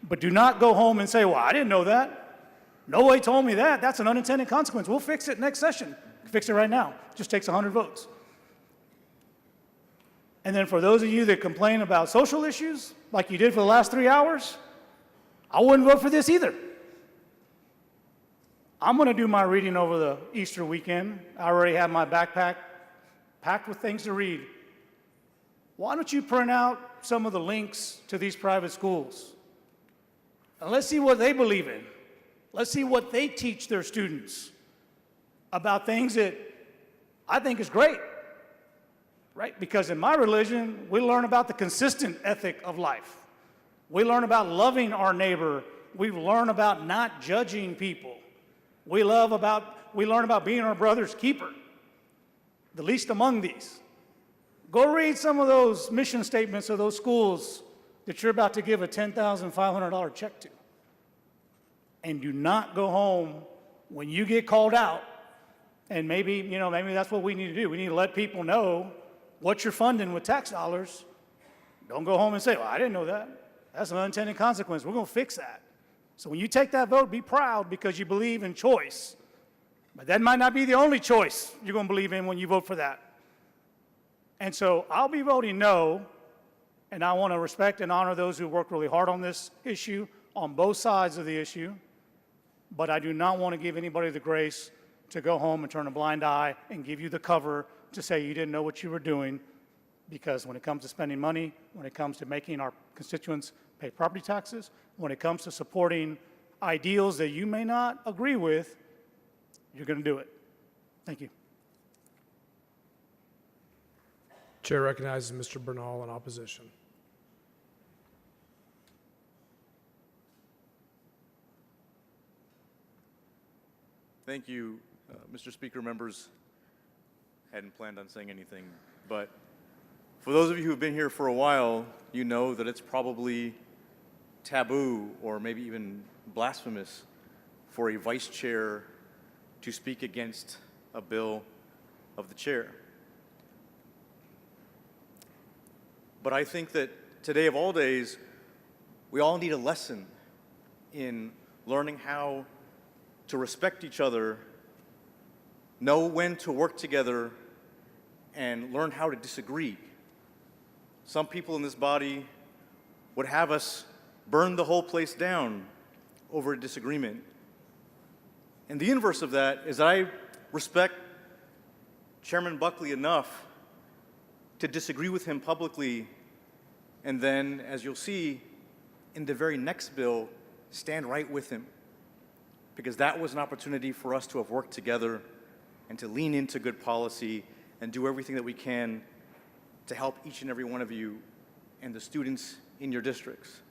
But do not go home and say, well, I didn't know that. Nobody told me that. That's an unintended consequence. We'll fix it next session. Fix it right now. It just takes 100 votes. And then for those of you that complain about social issues, like you did for the last 3 hours, I wouldn't vote for this either. I'm going to do my reading over the Easter weekend. I already have my backpack packed with things to read. Why don't you print out some of the links to these private schools? And let's see what they believe in. Let's see what they teach their students about things that I think is great, right? Because in my religion, we learn about the consistent ethic of life. We learn about loving our neighbor. We learn about not judging people. We learn about being our brother's keeper. The least among these. Go read some of those mission statements of those schools that you're about to give a $10,500 check to. And do not go home when you get called out. And maybe that's what we need to do. We need to let people know what you're funding with tax dollars. Don't go home and say, well, I didn't know that. That's an unintended consequence. We're going to fix that. So when you take that vote, be proud because you believe in choice. But that might not be the only choice you're going to believe in when you vote for that. And so I'll be voting no, and I want to respect and honor those who worked really hard on this issue, on both sides of the issue. But I do not want to give anybody the grace to go home and turn a blind eye and give you the cover to say you didn't know what you were doing. Because when it comes to spending money, when it comes to making our constituents pay property taxes, when it comes to supporting ideals that you may not agree with, you're going to do it. Thank you. Chair recognizes Mr. Bernal in opposition. Thank you, Mr. Speaker. Members, hadn't planned on saying anything, but for those of you who have been here for a while, you know that it's probably taboo or maybe even blasphemous for a vice chair to speak against a bill of the chair. But I think that today of all days, we all need a lesson in learning how to respect each other, know when to work together, and learn how to disagree. Some people in this body would have us burn the whole place down over a disagreement. And the inverse of that is I respect Chairman Buckley enough to disagree with him publicly, and then, as you'll see, in the very next bill, stand right with him. Because that was an opportunity for us to have worked together and to lean into good policy and do everything that we can to help each and every one of you and the students in your districts.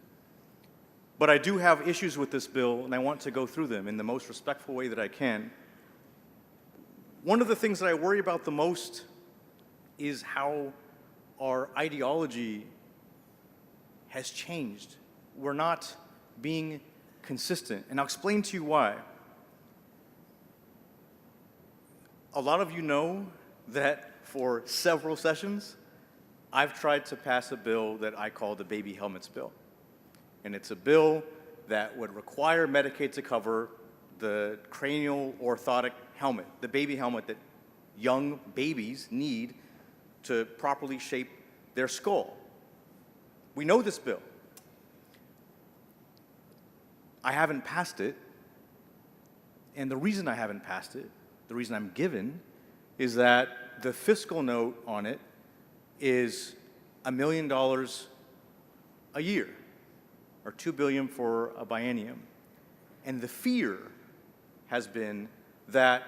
But I do have issues with this bill, and I want to go through them in the most respectful way that I can. One of the things that I worry about the most is how our ideology has changed. We're not being consistent, and I'll explain to you why. A lot of you know that for several sessions, I've tried to pass a bill that I call the Baby Helmets Bill. And it's a bill that would require Medicaid to cover the cranial orthotic helmet, the baby helmet that young babies need to properly shape their skull. We know this bill. I haven't passed it, and the reason I haven't passed it, the reason I'm given, is that the fiscal note on it is $1 million a year, or $2 billion for a biennium. And the fear has been that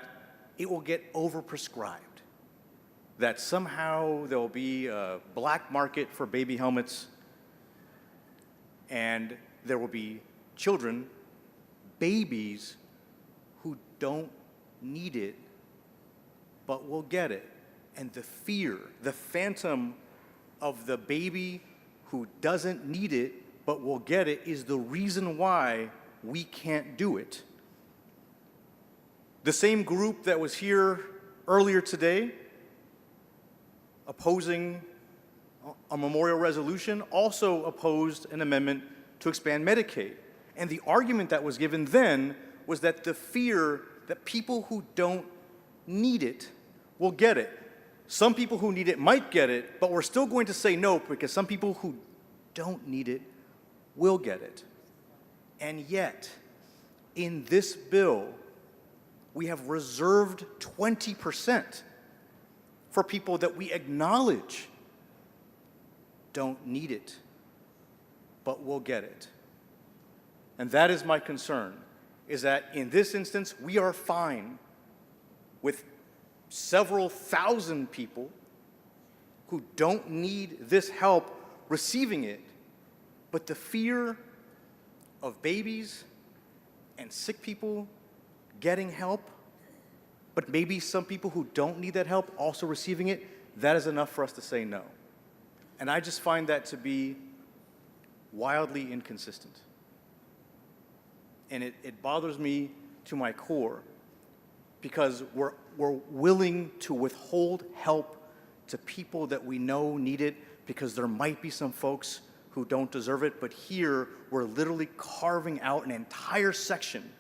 it will get overprescribed, that somehow there will be a black market for baby helmets, and there will be children, babies, who don't need it, but will get it. And the fear, the phantom of the baby who doesn't need it, but will get it, is the reason why we can't do it. The same group that was here earlier today opposing a memorial resolution also opposed an amendment to expand Medicaid. And the argument that was given then was that the fear that people who don't need it will get it. Some people who need it might get it, but we're still going to say no because some people who don't need it will get it. And yet, in this bill, we have reserved 20% for people that we acknowledge don't need it, but will get it. And that is my concern, is that in this instance, we are fine with several thousand people who don't need this help receiving it, but the fear of babies and sick people getting help, but maybe some people who don't need that help also receiving it, that is enough for us to say no. And I just find that to be wildly inconsistent. And it bothers me to my core because we're willing to withhold help to people that we know need it because there might be some folks who don't deserve it, but here we're literally carving out an entire section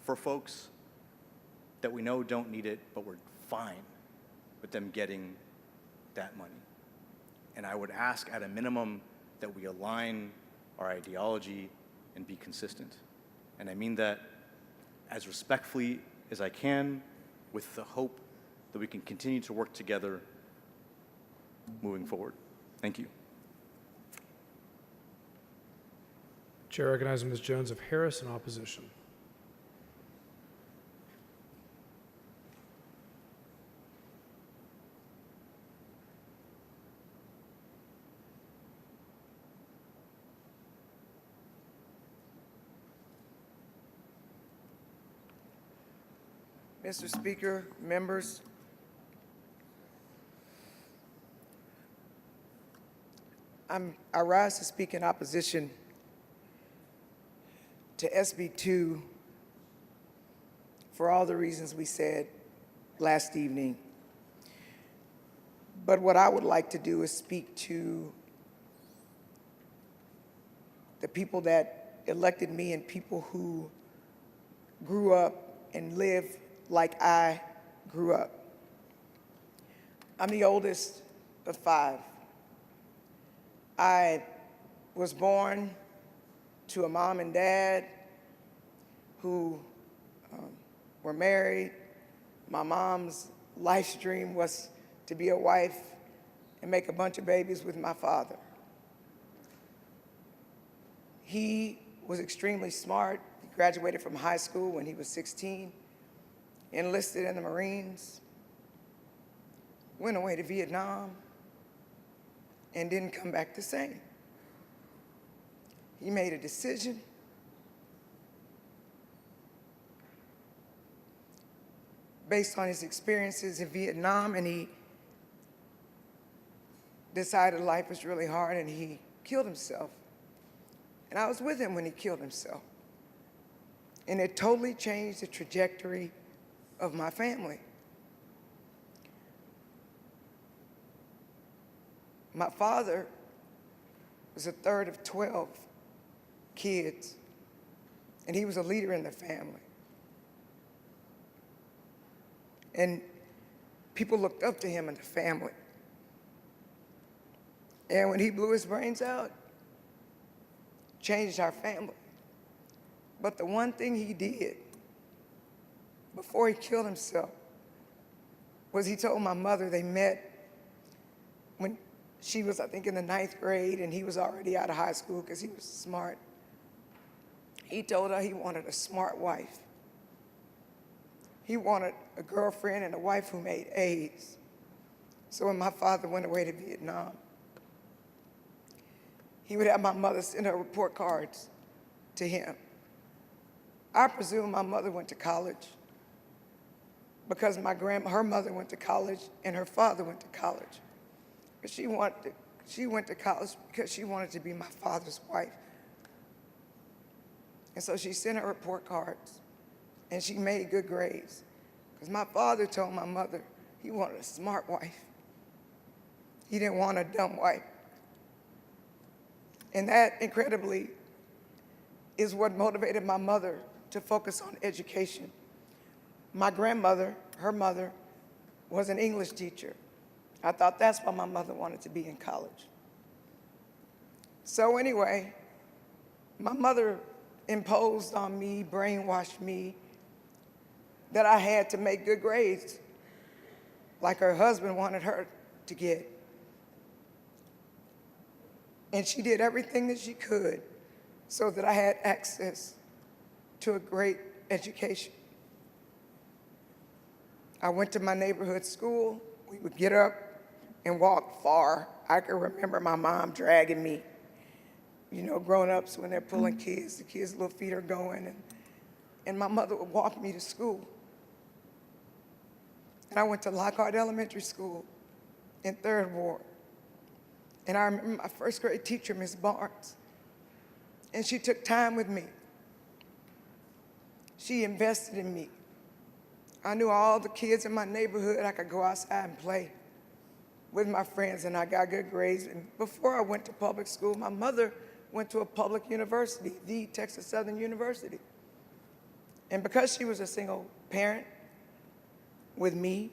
for folks that we know don't need it, but we're fine with them getting that money. And I would ask at a minimum that we align our ideology and be consistent. And I mean that as respectfully as I can, with the hope that we can continue to work together moving forward. Thank you. Chair recognizes Ms. Jones of Harris in opposition. Mr. Speaker, members, I rise to speak in opposition to SB 2 for all the reasons we said last evening. But what I would like to do is speak to the people that elected me and people who grew up and lived like I grew up. I'm the oldest of 5. I was born to a mom and dad who were married. My mom's life's dream was to be a wife and make a bunch of babies with my father. He was extremely smart. He graduated from high school when he was 16, enlisted in the Marines, went away to Vietnam, and didn't come back the same. He made a decision based on his experiences in Vietnam, and he decided life was really hard, and he killed himself. And I was with him when he killed himself. And it totally changed the trajectory of my family. My father was the third of 12 kids, and he was a leader in the family. And people looked up to him in the family. And when he blew his brains out, changed our family. But the one thing he did before he killed himself was he told my mother, they met when she was, I think, in the 9th grade, and he was already out of high school because he was smart. He told her he wanted a smart wife. He wanted a girlfriend and a wife who made A's. So when my father went away to Vietnam, he would have my mother send her report cards to him. I presume my mother went to college because her mother went to college and her father went to college. But she went to college because she wanted to be my father's wife. And so she sent her report cards, and she made good grades. Because my father told my mother he wanted a smart wife. He didn't want a dumb wife. And that, incredibly, is what motivated my mother to focus on education. My grandmother, her mother, was an English teacher. I thought that's why my mother wanted to be in college. So anyway, my mother imposed on me, brainwashed me, that I had to make good grades, like her husband wanted her to get. And she did everything that she could so that I had access to a great education. I went to my neighborhood school. We would get up and walk far. I can remember my mom dragging me. You know, grown-ups, when they're pulling kids, the kids' little feet are going, and my mother would walk me to school. And I went to Lockhart Elementary School in 3rd Ward. And I remember my 1st grade teacher, Miss Barnes, and she took time with me. She invested in me. I knew all the kids in my neighborhood. I could go outside and play with my friends, and I got good grades. And before I went to public school, my mother went to a public university, the Texas Southern University. And because she was a single parent with me,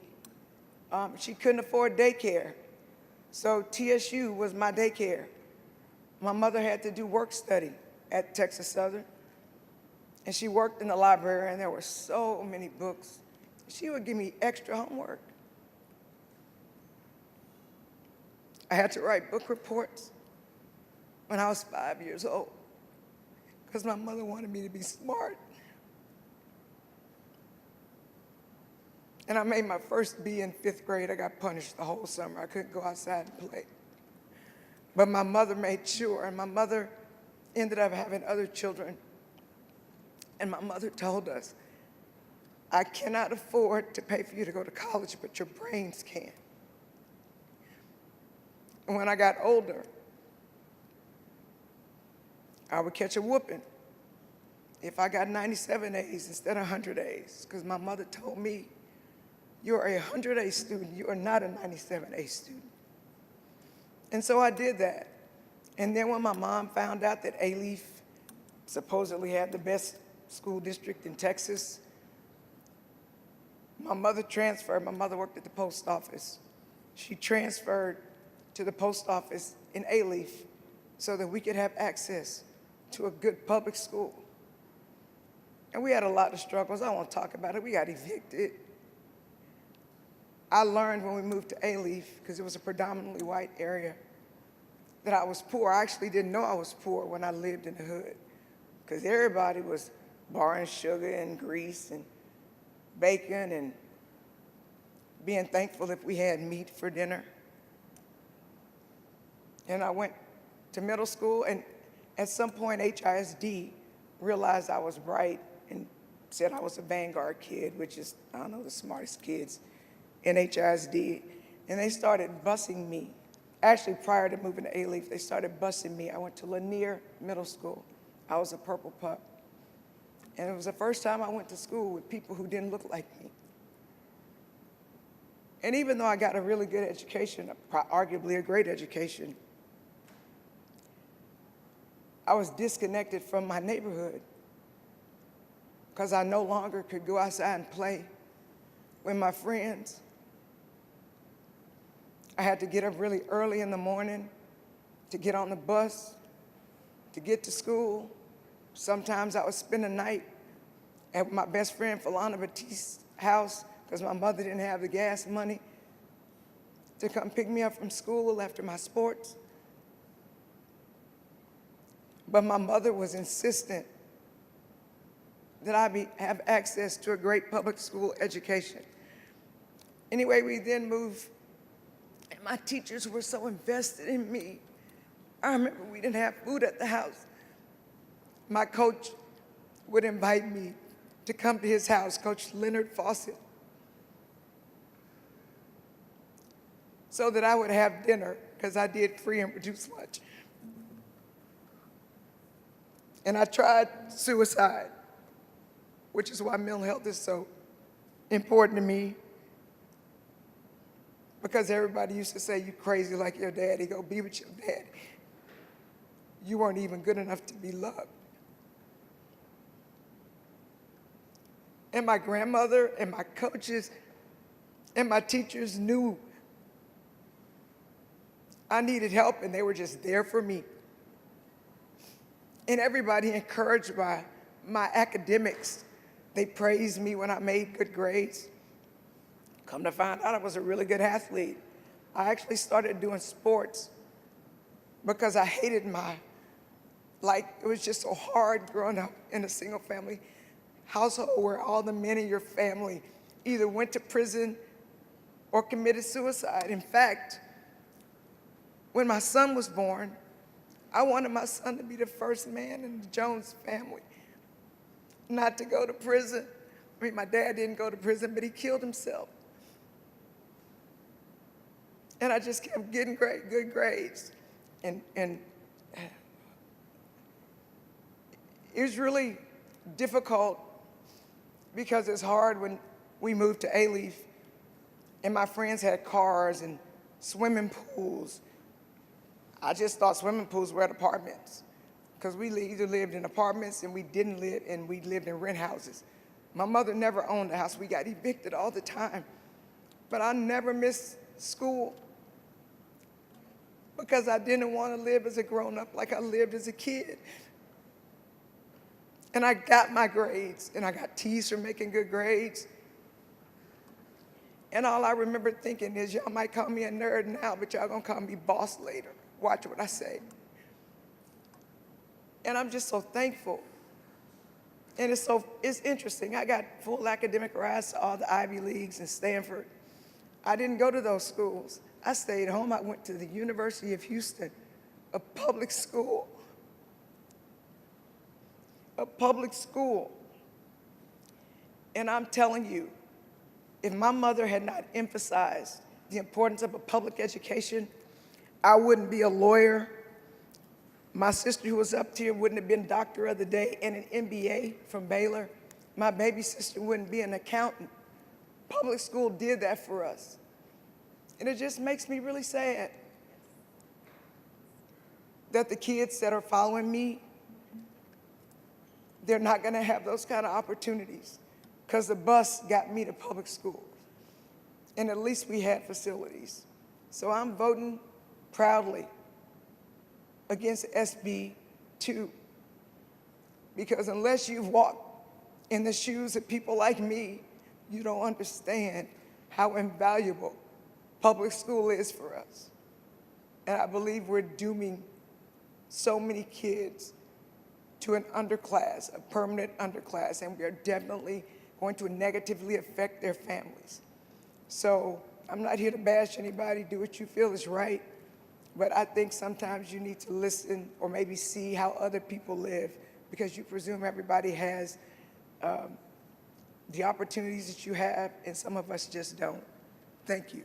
she couldn't afford daycare. So TSU was my daycare. My mother had to do work study at Texas Southern, and she worked in the library, and there were so many books. She would give me extra homework. I had to write book reports when I was 5 years old because my mother wanted me to be smart. And I made my first B in 5th grade. I got punished the whole summer. I couldn't go outside and play. But my mother made sure, and my mother ended up having other children. And my mother told us, I cannot afford to pay for you to go to college, but your brains can. And when I got older, I would catch a whooping if I got 97 A's instead of 100 A's, because my mother told me you're a 100A student, you are not a 97A student. And so I did that. And then when my mom found out that Alief supposedly had the best school district in Texas, my mother transferred. My mother worked at the post office. She transferred to the post office in Alief so that we could have access to a good public school. And we had a lot of struggles. I won't talk about it. We got evicted. I learned when we moved to Alief, because it was a predominantly white area, that I was poor. I actually didn't know I was poor when I lived in the hood, because everybody was borrowing sugar and grease and bacon and being thankful if we had meat for dinner. And I went to middle school, and at some point HISD realized I was bright and said I was a Vanguard kid, which is, I don't know, the smartest kids in HISD. And they started busing me. Actually, prior to moving to Alief, they started busing me. I went to Lanier Middle School. I was a purple pup. And it was the first time I went to school with people who didn't look like me. And even though I got a really good education, arguably a great education, I was disconnected from my neighborhood because I no longer could go outside and play with my friends. I had to get up really early in the morning to get on the bus, to get to school. Sometimes I would spend the night at my best friend Philana Batiste's house because my mother didn't have the gas money to come pick me up from school after my sports. But my mother was insistent that I have access to a great public school education. Anyway, we then moved, and my teachers were so invested in me. I remember we didn't have food at the house. My coach would invite me to come to his house, Coach Leonard Fawcett, so that I would have dinner, because I did free and reduced lunch. And I tried suicide, which is why mental health is so important to me, because everybody used to say, you crazy like your daddy, go be with your daddy. You weren't even good enough to be loved. And my grandmother and my coaches and my teachers knew I needed help, and they were just there for me. And everybody encouraged by my academics. They praised me when I made good grades. Come to find out I was a really good athlete. I actually started doing sports because I hated it was just so hard growing up in a single family household where all the men in your family either went to prison or committed suicide. In fact, when my son was born, I wanted my son to be the first man in the Jones family not to go to prison. I mean, my dad didn't go to prison, but he killed himself. And I just kept getting good grades. And it was really difficult because it's hard when we moved to Alief and my friends had cars and swimming pools. I just thought swimming pools were at apartments because we either lived in apartments and we didn't live, and we lived in rent houses. My mother never owned a house. We got evicted all the time. But I never missed school because I didn't want to live as a grown-up like I lived as a kid. And I got my grades, and I got teased for making good grades. And all I remember thinking is, y'all might call me a nerd now, but y'all gonna call me boss later. Watch what I say. And I'm just so thankful. And it's interesting. I got full academic rights to all the Ivy Leagues and Stanford. I didn't go to those schools. I stayed home. I went to the University of Houston, a public school. A public school. And I'm telling you, if my mother had not emphasized the importance of a public education, I wouldn't be a lawyer. My sister who was up here wouldn't have been doctor of the day and an MBA from Baylor. My baby sister wouldn't be an accountant. public school did that for us. And it just makes me really sad that the kids that are following me, they're not gonna have those kind of opportunities because the bus got me to public school. And at least we had facilities. So I'm voting proudly against SB 2 because unless you've walked in the shoes of people like me, you don't understand how invaluable public school is for us. And I believe we're dooming so many kids to an underclass, a permanent underclass, and we are definitely going to negatively affect their families. So I'm not here to bash anybody, do what you feel is right, but I think sometimes you need to listen or maybe see how other people live because you presume everybody has the opportunities that you have, and some of us just don't. Thank you.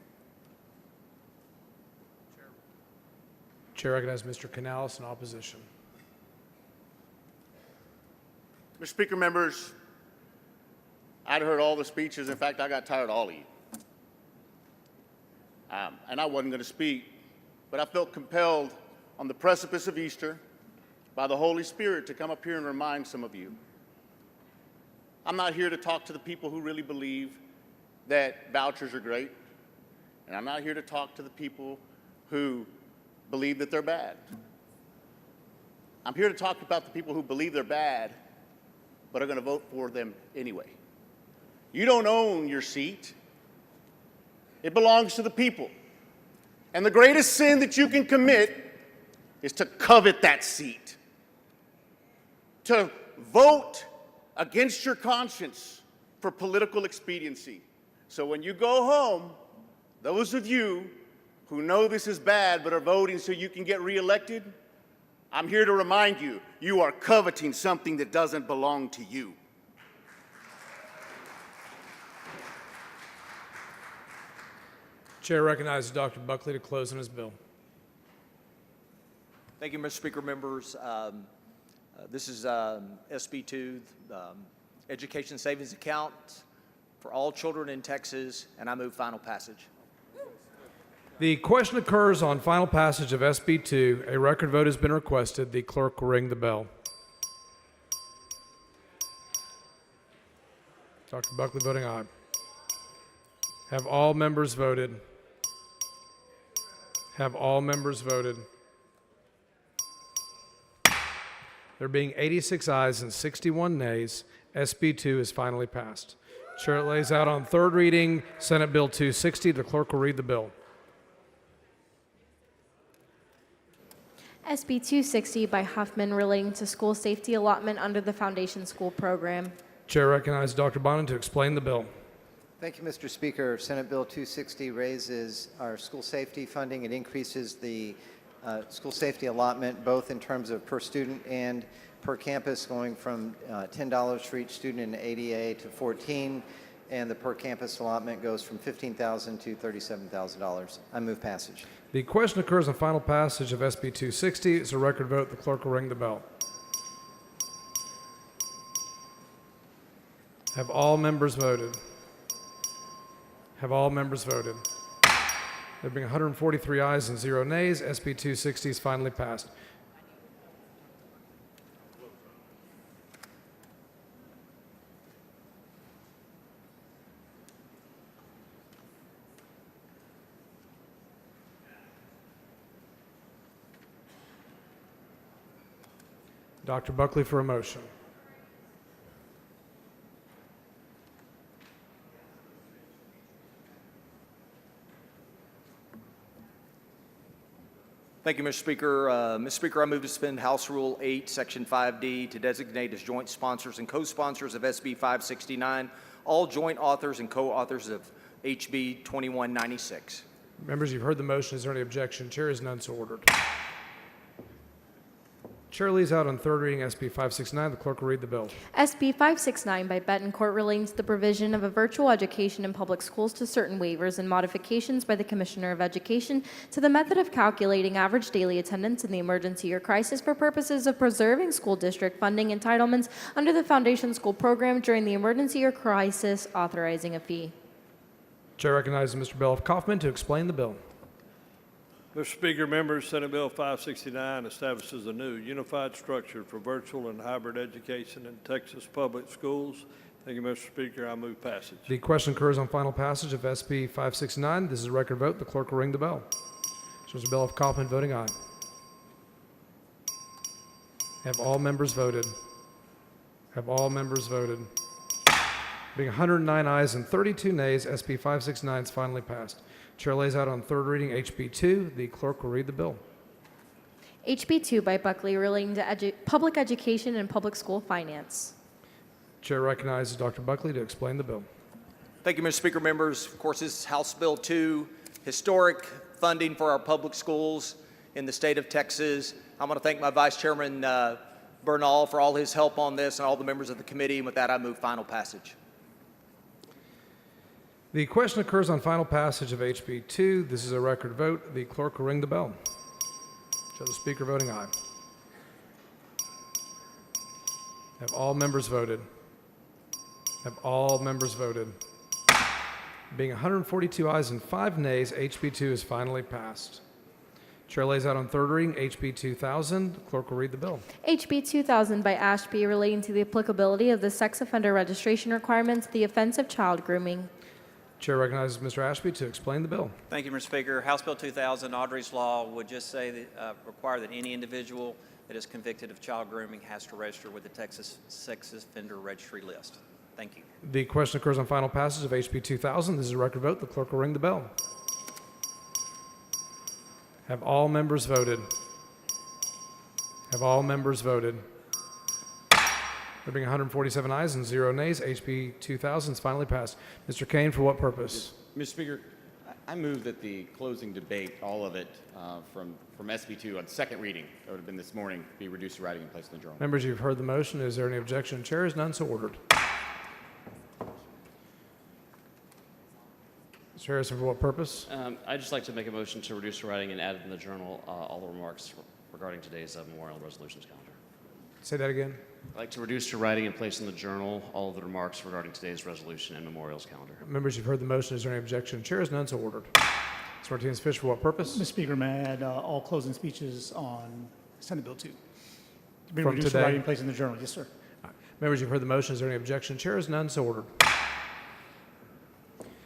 Chair recognizes Mr. Canales in opposition. Mr. Speaker, members, I'd heard all the speeches. In fact, I got tired of all of you. And I wasn't going to speak, but I felt compelled on the precipice of Easter by the Holy Spirit to come up here and remind some of you. I'm not here to talk to the people who really believe that vouchers are great, and I'm not here to talk to the people who believe that they're bad. I'm here to talk about the people who believe they're bad, but are going to vote for them anyway. You don't own your seat. It belongs to the people. And the greatest sin that you can commit is to covet that seat, to vote against your conscience for political expediency. So when you go home, those of you who know this is bad but are voting so you can get reelected, I'm here to remind you, you are coveting something that doesn't belong to you. Chair recognizes Dr. Buckley to close on his bill. Thank you, Mr. Speaker, members. This is SB 2, Education Savings Account for all children in Texas, and I move final passage. The question occurs on final passage of SB 2. A record vote has been requested. The clerk will ring the bell. Dr. Buckley voting aye. Have all members voted? Have all members voted? There being 86 ayes and 61 nays, SB 2 is finally passed. Chair lays out on third reading Senate Bill 260. The clerk will read the bill. SB 260 by Huffman relating to school safety allotment under the Foundation School Program. Chair recognizes Dr. Bonin to explain the bill. Thank you, Mr. Speaker. Senate Bill 260 raises our school safety funding. It increases the school safety allotment both in terms of per student and per campus, going from $10 for each student in ADA to $14, and the per campus allotment goes from $15,000 to $37,000. I move passage. The question occurs on final passage of SB 260. It's a record vote. The clerk will ring the bell. Have all members voted? Have all members voted? There being 143 ayes and 0 nays, SB 260 is finally passed. Dr. Buckley for a motion. Thank you, Mr. Speaker. Mr. Speaker, I move to suspend House Rule 8, Section 5D, to designate as joint sponsors and co-sponsors of SB 569 all joint authors and co-authors of HB 2196. Members, you've heard the motion. Is there any objection? Chair is none so ordered. Chair leaves out on third reading SB 569. The clerk will read the bill. SB 569 by Betancourt relating to the provision of a virtual education in public schools to certain waivers and modifications by the Commissioner of Education to the method of calculating average daily attendance in the emergency or crisis for purposes of preserving school district funding entitlements under the Foundation School Program during the emergency or crisis, authorizing a fee. Chair recognizes Mr. Belloff Kaufman to explain the bill. Mr. Speaker, members, Senate Bill 569 establishes a new unified structure for virtual and hybrid education in Texas public schools. Thank you, Mr. Speaker. I move passage. The question occurs on final passage of SB 569. This is a record vote. The clerk will ring the bell. So Mr. Belloff Kaufman voting aye. Have all members voted? Have all members voted? Being 109 ayes and 32 nays, SB 569 is finally passed. Chair lays out on third reading HB 2. The clerk will read the bill. HB 2 by Buckley relating to public education and public school finance. Chair recognizes Dr. Buckley to explain the bill. Thank you, Mr. Speaker. Members, of course, this is House Bill 2, historic funding for our public schools in the state of Texas. I want to thank my Vice Chairman Bernal for all his help on this and all the members of the committee. And with that, I move final passage. The question occurs on final passage of HB 2. This is a record vote. The clerk will ring the bell. Show the speaker voting aye. Have all members voted? Have all members voted? Being 142 ayes and 5 nays, HB 2 is finally passed. Chair lays out on third reading HB 2000. The clerk will read the bill. HB 2000 by Ashby relating to the applicability of the sex offender registration requirements to the offense of child grooming. Chair recognizes Mr. Ashby to explain the bill. Thank you, Mr. Speaker. House Bill 2000, Audrey's Law, would just say that, require that any individual that is convicted of child grooming has to register with the Texas Sex Offender Registry list. Thank you. The question occurs on final passage of HB 2000. This is a record vote. The clerk will ring the bell. Have all members voted? Have all members voted? There being 147 ayes and 0 nays, HB 2000 is finally passed. Mr. Kane, for what purpose? Mr. Speaker, I move that the closing debate, all of it, from SB 2 on second reading, that would have been this morning, be reduced to writing and placed in the journal. Members, you've heard the motion. Is there any objection? Chair is none, so ordered. Mr. Harrison, for what purpose? I'd just like to make a motion to reduce to writing and add in the journal all the remarks regarding today's memorial resolutions calendar. Say that again. I'd like to reduce to writing and place in the journal all of the remarks regarding today's resolution and memorials calendar. Members, you've heard the motion. Is there any objection? Chair is none, so ordered. Mr. Martinez-Fish, for what purpose? Mr. Speaker, may I add all closing speeches on Senate Bill 2? To be From reduced to today? writing and placed in the journal. Yes, sir. Members, you've heard the motion. Is there any objection? Chair is none, so ordered.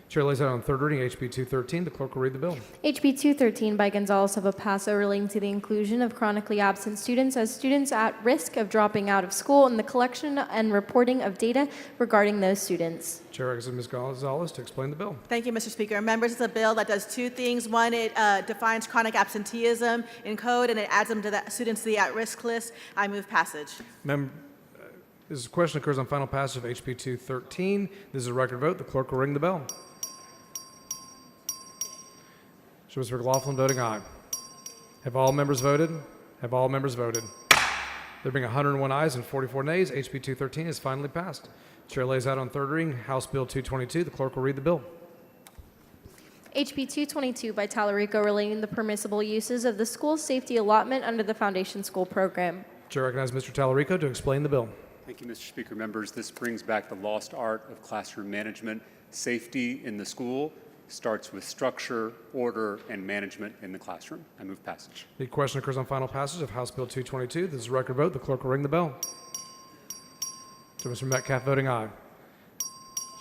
Chair lays out on third reading HB 213. The clerk will read the bill. HB 213 by Gonzales of El Paso relating to the inclusion of chronically absent students as students at risk of dropping out of school and the collection and reporting of data regarding those students. Chair recognizes Ms. Gonzalez to explain the bill. Thank you, Mr. Speaker. Members, it's a bill that does two things. One, it defines chronic absenteeism in code, and it adds them to the students to the at-risk list. I move passage. This question occurs on final passage of HB 213. This is a record vote. The clerk will ring the bell. Show Mr. McLaughlin voting aye. Have all members voted? Have all members voted? There being 101 ayes and 44 nays, HB 213 is finally passed. Chair lays out on third reading House Bill 222. The clerk will read the bill. HB 222 by Tallarico relating to the permissible uses of the school safety allotment under the Foundation School Program. Chair recognizes Mr. Tallarico to explain the bill. Thank you, Mr. Speaker. Members, this brings back the lost art of classroom management. Safety in the school starts with structure, order, and management in the classroom. I move passage. The question occurs on final passage of House Bill 222. This is a record vote. The clerk will ring the bell. So Mr. Metcalf voting aye.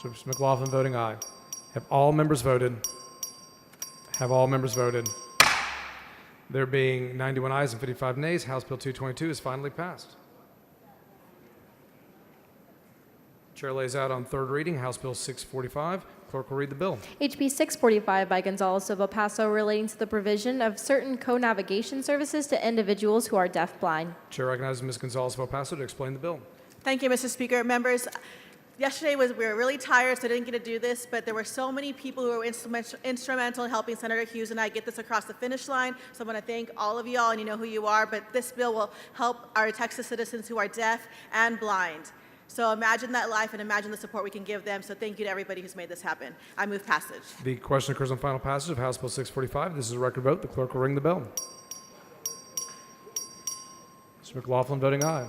So Mr. McLaughlin voting aye. Have all members voted? Have all members voted? There being 91 ayes and 55 nays, House Bill 222 is finally passed. Chair lays out on third reading House Bill 645. Clerk will read the bill. HB 645 by Gonzales of El Paso relating to the provision of certain co-navigation services to individuals who are deafblind. Chair recognizes Ms. Gonzalez of El Paso to explain the bill. Thank you, Mr. Speaker. Members, yesterday we were really tired, so I didn't get to do this, but there were so many people who were instrumental in helping Senator Hughes and I get this across the finish line. So I want to thank all of y'all, and you know who you are, but this bill will help our Texas citizens who are deaf and blind. So imagine that life and imagine the support we can give them. So thank you to everybody who's made this happen. I move passage. The question occurs on final passage of House Bill 645. This is a record vote. The clerk will ring the bell. Mr. McLaughlin voting aye.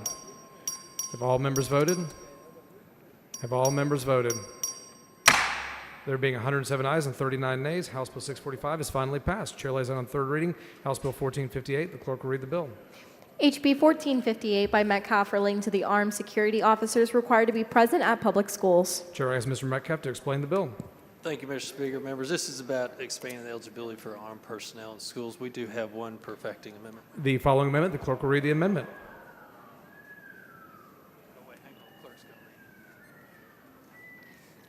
Have all members voted? Have all members voted? There being 107 ayes and 39 nays, House Bill 645 is finally passed. Chair lays it on third reading. House Bill 1458. The clerk will read the bill. HB 1458 by Metcalf relating to the armed security officers required to be present at public schools. Chair asks Mr. Metcalf to explain the bill. Thank you, Mr. Speaker. Members, this is about expanding the eligibility for armed personnel in schools. We do have one perfecting amendment. The following amendment, the clerk will read the amendment.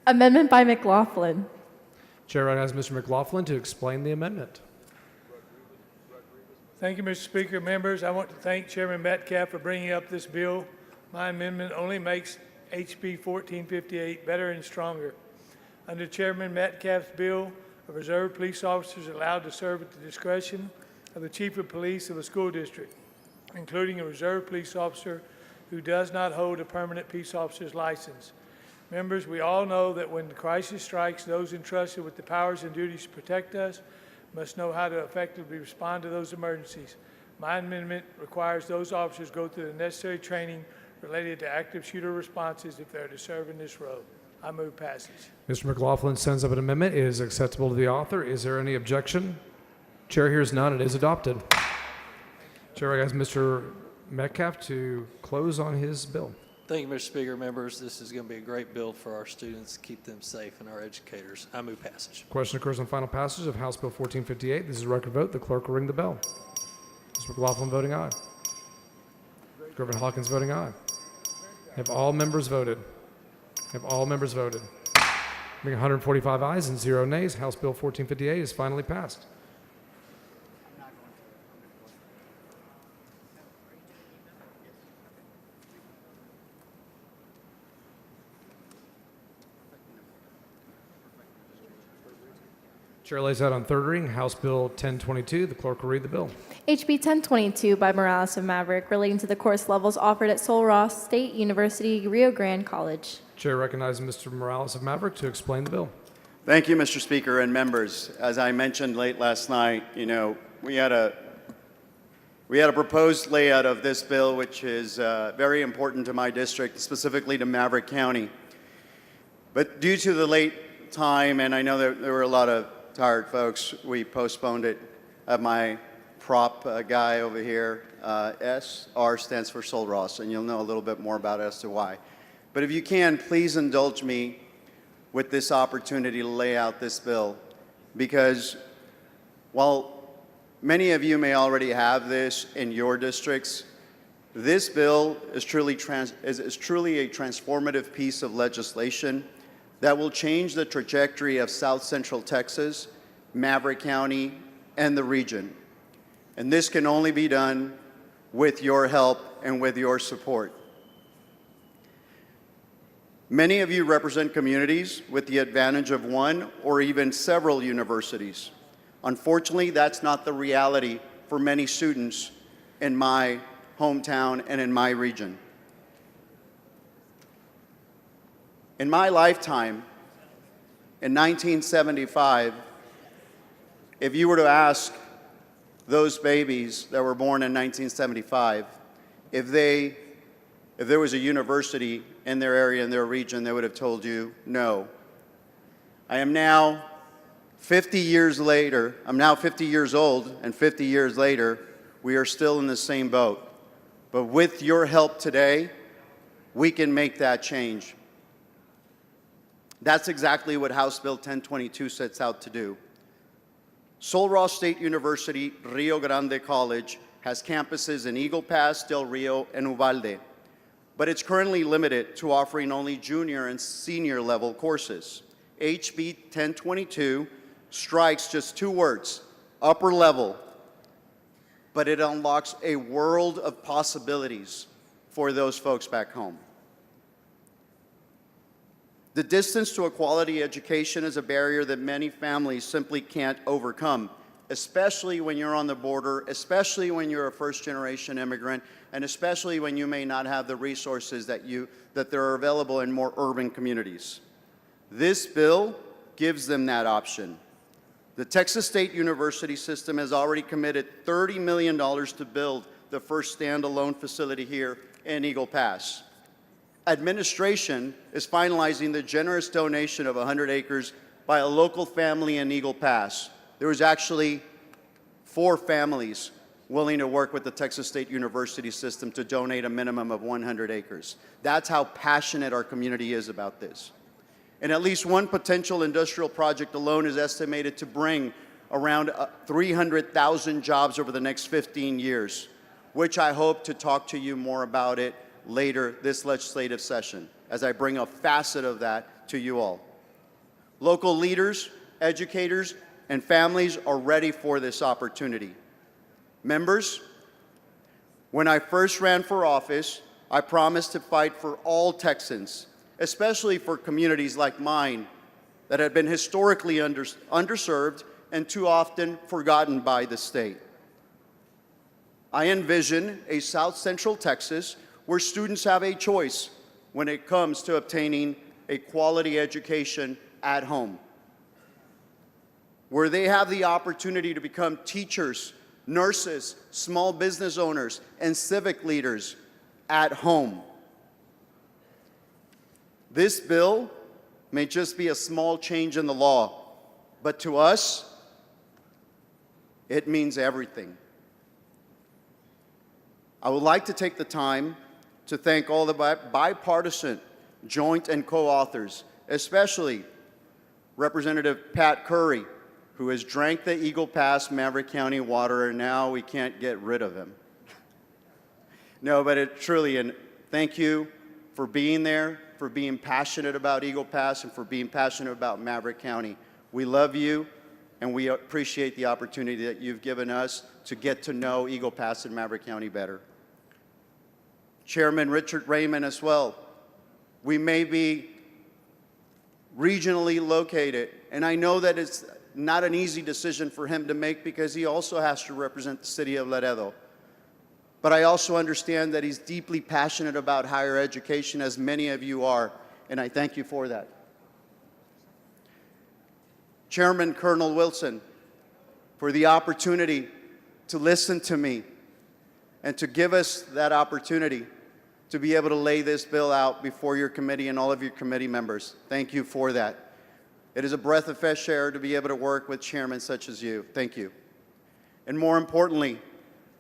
Amendment by McLaughlin. Chair recognizes Mr. McLaughlin to explain the amendment. Thank you, Mr. Speaker. Members, I want to thank Chairman Metcalf for bringing up this bill. My amendment only makes HB 1458 better and stronger. Under Chairman Metcalf's bill, a reserve police officer is allowed to serve at the discretion of the chief of police of a school district, including a reserve police officer who does not hold a permanent peace officer's license. Members, we all know that when the crisis strikes, those entrusted with the powers and duties to protect us must know how to effectively respond to those emergencies. My amendment requires those officers go through the necessary training related to active shooter responses if they're to serve in this role. I move passage. Mr. McLaughlin sends up an amendment. It is acceptable to the author. Is there any objection? Chair hears none. It is adopted. Chair recognizes Mr. Metcalf to close on his bill. Thank you, Mr. Speaker. Members, this is going to be a great bill for our students, keep them safe, and our educators. I move passage. Question occurs on final passage of House Bill 1458. This is a record vote. The clerk will ring the bell. Mr. McLaughlin voting aye. Reverend Hawkins voting aye. Have all members voted? Have all members voted? Being 145 ayes and 0 nays, House Bill 1458 is finally passed. Chair lays out on third reading House Bill 1022. The clerk will read the bill. HB 1022 by Morales of Maverick relating to the course levels offered at Sul Ross State University Rio Grande College. Chair recognizes Mr. Morales of Maverick to explain the bill. Thank you, Mr. Speaker and members. As I mentioned late last night, we had a proposed layout of this bill, which is very important to my district, specifically to Maverick County. But due to the late time, and I know that there were a lot of tired folks, we postponed it. I have my prop guy over here. SR stands for Sul Ross, and you'll know a little bit more about it as to why. But if you can, please indulge me with this opportunity to lay out this bill, because while many of you may already have this in your districts, this bill is truly a transformative piece of legislation that will change the trajectory of South Central Texas, Maverick County, and the region. And this can only be done with your help and with your support. Many of you represent communities with the advantage of one or even several universities. Unfortunately, that's not the reality for many students in my hometown and in my region. In my lifetime, in 1975, if you were to ask those babies that were born in 1975, if there was a university in their area, in their region, they would have told you no. I am now 50 years later, I'm now 50 years old, and 50 years later, we are still in the same boat. But with your help today, we can make that change. That's exactly what House Bill 1022 sets out to do. Sul Ross State University Rio Grande College has campuses in Eagle Pass, Del Rio, and Uvalde, but it's currently limited to offering only junior and senior level courses. HB 1022 strikes just two words, upper level, but it unlocks a world of possibilities for those folks back home. The distance to a quality education is a barrier that many families simply can't overcome, especially when you're on the border, especially when you're a first-generation immigrant, and especially when you may not have the resources that are available in more urban communities. This bill gives them that option. The Texas State University system has already committed $30 million to build the first standalone facility here in Eagle Pass. Administration is finalizing the generous donation of 100 acres by a local family in Eagle Pass. There was actually 4 families willing to work with the Texas State University system to donate a minimum of 100 acres. That's how passionate our community is about this. And at least one potential industrial project alone is estimated to bring around 300,000 jobs over the next 15 years, which I hope to talk to you more about it later this legislative session, as I bring a facet of that to you all. Local leaders, educators, and families are ready for this opportunity. Members, when I first ran for office, I promised to fight for all Texans, especially for communities like mine that had been historically underserved and too often forgotten by the state. I envision a South Central Texas where students have a choice when it comes to obtaining a quality education at home, where they have the opportunity to become teachers, nurses, small business owners, and civic leaders at home. This bill may just be a small change in the law, but to us, it means everything. I would like to take the time to thank all the bipartisan joint and co-authors, especially Representative Pat Curry, who has drank the Eagle Pass Maverick County water, and now we can't get rid of him. No, but it truly, and thank you for being there, for being passionate about Eagle Pass, and for being passionate about Maverick County. We love you, and we appreciate the opportunity that you've given us to get to know Eagle Pass and Maverick County better. Chairman Richard Raymond as well. We may be regionally located, and I know that it's not an easy decision for him to make because he also has to represent the city of Laredo. But I also understand that he's deeply passionate about higher education, as many of you are, and I thank you for that. Chairman Colonel Wilson, for the opportunity to listen to me and to give us that opportunity to be able to lay this bill out before your committee and all of your committee members. Thank you for that. It is a breath of fresh air to be able to work with chairmen such as you. Thank you. And more importantly,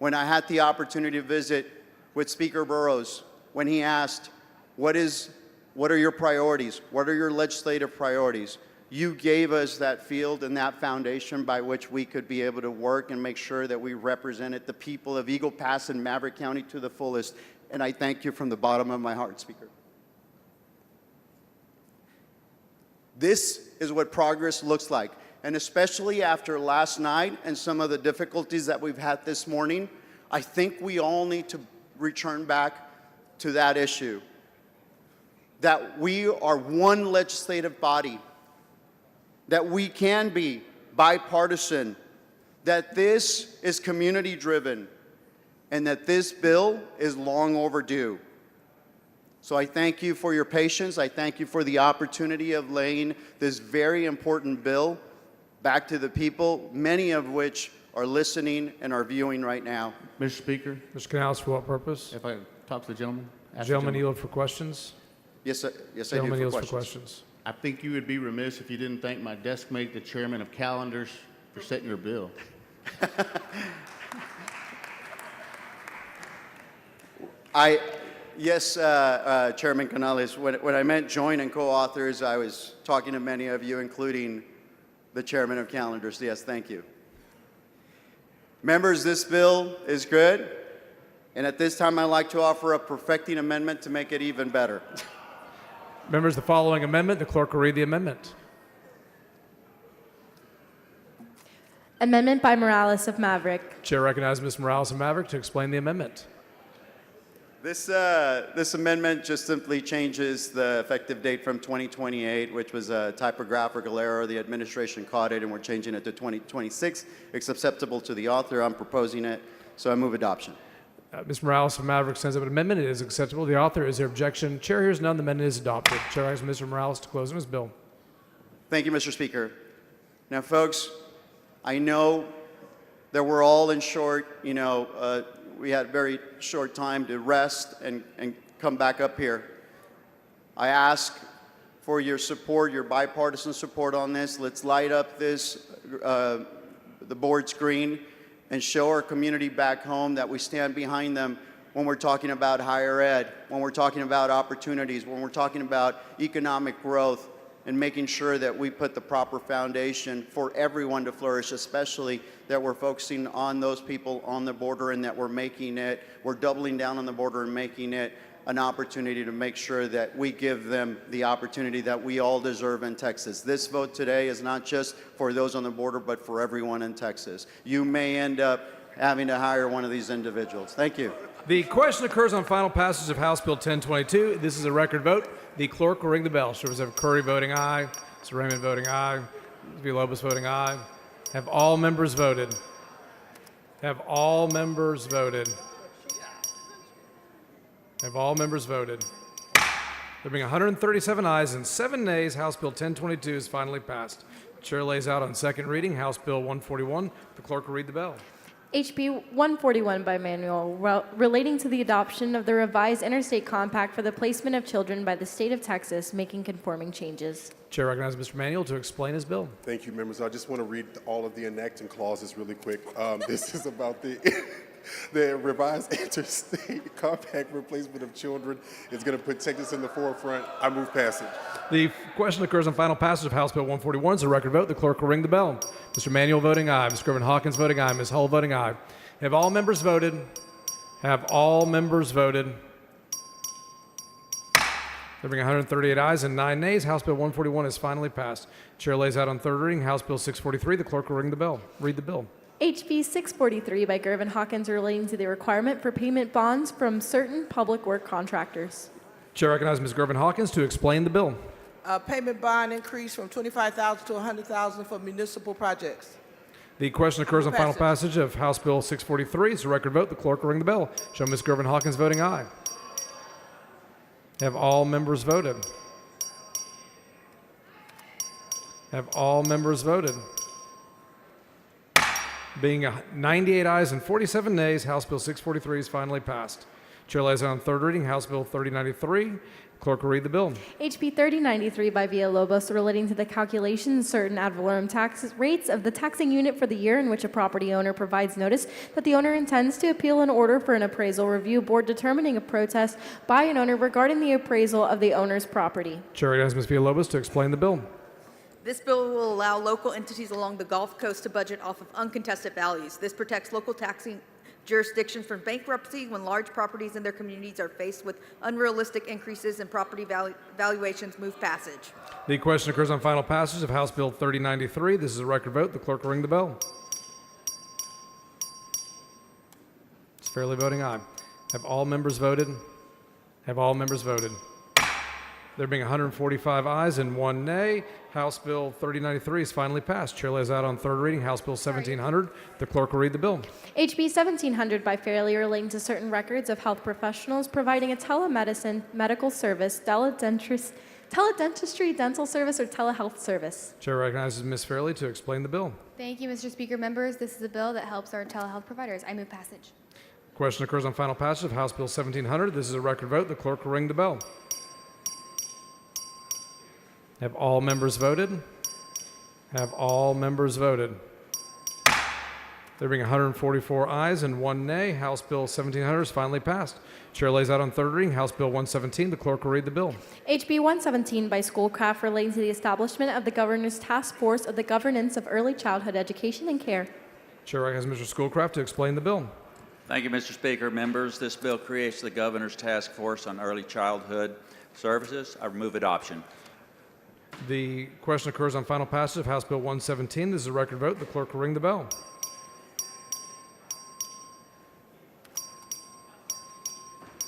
when I had the opportunity to visit with Speaker Burrows, when he asked, what are your priorities? What are your legislative priorities? You gave us that field and that foundation by which we could be able to work and make sure that we represented the people of Eagle Pass and Maverick County to the fullest. And I thank you from the bottom of my heart, Speaker. This is what progress looks like. And especially after last night and some of the difficulties that we've had this morning, I think we all need to return back to that issue. That we are one legislative body, that we can be bipartisan, that this is community-driven, and that this bill is long overdue. So I thank you for your patience. I thank you for the opportunity of laying this very important bill back to the people, many of which are listening and are viewing right now. Mr. Speaker, Mr. Canales, for what purpose? if I talk to the gentleman? ask the Gentleman yield for questions. Yes, I do Gentleman for yields questions. for questions. I think you would be remiss if you didn't thank my desk mate, the chairman of calendars, for setting your bill. Yes, Chairman Canales, when I meant joint and co-authors, I was talking to many of you, including the chairman of calendars. Yes, thank you. Members, this bill is good, and at this time I'd like to offer a perfecting amendment to make it even better. Members, the following amendment, the clerk will read the amendment. Amendment by Morales of Maverick. Chair recognizes Ms. Morales and Maverick to explain the amendment. This amendment just simply changes the effective date from 2028, which was a typographical error. The administration caught it, and we're changing it to 2026. It's acceptable to the author. I'm proposing it, so I move adoption. Ms. Morales of Maverick sends up an amendment. It is acceptable to the author. Is there objection? Chair hears none. The amendment is adopted. Chair asks Mr. Morales to close on his bill. Thank you, Mr. Speaker. Now, folks, I know that we're all in short, we had very short time to rest and come back up here. I ask for your support, your bipartisan support on this. Let's light up this, the board's green, and show our community back home that we stand behind them when we're talking about higher ed, when we're talking about opportunities, when we're talking about economic growth, and making sure that we put the proper foundation for everyone to flourish, especially that we're focusing on those people on the border and that we're doubling down on the border and making it an opportunity to make sure that we give them the opportunity that we all deserve in Texas. This vote today is not just for those on the border, but for everyone in Texas. You may end up having to hire one of these individuals. Thank you. The question occurs on final passage of House Bill 1022. This is a record vote. The clerk will ring the bell. Show Representative Curry voting aye. Mr. Raymond voting aye. Ms. Villalobos voting aye. Have all members voted? Have all members voted? Have all members voted? There being 137 ayes and 7 nays, House Bill 1022 is finally passed. Chair lays out on second reading House Bill 141. The clerk will read the bell. HB 141 by manual, relating to the adoption of the revised interstate compact for the placement of children by the state of Texas, making conforming changes. Chair recognizes Mr. Manuel to explain his bill. Thank you, members. I just want to read all of the enacting clauses really quick. This is about the the revised interstate compact replacement of children. It's going to put Texas in the forefront. I move passage. The question occurs on final passage of House Bill 141. It's a record vote. The clerk will ring the bell. Mr. Manuel voting aye. Mr. Gervin Hawkins voting aye. Ms. Hull voting aye. Have all members voted? Have all members voted? There being 138 ayes and 9 nays, House Bill 141 is finally passed. Chair lays out on third reading House Bill 643. The clerk will ring the bell. Read the bill. HB 643 by Gervin Hawkins, relating to the requirement for payment bonds from certain public work contractors. Chair recognizes Ms. Gervin Hawkins to explain the bill. Payment bond increase from $25,000 to $100,000 for municipal projects. The question occurs on final passage of House Bill 643. It's a record vote. The clerk will ring the bell. Show Ms. Gervin Hawkins voting aye. Have all members voted? Have all members voted? Being 98 ayes and 47 nays, House Bill 643 is finally passed. Chair lays out on third reading House Bill 3093. Clerk will read the bill. HB 3093 by Villalobos, relating to the calculation of certain ad valorem tax rates of the taxing unit for the year in which a property owner provides notice that the owner intends to appeal an order for an appraisal review board determining a protest by an owner regarding the appraisal of the owner's property. Chair recognizes Ms. Villalobos to explain the bill. This bill will allow local entities along the Gulf Coast to budget off of uncontested values. This protects local taxing jurisdictions from bankruptcy when large properties in their communities are faced with unrealistic increases in property valuations. Move passage. The question occurs on final passage of House Bill 3093. This is a record vote. The clerk will ring the bell. It's fairly voting aye. Have all members voted? Have all members voted? There being 145 ayes and 1 nay, House Bill 3093 is finally passed. Chair lays out on third reading House Bill 1700. The clerk will read the bill. HB 1700 by Fairley, relating to certain records of health professionals providing a telemedicine, medical service, teledentistry, dental service, or telehealth service. Chair recognizes Ms. Fairley to explain the bill. Thank you, Mr. Speaker. Members, this is a bill that helps our telehealth providers. I move passage. Question occurs on final passage of House Bill 1700. This is a record vote. The clerk will ring the bell. Have all members voted? Have all members voted? There being 144 ayes and 1 nay, House Bill 1700 is finally passed. Chair lays out on third reading House Bill 117. The clerk will read the bill. HB 117 by Schoolcraft, relating to the establishment of the Governor's Task Force of the Governance of Early Childhood Education and Care. Chair recognizes Mr. Schoolcraft to explain the bill. Thank you, Mr. Speaker. Members, this bill creates the Governor's Task Force on Early Childhood Services. I move adoption. The question occurs on final passage of House Bill 117. This is a record vote. The clerk will ring the bell.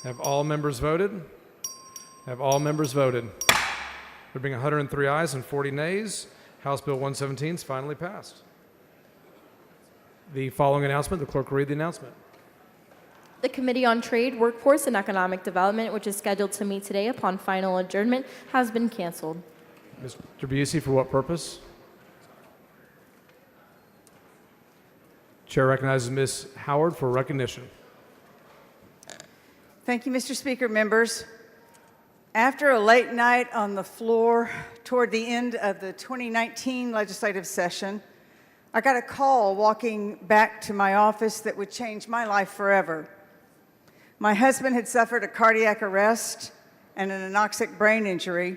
Have all members voted? Have all members voted? There being 103 ayes and 40 nays, House Bill 117 is finally passed. The following announcement, the clerk will read the announcement. The Committee on Trade, Workforce, and Economic Development, which is scheduled to meet today upon final adjournment, has been canceled. Mr. Busey, for what purpose? Chair recognizes Ms. Howard for recognition. Thank you, Mr. Speaker. Members, After a late night on the floor toward the end of the 2019 legislative session, I got a call walking back to my office that would change my life forever. My husband had suffered a cardiac arrest and an anoxic brain injury.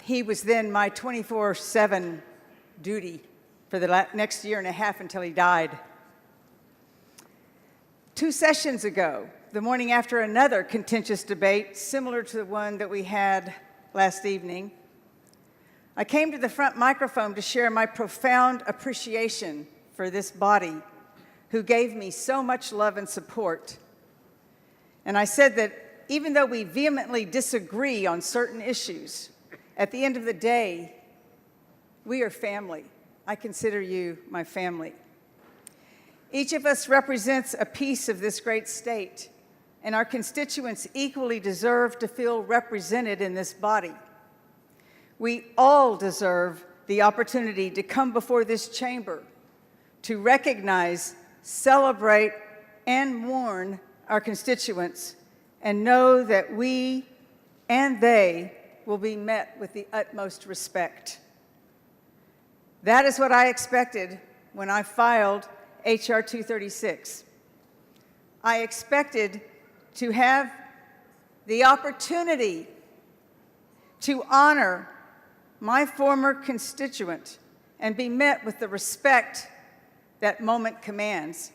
He was then my 24/7 duty for the next year and a half until he died. 2 sessions ago, the morning after another contentious debate similar to the one that we had last evening, I came to the front microphone to share my profound appreciation for this body who gave me so much love and support. And I said that even though we vehemently disagree on certain issues, at the end of the day, we are family. I consider you my family. Each of us represents a piece of this great state, and our constituents equally deserve to feel represented in this body. We all deserve the opportunity to come before this chamber to recognize, celebrate, and mourn our constituents and know that we and they will be met with the utmost respect. That is what I expected when I filed H.R. 236. I expected to have the opportunity to honor my former constituent and be met with the respect that moment commands.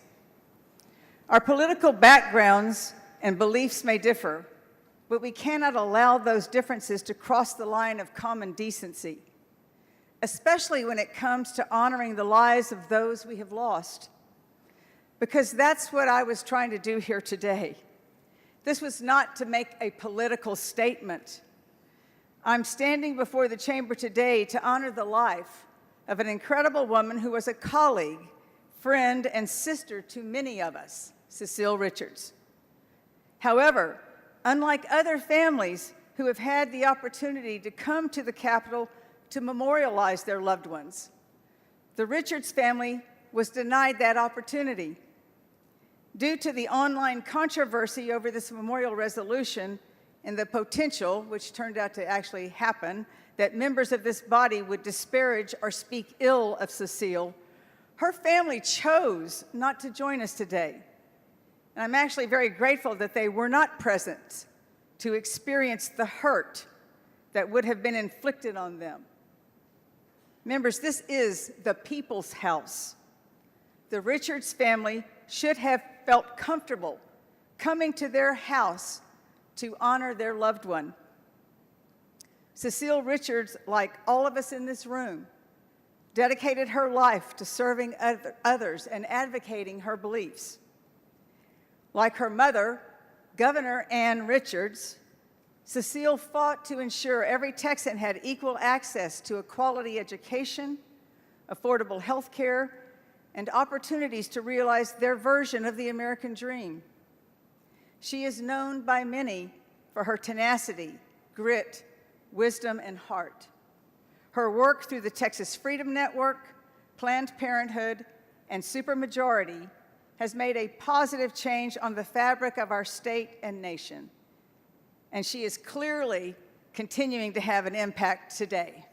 Our political backgrounds and beliefs may differ, but we cannot allow those differences to cross the line of common decency, especially when it comes to honoring the lives of those we have lost, because that's what I was trying to do here today. This was not to make a political statement. I'm standing before the chamber today to honor the life of an incredible woman who was a colleague, friend, and sister to many of us, Cecile Richards. However, unlike other families who have had the opportunity to come to the Capitol to memorialize their loved ones, the Richards family was denied that opportunity. Due to the online controversy over this memorial resolution and the potential, which turned out to actually happen, that members of this body would disparage or speak ill of Cecile, her family chose not to join us today. And I'm actually very grateful that they were not present to experience the hurt that would have been inflicted on them. Members, this is the people's house. The Richards family should have felt comfortable coming to their house to honor their loved one. Cecile Richards, like all of us in this room, dedicated her life to serving others and advocating her beliefs. Like her mother, Governor Ann Richards, Cecile fought to ensure every Texan had equal access to a quality education, affordable health care, and opportunities to realize their version of the American dream. She is known by many for her tenacity, grit, wisdom, and heart. Her work through the Texas Freedom Network, Planned Parenthood, and Supermajority has made a positive change on the fabric of our state and nation. And she is clearly continuing to have an impact today.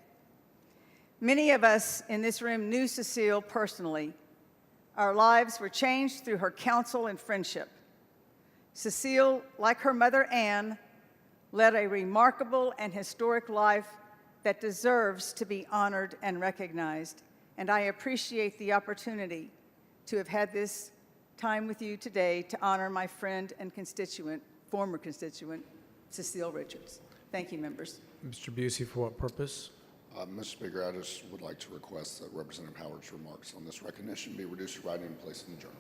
Many of us in this room knew Cecile personally. Our lives were changed through her counsel and friendship. Cecile, like her mother Anne, led a remarkable and historic life that deserves to be honored and recognized. And I appreciate the opportunity to have had this time with you today to honor my friend and constituent, former constituent, Cecile Richards. Thank you, members. Mr. Busey, for what purpose? Mr. Speaker, I just would like to request that Representative Howard's remarks on this recognition be reduced to writing and placed in the journal.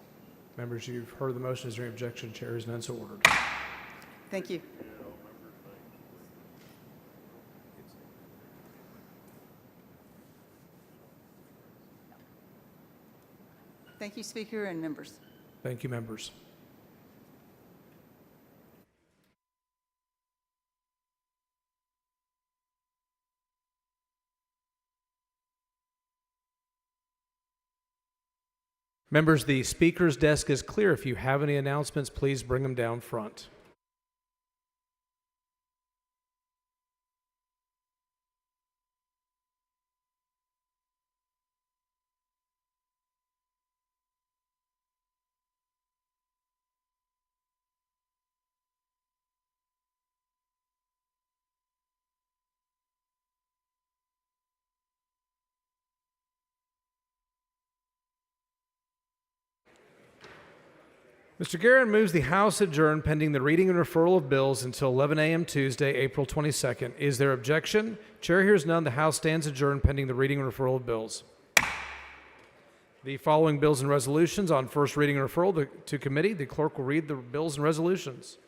Members, you've heard the motion. Is there any objection? Chair is none, so ordered. Thank you. Thank you, Speaker and members. Thank you, members. Members, the speaker's desk is clear. If you have any announcements, please bring them down front. Mr. Guerin moves the House adjourn pending the reading and referral of bills until 11 a.m. Tuesday, April 22nd. Is there objection? Chair hears none. The House stands adjourned pending the reading and referral of bills. The following bills and resolutions on first reading and referral to committee. The clerk will read the bills and resolutions.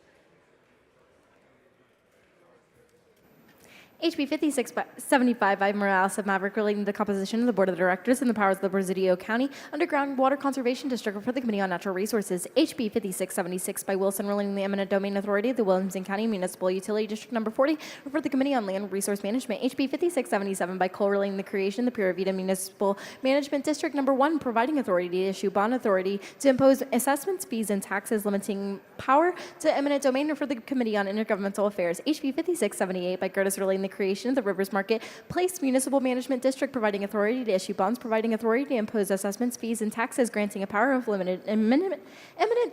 HB 5675 by Morales of Maverick relating to the composition of the Board of Directors and the powers of the Presidio County Underground Water Conservation District for the Committee on Natural Resources. HB 5676 by Wilson relating to the eminent domain authority of the Williamson County Municipal Utility District Number 40 for the Committee on Land Resource Management. HB 5677 by Cole relating to the creation of the Pura Vida Municipal Management District Number 1, providing authority to issue bond authority to impose assessments, fees, and taxes, limiting power to eminent domain for the Committee on Intergovernmental Affairs. HB 5678 by Curtis relating the creation of the Rivers Market Place Municipal Management District, providing authority to issue bonds, providing authority to impose assessments, fees, and taxes, granting a power of limited eminent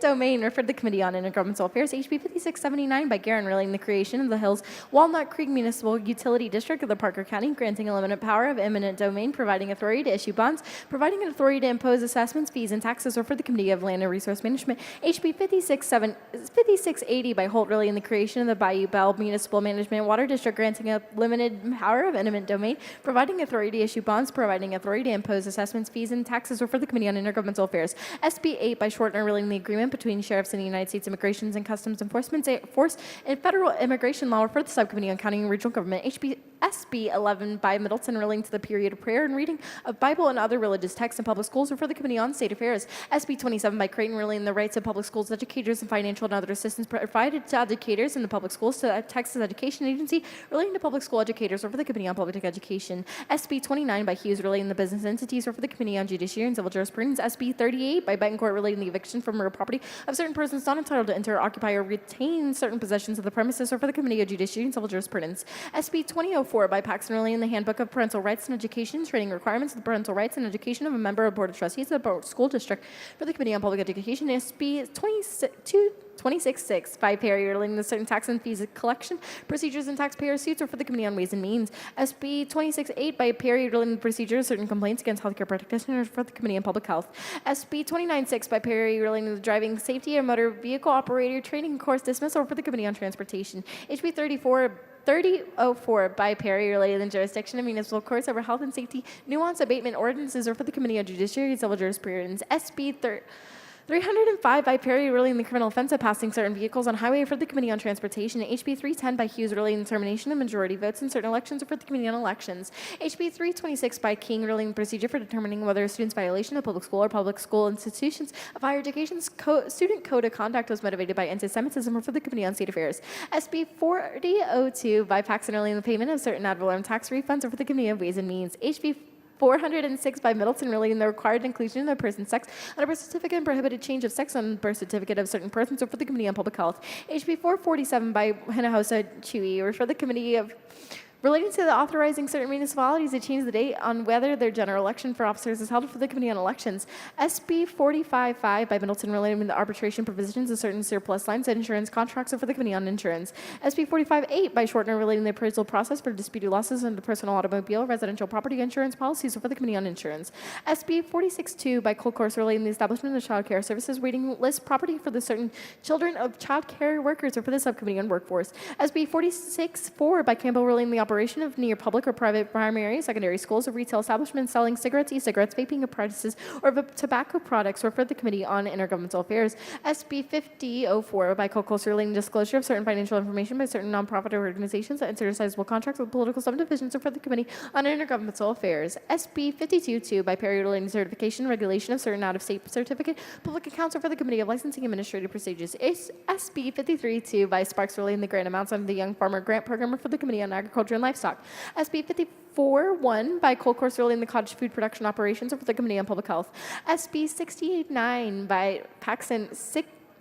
domain referred to the Committee on Intergovernmental Affairs. HB 5679 by Guerin relating the creation of the Hills Walnut Creek Municipal Utility District of the Parker County, granting a limited power of eminent domain, providing authority to issue bonds, providing an authority to impose assessments, fees, and taxes referred to the Committee of Land and Resource Management. HB 5680 by Holt relating the creation of the Bayou Bell Municipal Management Water District, granting a limited power of eminent domain, providing authority to issue bonds, providing authority to impose assessments, fees, and taxes referred to the Committee on Intergovernmental Affairs. SB 8 by Shortner relating the agreement between sheriffs and the United States Immigration and Customs Enforcement Force and federal immigration law referred to the Subcommittee on County and Regional Government. SB 11 by Middleton relating to the period of prayer and reading of Bible and other religious texts in public schools referred to the Committee on State Affairs. SB 27 by Creighton relating the rights of public schools educators and financial and other assistance provided to educators in the public schools to the Texas Education Agency relating to public school educators referred to the Committee on Public Education. SB 29 by Hughes relating the business entities referred to the Committee on Judiciary and Civil Jurisprudence. SB 38 by Betancourt relating the eviction from real property of certain persons not entitled to enter, occupy, or retain certain possessions of the premises referred to the Committee of Judiciary and Civil Jurisprudence. SB 2004 by Paxton relating in the Handbook of Parental Rights and Education, training requirements of the parental rights and education of a member of the Board of Trustees of the school district for the Committee on Public Education. SB 266 by Perry relating to certain tax and fees collection procedures and taxpayer suits or for the Committee on Ways and Means. SB 268 by Perry relating to procedures certain complaints against healthcare practitioners for the Committee on Public Health. SB 296 by Perry relating to the driving safety and motor vehicle operator training course dismissal for the Committee on Transportation. HB 3004 by Perry related to the jurisdiction of municipal courts over health and safety nuance abatement ordinances or for the Committee on Judiciary and Civil Jurisprudence. SB 305 by Perry relating the criminal offense of passing certain vehicles on highway for the Committee on Transportation. HB 310 by Hughes relating the termination of majority votes in certain elections for the Committee on Elections. HB 326 by King relating the procedure for determining whether a student's violation of public school or public school institutions of higher education's student code of conduct was motivated by anti-Semitism or for the Committee on State Affairs. SB 4002 by Paxton relating the payment of certain ad valorem tax refunds or for the Committee on Ways and Means. HB 406 by Middleton relating the required inclusion of a person's sex on a birth certificate and prohibited change of sex on the birth certificate of certain persons or for the Committee on Public Health. HB 447 by Hinojosa Chewy or for the Committee of relating to the authorizing certain municipalities to change the date on whether their general election for officers is held for the Committee on Elections. SB 455 by Middleton relating to the arbitration provisions of certain surplus lines and insurance contracts for the Committee on Insurance. SB 458 by Shortner relating the appraisal process for disputed losses under personal automobile residential property insurance policies for the Committee on Insurance. SB 462 by Colcourse relating the establishment of child care services waiting list property for the certain children of child care workers or for the Subcommittee on Workforce. SB 464 by Campbell relating the operation of near public or private primary, secondary schools or retail establishments selling cigarettes, e-cigarettes, vaping apprentices, or tobacco products, or for the Committee on Intergovernmental Affairs. SB 5004 by Colcourse relating disclosure of certain financial information by certain nonprofit organizations that enter sizable contracts with political subdivisions, or for the Committee on Intergovernmental Affairs. SB 522 by Perry relating certification and regulation of certain out-of-state certificate public accounts, or for the Committee of Licensing Administrative Procedures. SB 532 by Sparks relating the grant amounts under the Young Farmer Grant Program, or for the Committee on Agriculture and Livestock. SB 54-1 by Colcourse relating the cottage food production operations, or for the Committee on Public Health. SB 69 by Paxton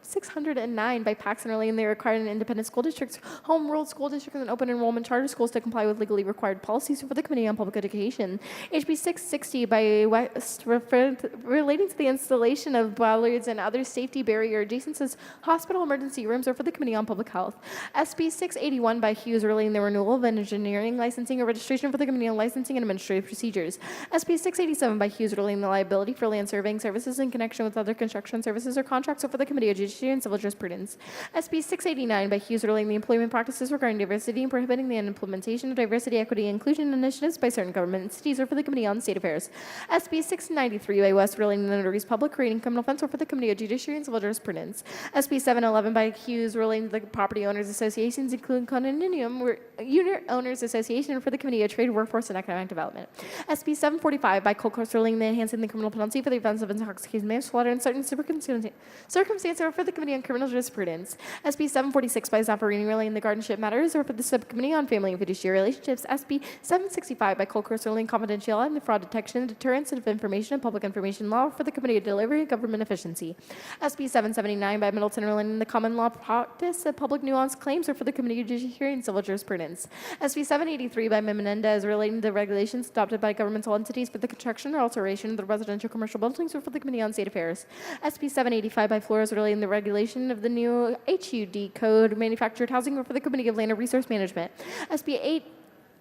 609 by Paxton relating they require an independent school districts, home rule school districts, and open enrollment charter schools to comply with legally required policies for the Committee on Public Education. HB 660 by West relating to the installation of bollards and other safety barrier adjacent to hospital emergency rooms or for the Committee on Public Health. SB 681 by Hughes relating the renewal of engineering licensing or registration for the Committee on Licensing and Administrative Procedures. SB 687 by Hughes relating the liability for land surveying services in connection with other construction services or contracts or for the Committee of Judiciary and Civil Jurisprudence. SB 689 by Hughes relating the employment practices regarding diversity and prohibiting the implementation of diversity, equity, and inclusion initiatives by certain government entities or for the Committee on State Affairs. SB 693 by West relating the notary's public creating criminal offense or for the Committee of Judiciary and Civil Jurisprudence. SB 711 by Hughes relating to the property owners associations, including condominium unit owners association for the Committee of Trade, Workforce, and Economic Development. SB 745 by Colcourse relating the enhancing the criminal penalty for the offense of intoxication, manslaughter, and certain circumstances or for the Committee on Criminal Jurisprudence. SB 746 by Zaffarini relating the guardianship matters or for the Subcommittee on Family and Fiduciary Relationships. SB 765 by Colcourse relating confidentiality and the fraud detection and deterrence of information and public information law for the Committee of Delivery and Government Efficiency. SB 779 by Middleton relating the common law practice of public nuance claims or for the Committee of Judiciary and Civil Jurisprudence. SB 783 by Menendez relating to regulations adopted by governmental entities for the construction or alteration of the residential commercial buildings or for the Committee on State Affairs. SB 785 by Flores relating the regulation of the new HUD code manufactured housing or for the Committee of Land and Resource Management.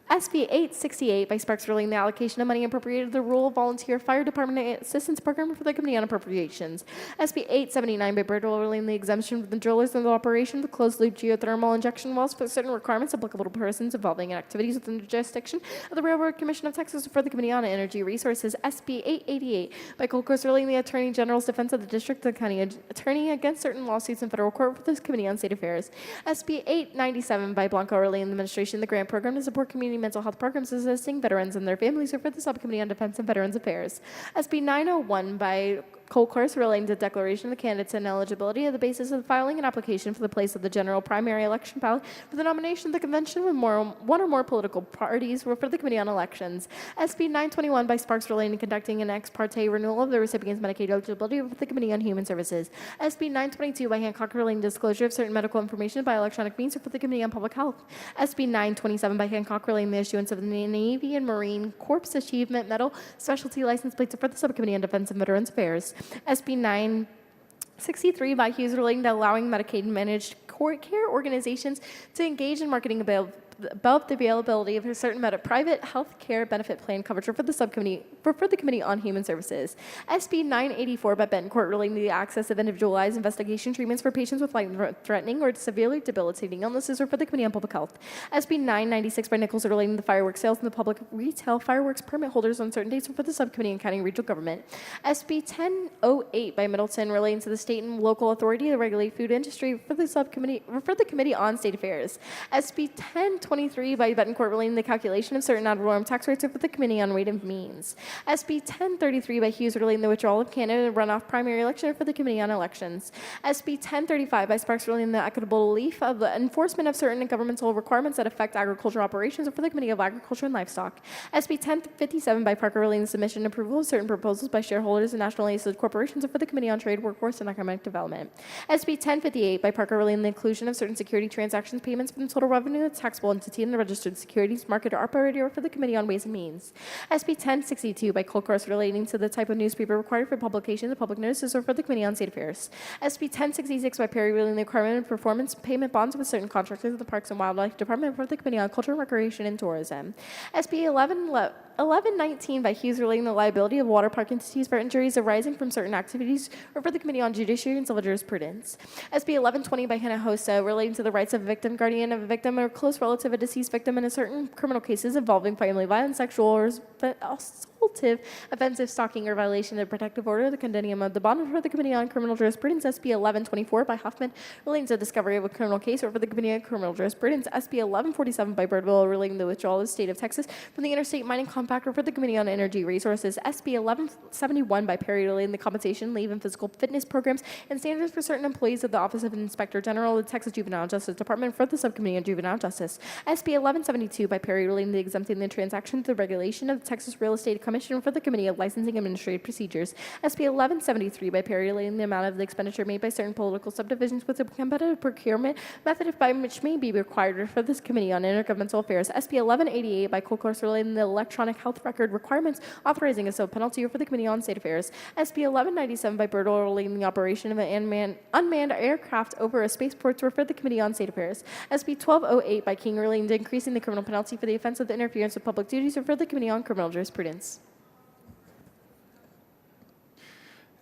SB 868 by Sparks relating the allocation of money appropriated to the Rural Volunteer Fire Department Assistance Program for the Committee on Appropriations. SB 879 by Birdwell relating the exemption of the drillers and the operation of the closed-loop geothermal injection wells for certain requirements applicable to persons involving in activities within the jurisdiction of the Railroad Commission of Texas for the Committee on Energy Resources. SB 888 by Colcourse relating the Attorney General's defense of the District of the County Attorney against certain lawsuits in federal court for the Committee on State Affairs. SB 897 by Blanco relating the administration of the grant program to support community mental health programs assisting veterans and their families or for the Subcommittee on Defense and Veterans Affairs. SB 901 by Colcourse relating to the declaration of the candidates and eligibility of the basis of the filing an application for the place of the general primary election ballot for the nomination of the convention with one or more political parties or for the Committee on Elections. SB 921 by Sparks relating to conducting an ex parte renewal of the recipient's Medicaid eligibility for the Committee on Human Services. SB 922 by Hancock relating to disclosure of certain medical information by electronic means or for the Committee on Public Health. SB 927 by Hancock relating the issuance of the Navy and Marine Corps Achievement Medal Specialty License Plates for the Subcommittee on Defense and Veterans Affairs. SB 963 by Hughes relating to allowing Medicaid managed care organizations to engage in marketing above the availability of a certain private health care benefit plan coverage for the Subcommittee for the Committee on Human Services. SB 984 by Betancourt relating to the access of individualized investigation treatments for patients with life-threatening or severely debilitating illnesses or for the Committee on Public Health. SB 996 by Nichols relating to the fireworks sales and the public retail fireworks permit holders on certain dates for the Subcommittee on County and Regional Government. SB 1008 by Middleton relating to the state and local authority to regulate food industry for the Committee on State Affairs. SB 1023 by Betancourt relating to the calculation of certain ad valorem tax rates for the Committee on Weight and Means. SB 1033 by Hughes relating to the withdrawal of candidate runoff primary election for the Committee on Elections. SB 1035 by Sparks relating to the equitable relief of the enforcement of certain governmental requirements that affect agricultural operations for the Committee of Agriculture and Livestock. SB 1057 by Parker relating to the submission and approval of certain proposals by shareholders and nationally listed corporations for the Committee on Trade, Workforce, and Economic Development. SB 1058 by Parker relating to the inclusion of certain security transactions payments from the total revenue of the taxable entity in the registered securities market or operator for the Committee on Ways and Means. SB 1062 by Colcourse relating to the type of newspaper required for publication of public notices or for the Committee on State Affairs. SB 1066 by Perry relating to the requirement of performance payment bonds with certain contractors of the Parks and Wildlife Department for the Committee on Culture, Recreation, and Tourism. SB 1119 by Hughes relating to the liability of water park entities for injuries arising from certain activities or for the Committee on Judiciary and Civil Jurisprudence. SB 1120 by Hinojosa relating to the rights of a victim, guardian of a victim, or close relative of a deceased victim in certain criminal cases involving family violence, sexual or assaultive, offensive, stalking, or violation of the protective order, the condemning of the bond for the Committee on Criminal Jurisprudence. SB 1124 by Huffman relating to the discovery of a criminal case or for the Committee on Criminal Jurisprudence. SB 1147 by Birdwell relating to the withdrawal of the state of Texas from the Interstate Mining Compact or for the Committee on Energy Resources. SB 1171 by Perry relating to the compensation, leave, and physical fitness programs and standards for certain employees of the Office of Inspector General of the Texas Juvenile Justice Department for the Subcommittee on Juvenile Justice. SB 1172 by Perry relating to exempting the transaction to the regulation of the Texas Real Estate Commission Examination for the Committee on Licensing and Administrative Procedures. SB 1173 by regulating the amount of the expenditure made by certain political subdivisions with a competitive procurement method by which may be required for this Committee on Intergovernmental Affairs. SB 1188 by co-course relating the electronic health record requirements authorizing a civil penalty for the Committee on State Affairs. SB 1197 by Bertle relating the operation of an unmanned aircraft over a spaceport for the Committee on State Affairs. SB 1208 by King relating to increasing the criminal penalty for the offense of the interference with public duties for the Committee on Criminal Jurisprudence.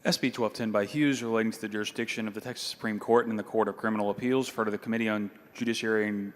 SB 1210 by Hughes relating to the jurisdiction of the Texas Supreme Court and the Court of Criminal Appeals for the Committee on Judiciary and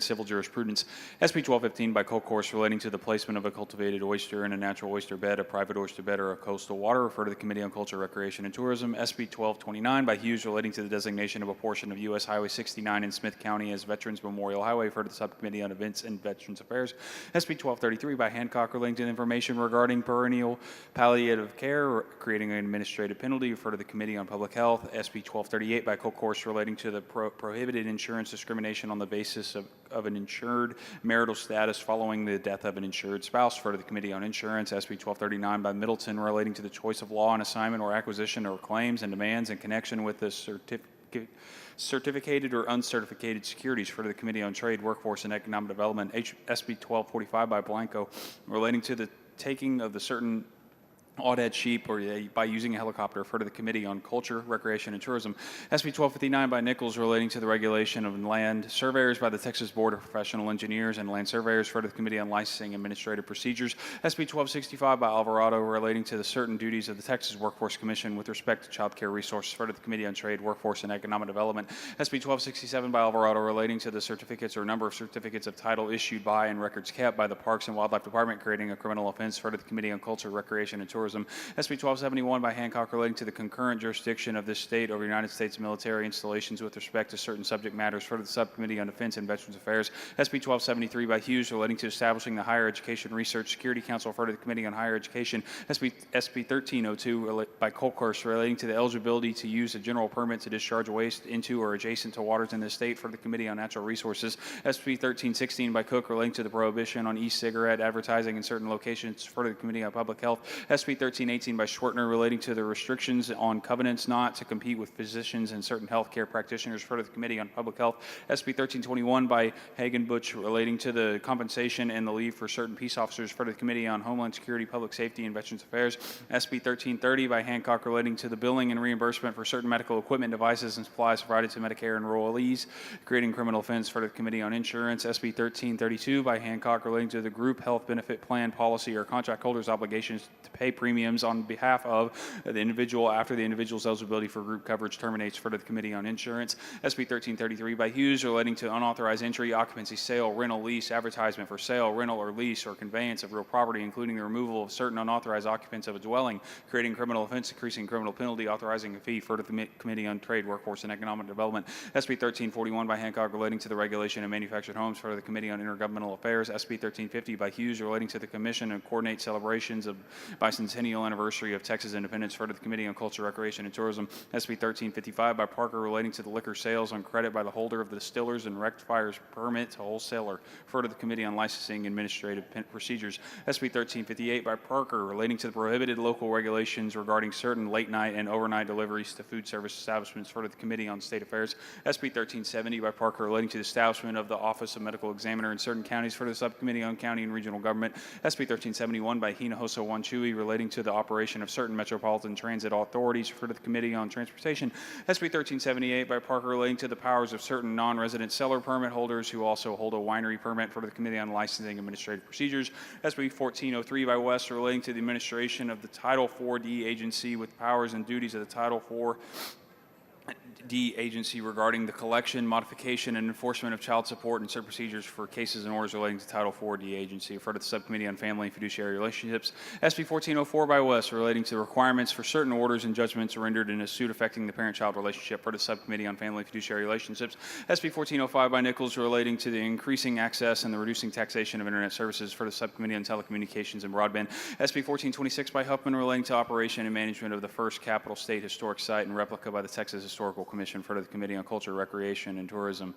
Civil Jurisprudence. SB 1215 by co-course relating to the placement of a cultivated oyster in a natural oyster bed, a private oyster bed, or a coastal water, refer to the Committee on Culture, Recreation, and Tourism. SB 1229 by Hughes relating to the designation of a portion of U.S. Highway 69 in Smith County as Veterans Memorial Highway, refer to the Subcommittee on Events and Veterans Affairs. SB 1233 by Hancock relating to information regarding perennial palliative care, creating an administrative penalty, refer to the Committee on Public Health. SB 1238 by co-course relating to the prohibited insurance discrimination on the basis of an insured marital status following the death of an insured spouse, refer to the Committee on Insurance. SB 1239 by Middleton relating to the choice of law on assignment or acquisition or claims and demands in connection with the certificated or uncertificated securities, for the Committee on Trade, Workforce, and Economic Development. SB 1245 by Blanco relating to the taking of the certain odd-head sheep or by using a helicopter, refer to the Committee on Culture, Recreation, and Tourism. SB 1259 by Nichols relating to the regulation of land surveyors by the Texas Board of Professional Engineers and Land Surveyors, refer to the Committee on Licensing and Administrative Procedures. SB 1265 by Alvarado relating to the certain duties of the Texas Workforce Commission with respect to child care resources, refer to the Committee on Trade, Workforce, and Economic Development. SB 1267 by Alvarado relating to the certificates or number of certificates of title issued by and records kept by the Parks and Wildlife Department, creating a criminal offense, refer to the Committee on Culture, Recreation, and Tourism. SB 1271 by Hancock relating to the concurrent jurisdiction of this state over United States military installations with respect to certain subject matters, for the Subcommittee on Defense and Veterans Affairs. SB 1273 by Hughes relating to establishing the Higher Education Research Security Council, for the Committee on Higher Education. SB 1302 by Colcourse relating to the eligibility to use a general permit to discharge waste into or adjacent to waters in the state, for the Committee on Natural Resources. SB 1316 by Cook relating to the prohibition on e-cigarette advertising in certain locations, for the Committee on Public Health. SB 1318 by Schwertner relating to the restrictions on covenants not to compete with physicians and certain healthcare practitioners, for the Committee on Public Health. SB 1321 by Hagen-Butch relating to the compensation and the leave for certain peace officers, for the Committee on Homeland Security, Public Safety, and Veterans Affairs. SB 1330 by Hancock relating to the billing and reimbursement for certain medical equipment, devices, and supplies provided to Medicare enrollees, creating criminal offense, for the Committee on Insurance. SB 1332 by Hancock relating to the group health benefit plan policy or contract holders' obligations to pay premiums on behalf of the individual after the individual's eligibility for group coverage terminates, for the Committee on Insurance. SB 1333 by Hughes relating to unauthorized entry, occupancy, sale, rental, lease, advertisement for sale, rental, or lease, or conveyance of real property, including the removal of certain unauthorized occupants of a dwelling, creating criminal offense, increasing criminal penalty, authorizing a fee, for the Committee on Trade, Workforce, and Economic Development. SB 1341 by Hancock relating to the regulation of manufactured homes, for the Committee on Intergovernmental Affairs. SB 1350 by Hughes relating to the commission and coordinate celebrations of bicentennial anniversary of Texas independence, for the Committee on Culture, Recreation, and Tourism. SB 1355 by Parker relating to the liquor sales on credit by the holder of the distillers and rectifiers permit to wholesaler, for the Committee on Licensing and Administrative Procedures. SB 1358 by Parker relating to the prohibited local regulations regarding certain late night and overnight deliveries to food service establishments, for the Committee on State Affairs. SB 1370 by Parker relating to the establishment of the Office of Medical Examiner in certain counties, for the Subcommittee on County and Regional Government. SB 1371 by Hinojosa Wanchui relating to the operation of certain metropolitan transit authorities, for the Committee on Transportation. SB 1378 by Parker relating to the powers of certain non-resident seller permit holders who also hold a winery permit, for the Committee on Licensing and Administrative Procedures. SB 1403 by West relating to the administration of the Title IV-D agency with powers and duties of the Title IV-D agency regarding the collection, modification, and enforcement of child support and certain procedures for cases and orders relating to Title IV-D agency, referred to the Subcommittee on Family and Fiduciary Relationships. SB 1404 by West relating to the requirements for certain orders and judgments rendered in a suit affecting the parent-child relationship, for the Subcommittee on Family and Fiduciary Relationships. SB 1405 by Nichols relating to the increasing access and the reducing taxation of Internet services, for the Subcommittee on Telecommunications and Broadband. SB 1426 by Huffman relating to operation and management of the first Capital State Historic Site and replica by the Texas Historical Historical Commission, for the Committee on Culture, Recreation, and Tourism.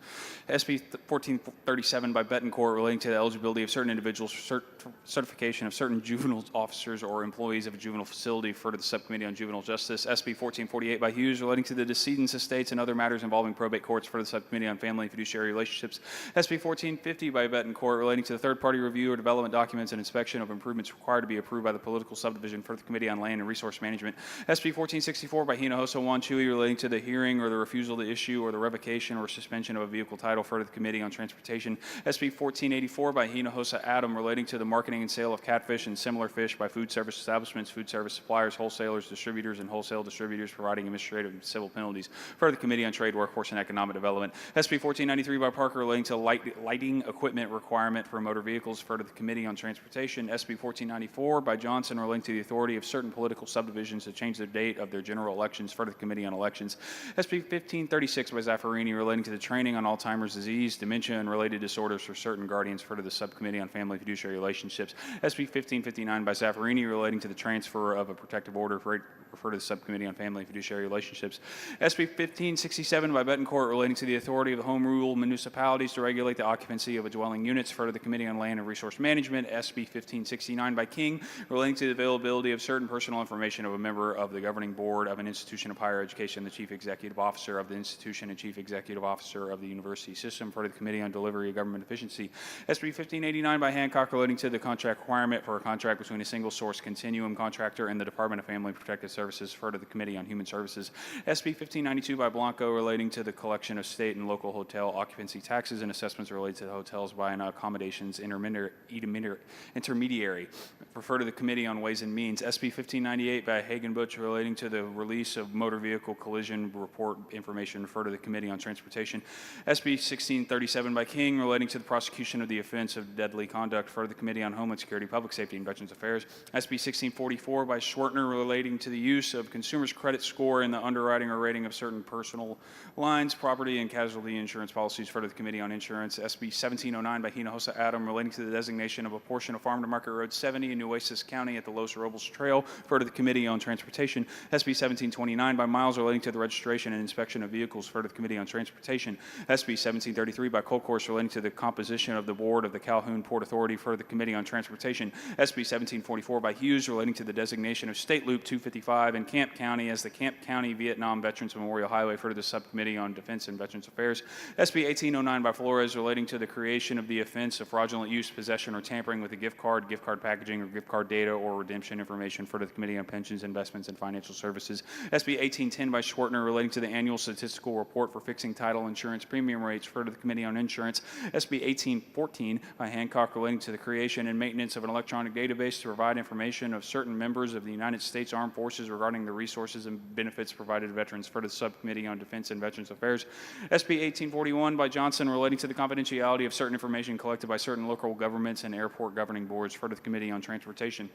SB 1437 by Betancourt, relating to the eligibility of certain individuals for certification of certain juvenile officers or employees of a juvenile facility, for the Subcommittee on Juvenile Justice. SB 1448 by Hughes, relating to the decedent's estates and other matters involving probate courts, for the Subcommittee on Family and Fiduciary Relationships. SB 1450 by Betancourt, relating to the third-party review or development documents and inspection of improvements required to be approved by the political subdivision, for the Committee on Land and Resource Management. SB 1464 by Hinojosa Wanchui, relating to the hearing or the refusal to issue or the revocation or suspension of a vehicle title, for the Committee on Transportation. SB 1484 by Hinojosa Adam, relating to the marketing and sale of catfish and similar fish by food service establishments, food service suppliers, wholesalers, distributors, and wholesale distributors, providing administrative and civil penalties, for the Committee on Trade, Workforce, and Economic Development. SB 1493 by Parker, relating to lighting equipment requirement for motor vehicles, for the Committee on Transportation. SB 1494 by Johnson, relating to the authority of certain political subdivisions to change the date of their general elections, for the Committee on Elections. SB 1536 by Zaffarini, relating to the training on Alzheimer's disease, dementia, and related disorders for certain guardians, for the Subcommittee on Family and Fiduciary Relationships. SB 1559 by Zaffarini, relating to the transfer of a protective order, refer to the Subcommittee on Family and Fiduciary Relationships. SB 1567 by Betancourt, relating to the authority of the home rule municipalities to regulate the occupancy of a dwelling units, for the Committee on Land and Resource Management. SB 1569 by King, relating to the availability of certain personal information of a member of the governing board of an institution of higher education, the chief executive officer of the institution, and chief executive officer of the university system, for the Committee on Delivery of Government Efficiency. SB 1589 by Hancock, relating to the contract requirement for a contract between a single source continuum contractor and the Department of Family and Protective Services, for the Committee on Human Services. SB 1592 by Blanco, relating to the collection of state and local hotel occupancy taxes and assessments related to the hotels by an accommodations intermediary, refer to the Committee on Ways and Means. SB 1598 by Hagen-Butch, relating to the release of motor vehicle collision report information, refer to the Committee on Transportation. SB 1637 by King, relating to the prosecution of the offense of deadly conduct, for the Committee on Homeland Security, Public Safety, and Veterans Affairs. SB 1644 by Schwertner, relating to the use of consumers' credit score in the underwriting or rating of certain personal lines, property, and casualty insurance policies, for the Committee on Insurance. SB 1709 by Hinojosa Adam, relating to the designation of a portion of Farm to Market Road 70 in Nueces County at the Los Robles Trail, for the Committee on Transportation. SB 1729 by Miles, relating to the registration and inspection of vehicles, for the Committee on Transportation. SB 1733 by Colcourse, relating to the composition of the board of the Calhoun Port Authority, for the Committee on Transportation. SB 1744 by Hughes, relating to the designation of State Loop 255 in Camp County as the Camp County Vietnam Veterans Memorial Highway, for the Subcommittee on Defense and Veterans Affairs. SB 1809 by Flores, relating to the creation of the offense of fraudulent use, possession, or tampering with a gift card packaging, or gift card data or redemption information, for the Committee on Pensions, Investments, and Financial Services. SB 1810 by Schwertner, relating to the annual statistical report for fixing title insurance premium rates, for the Committee on Insurance. SB 1814 by Hancock, relating to the creation and maintenance of an electronic database to provide information of certain members of the United States Armed Forces regarding the resources and benefits provided to veterans, for the Subcommittee on Defense and Veterans Affairs. SB 1841 by Johnson, relating to the confidentiality of certain information collected by certain local governments and airport governing boards, for the Committee on Transportation.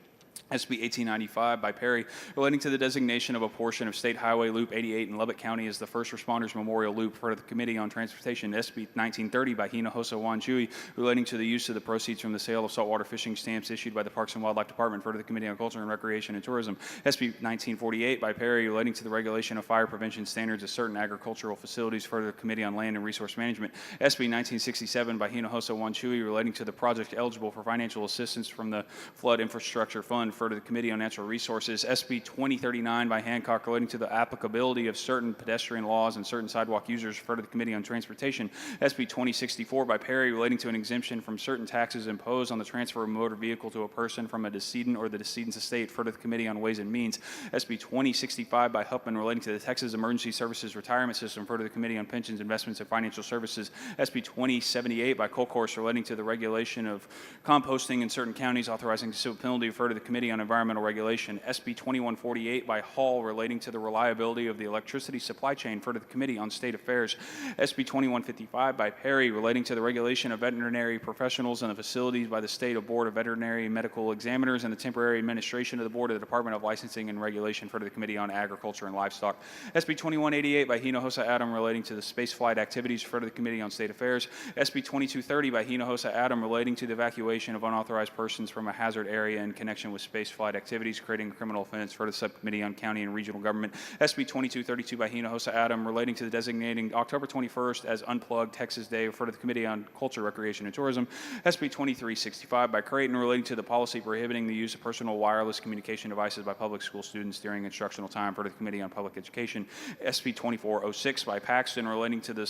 SB 1895 by Perry, relating to the designation of a portion of State Highway Loop 88 in Lubbock County as the First Responders Memorial Loop, for the Committee on Transportation. SB 1930 by Hinojosa Wanchui, relating to the use of the proceeds from the sale of saltwater fishing stamps issued by the Parks and Wildlife Department, for the Committee on Culture and Recreation and Tourism. SB 1948 by Perry, relating to the regulation of fire prevention standards at certain agricultural facilities, for the Committee on Land and Resource Management. SB 1967 by Hinojosa Wanchui, relating to the project eligible for financial assistance from the Flood Infrastructure Fund, for the Committee on Natural Resources. SB 2039 by Hancock, relating to the applicability of certain pedestrian laws and certain sidewalk users, for the Committee on Transportation. SB 2064 by Perry, relating to an exemption from certain taxes imposed on the transfer of a motor vehicle to a person from a decedent or the decedent's estate, for the Committee on Ways and Means. SB 2065 by Huffman, relating to the Texas Emergency Services Retirement System, for the Committee on Pensions, Investments, and Financial Services. SB 2078 by Colcourse, relating to the regulation of composting in certain counties, authorizing civil penalty, for the Committee on Environmental Regulation. SB 2148 by Hall, relating to the reliability of the electricity supply chain, for the Committee on State Affairs. SB 2155 by Perry, relating to the regulation of veterinary professionals and the facilities by the State Board of Veterinary and Medical Examiners and the temporary administration of the Board of the Department of Licensing and Regulation, for the Committee on Agriculture and Livestock. SB 2188 by Hinojosa Adam, relating to the spaceflight activities, for the Committee on State Affairs. SB 2230 by Hinojosa Adam, relating to the evacuation of unauthorized persons from a hazard area in connection with space spaceflight activities, creating a criminal offense for the Subcommittee on County and Regional Government. SB 2232 by Hinojosa Adam, relating to the designating October 21st as Unplugged Texas Day for the Committee on Culture, Recreation, and Tourism. SB 2365 by Creighton, relating to the policy prohibiting the use of personal wireless communication devices by public school students during instructional time for the Committee on Public Education. SB 2406 by Paxton, relating to the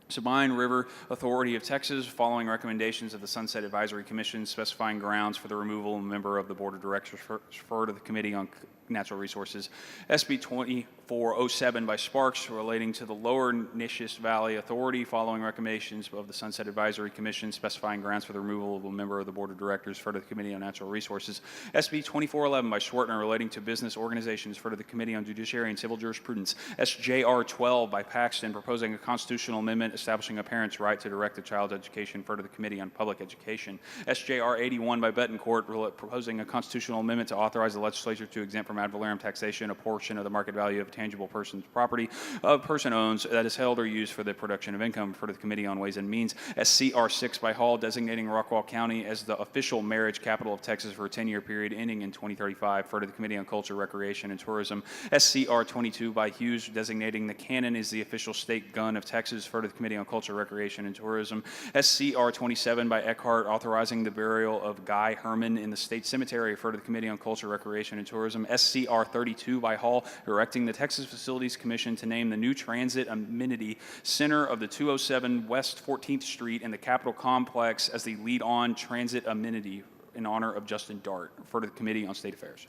Sabine River Authority of Texas, following recommendations of the Sunset Advisory Commission, specifying grounds for the removal of a member of the Board of Directors for to the Committee on Natural Resources. SB 2407 by Sparks, relating to the Lower Neches Valley Authority, following recommendations of the Sunset Advisory Commission, specifying grounds for the removal of a member of the Board of Directors for the Committee on Natural Resources. SB 2411 by Schwartner, relating to business organizations for the Committee on Judiciary and Civil Jurisprudence. SJR 12 by Paxton, proposing a constitutional amendment establishing a parent's right to direct a child's education for the Committee on Public Education. SJR 81 by Betancourt, proposing a constitutional amendment to authorize the legislature to exempt from ad valorem taxation a portion of the market value of a tangible person's property a person owns that is held or used for the production of income for the Committee on Ways and Means. SCR 6 by Hall, designating Rockwall County as the official marriage capital of Texas for a 10-year period ending in 2035 for the Committee on Culture, Recreation, and Tourism. SCR 22 by Hughes, designating the cannon as the official state gun of Texas for the Committee on Culture, Recreation, and Tourism. SCR 27 by Eckhart, authorizing the burial of Guy Herman in the State Cemetery for the Committee on Culture, Recreation, and Tourism. SCR 32 by Hall, directing the Texas Facilities Commission to name the new transit amenity center of the 207 West 14th Street and the Capitol Complex as the lead-on transit amenity in honor of Justin Dart for the Committee on State Affairs.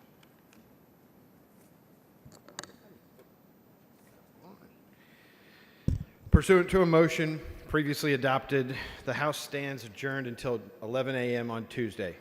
Pursuant to a motion previously adopted, the House stands adjourned until 11 a.m. on Tuesday.